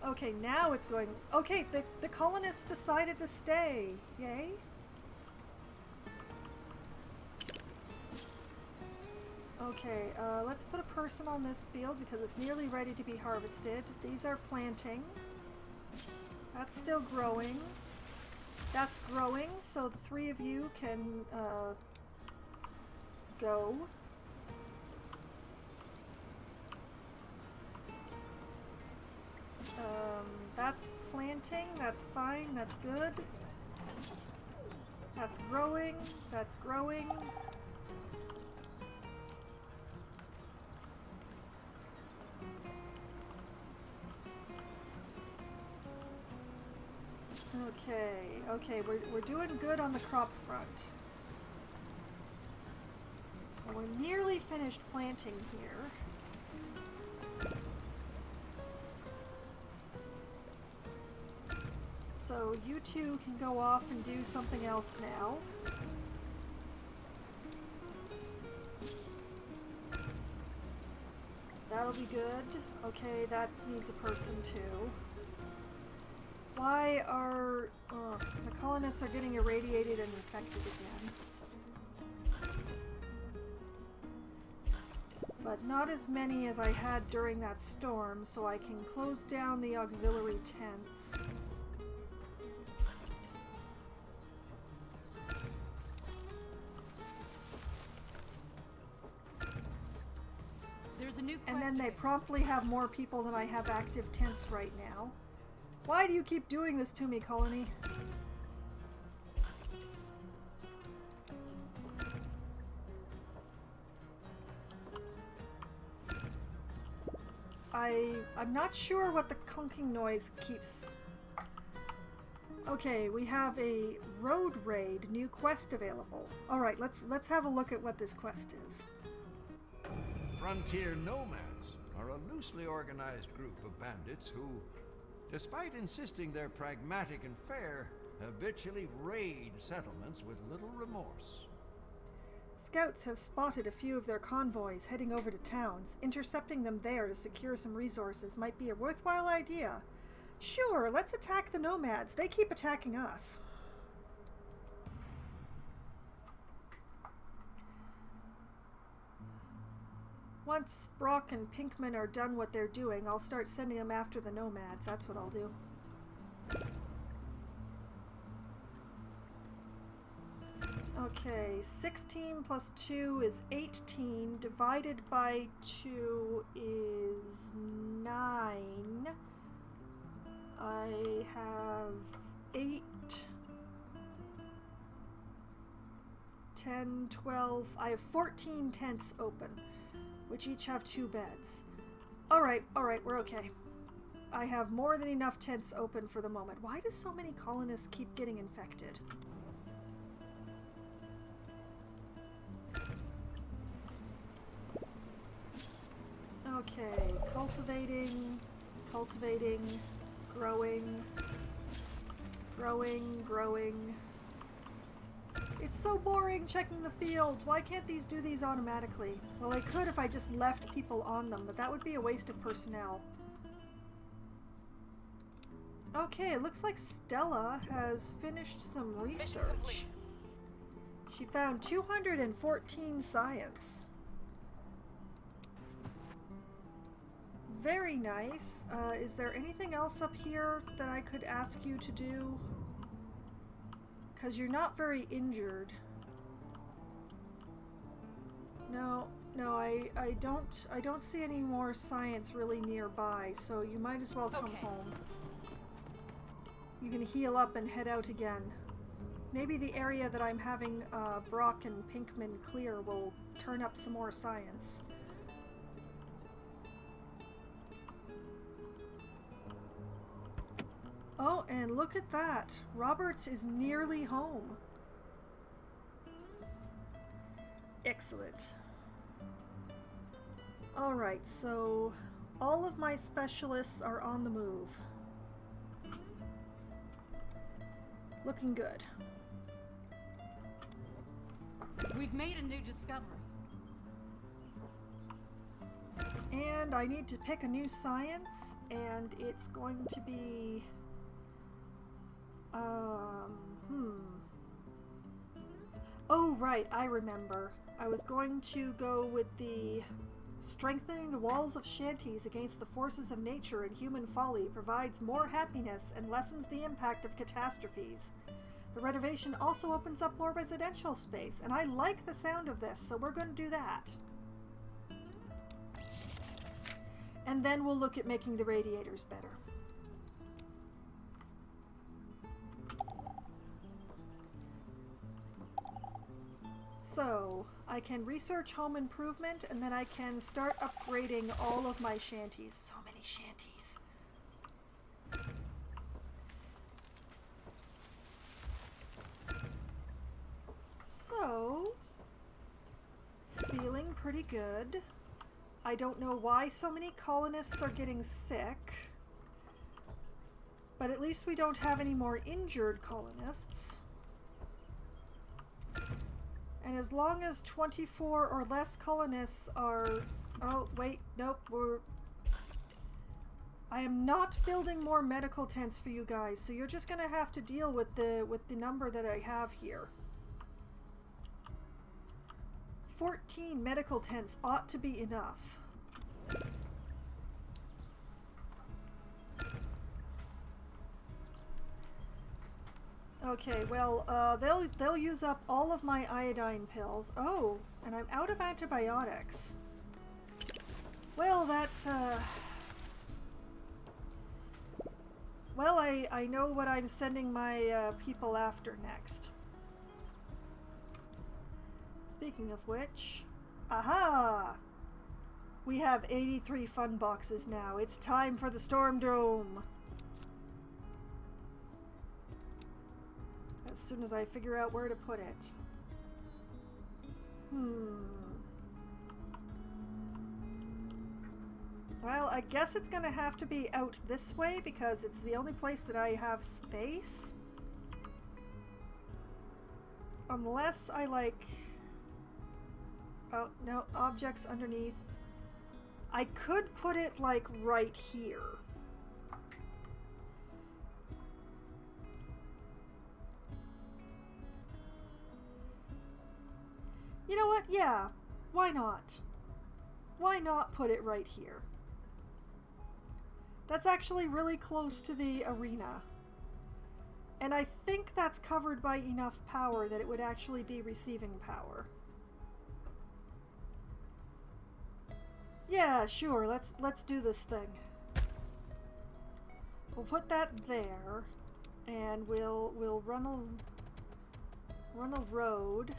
Okay, now it's going... Okay, the colonists decided to stay. Yay. Okay, let's put a person on this field because it's nearly ready to be harvested. These are planting. That's still growing. That's growing, so the 3 of you can go. That's planting, that's fine, that's good. That's growing, that's growing. Okay, we're doing good on the crop front. And we're nearly finished planting here. So you two can go off and do something else now. That'll be good. Okay, that needs a person too. Why are... the colonists are getting irradiated and infected again. But not as many as I had during that storm, so I can close down the auxiliary tents. There's a new quest And then they available. promptly have more people than I have active tents right now. Why do you keep doing this to me, Colony? I'm not sure what the clunking noise keeps... Okay, we have a road raid new quest available. Alright, let's have a look at what this quest is. Frontier nomads are a loosely organized group of bandits who, despite insisting they're pragmatic and fair, habitually raid settlements with little remorse. Scouts have spotted a few of their convoys heading over to towns. Intercepting them there to secure some resources might be a worthwhile idea. Sure, let's attack the nomads. They keep attacking us. Once Brock and Pinkman are done what they're doing, I'll start sending them after the nomads. That's what I'll do. Okay, 16 plus 2 is 18. Divided by 2 is 9. I have 8, 10, 12. I have 14 tents open, which each have 2 beds. Alright, we're okay. I have more than enough tents open for the moment. Why do so many colonists keep getting infected? Okay, cultivating, growing. It's so boring checking the fields. Why can't these do these automatically? Well, I could if I just left people on them, but that would be a waste of personnel. Okay, it looks like Stella has finished some research. She found 214 science. Very nice. Is there anything else up here that I could ask you to do? Because you're not very injured. No, I don't see any more science really nearby, so you might as well come home. You can heal up and head out again. Maybe the area that I'm having Brock and Pinkman clear will turn up some more science. Oh, and look at that. Roberts is nearly home. Excellent. Alright, so all of my specialists are on the move. Looking good. We've made a new discovery. And I need to pick a new science, and it's going to be... Oh, right, I remember. I was going to go with the strengthening the walls of shanties against the forces of nature and human folly provides more happiness and lessens the impact of catastrophes. The renovation also opens up more residential space, and I like the sound of this, so we're going to do that. And then we'll look at making the radiators better. So, I can research home improvement, and then I can start upgrading all of my shanties. So many shanties. So, feeling pretty good. I don't know why so many colonists are getting sick, but at least we don't have any more injured colonists. And as long as 24 or less colonists are... Oh, wait, nope, I am not building more medical tents for you guys, so you're just gonna have to deal with the number that I have here. 14 medical tents ought to be enough. Okay, well, they'll use up all of my iodine pills. Oh, and I'm out of antibiotics. Well, well, I know what I'm sending my people after next. Speaking of which, aha! We have 83 fun boxes now. It's time for the Storm Dome. As soon as I figure out where to put it. Well, I guess it's gonna have to be out this way because it's the only place that I have space. Unless I like... Oh, no, objects underneath. I could put it like right here. You know what? Yeah, why not? Why not put it right here? That's actually really close to the arena. And I think that's covered by enough power that it would actually be receiving power. Yeah, sure, let's do this thing. We'll put that there, and we'll run a road.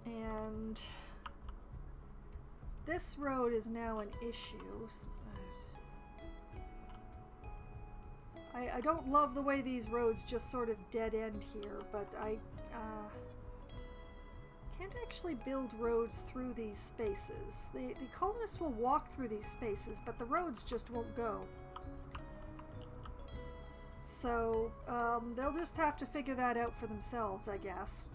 And this road is now an issue. I don't love the way these roads just sort of dead end here, but I can't actually build roads through these spaces. The colonists will walk through these spaces, but the roads just won't go. So, they'll just have to figure that out for themselves, I guess.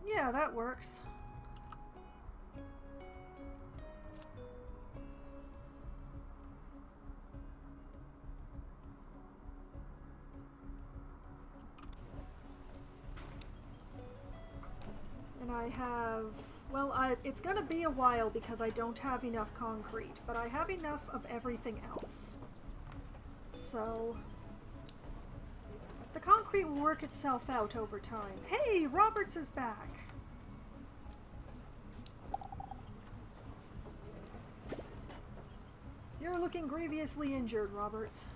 Yeah, that works. And I have... Well, it's gonna be a while because I don't have enough concrete, but I have enough of everything else. So... the concrete will work itself out over time. Hey, Roberts is back! looking grievously injured, Roberts.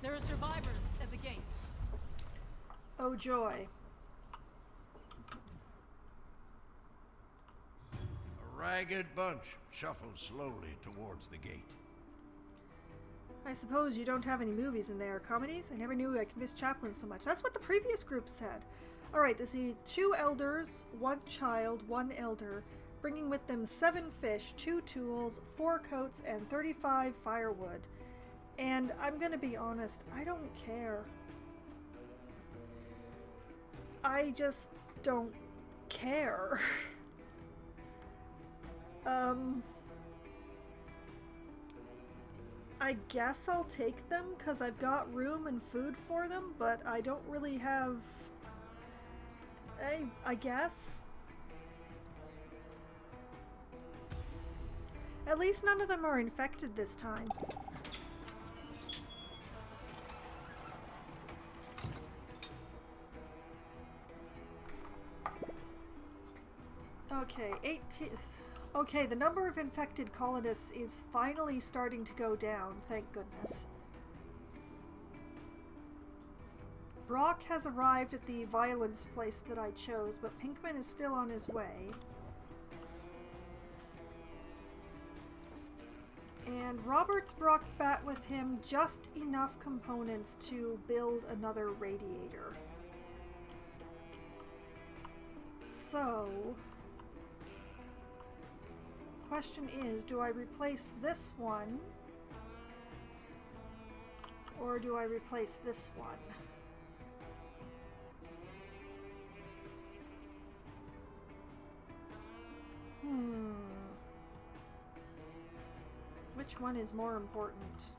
There are survivors at the gate. Oh joy. A ragged bunch shuffles slowly towards the gate. I suppose you don't have any movies in there. Comedies? I never knew I could miss Chaplin so much. That's what the previous group said. Alright, they see 2 elders, 1 child, 1 elder, bringing with them 7 fish, 2 tools, 4 coats, and 35 firewood. And I'm gonna be honest, I don't care. I just don't care. I guess I'll take them because I've got room and food for them, but I don't really have... I guess. At least none of them are infected this time. Okay, 18... Okay, the number of infected colonists is finally starting to go down, thank goodness. Brock has arrived at the violence place that I chose, but Pinkman is still on his way. And Roberts brought back with him just enough components to build another radiator. So... question is, do I replace this one or do I replace this one? Which one is more important?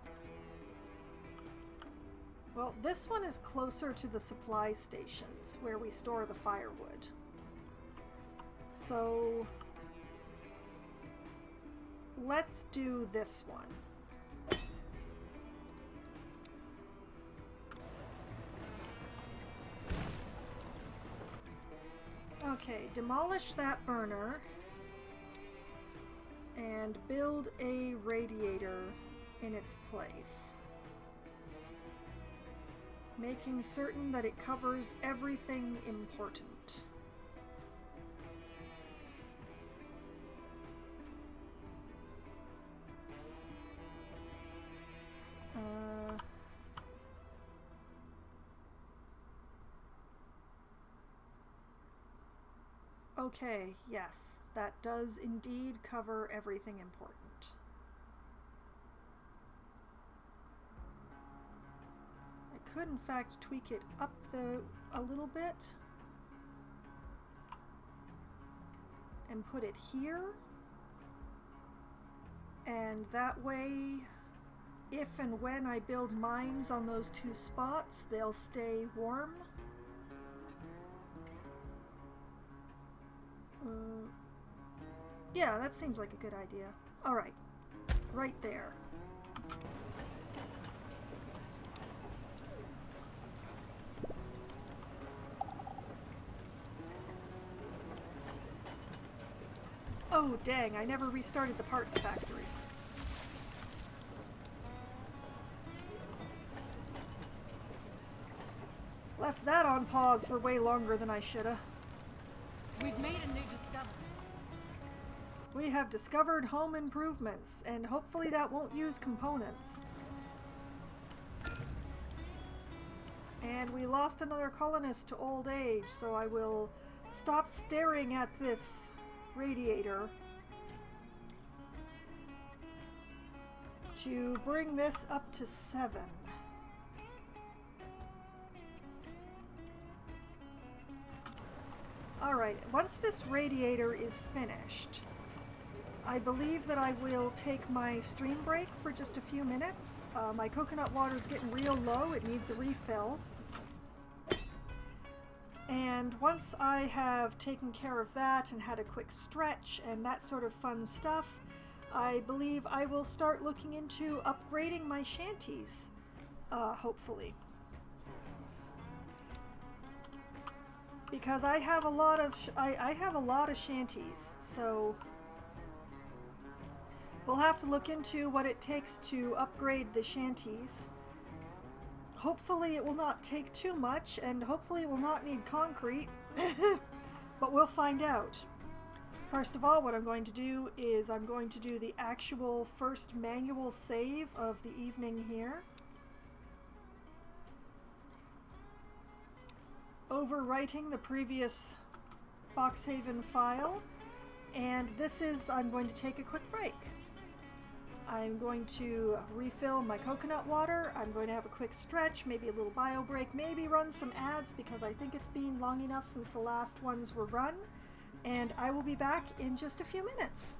Well, this one is closer to the supply stations where we store the firewood. So let's do this one. Okay, demolish that burner and build a radiator in its place, making certain that it covers everything important. Okay, yes, that does indeed cover everything important. I could in fact tweak it up a little bit and put it here, and that way if and when I build mines on those 2 spots, they'll stay warm. Yeah, that seems like a good idea. Alright, right there. Oh dang, I never restarted the parts factory. Left that on pause for way longer than I shoulda. We've made a new discovery. We have discovered home improvements, and hopefully that won't use components. And we lost another colonist to old age, so I will stop staring at this radiator to bring this up to 7. Alright, once this radiator is finished, I believe that I will take my stream break for just a few minutes. My coconut water is getting real low, it needs a refill. And once I have taken care of that and had a quick stretch and that sort of fun stuff, I believe I will start looking into upgrading my shanties, hopefully. because I have a lot of I have a lot of shanties, so we'll have to look into what it takes to upgrade the shanties. Hopefully it will not take too much, and hopefully it will not need concrete, but we'll find out. First of all, what I'm going to do is I'm going to do the actual first manual save of the evening here. Overwriting the previous Foxhaven file, and this is, I'm going to take a quick break. I'm going to refill my coconut water, I'm going to have a quick stretch, maybe a little bio break, maybe run some ads because I think it's been long enough since the last ones were run, and I will be back in just a few minutes.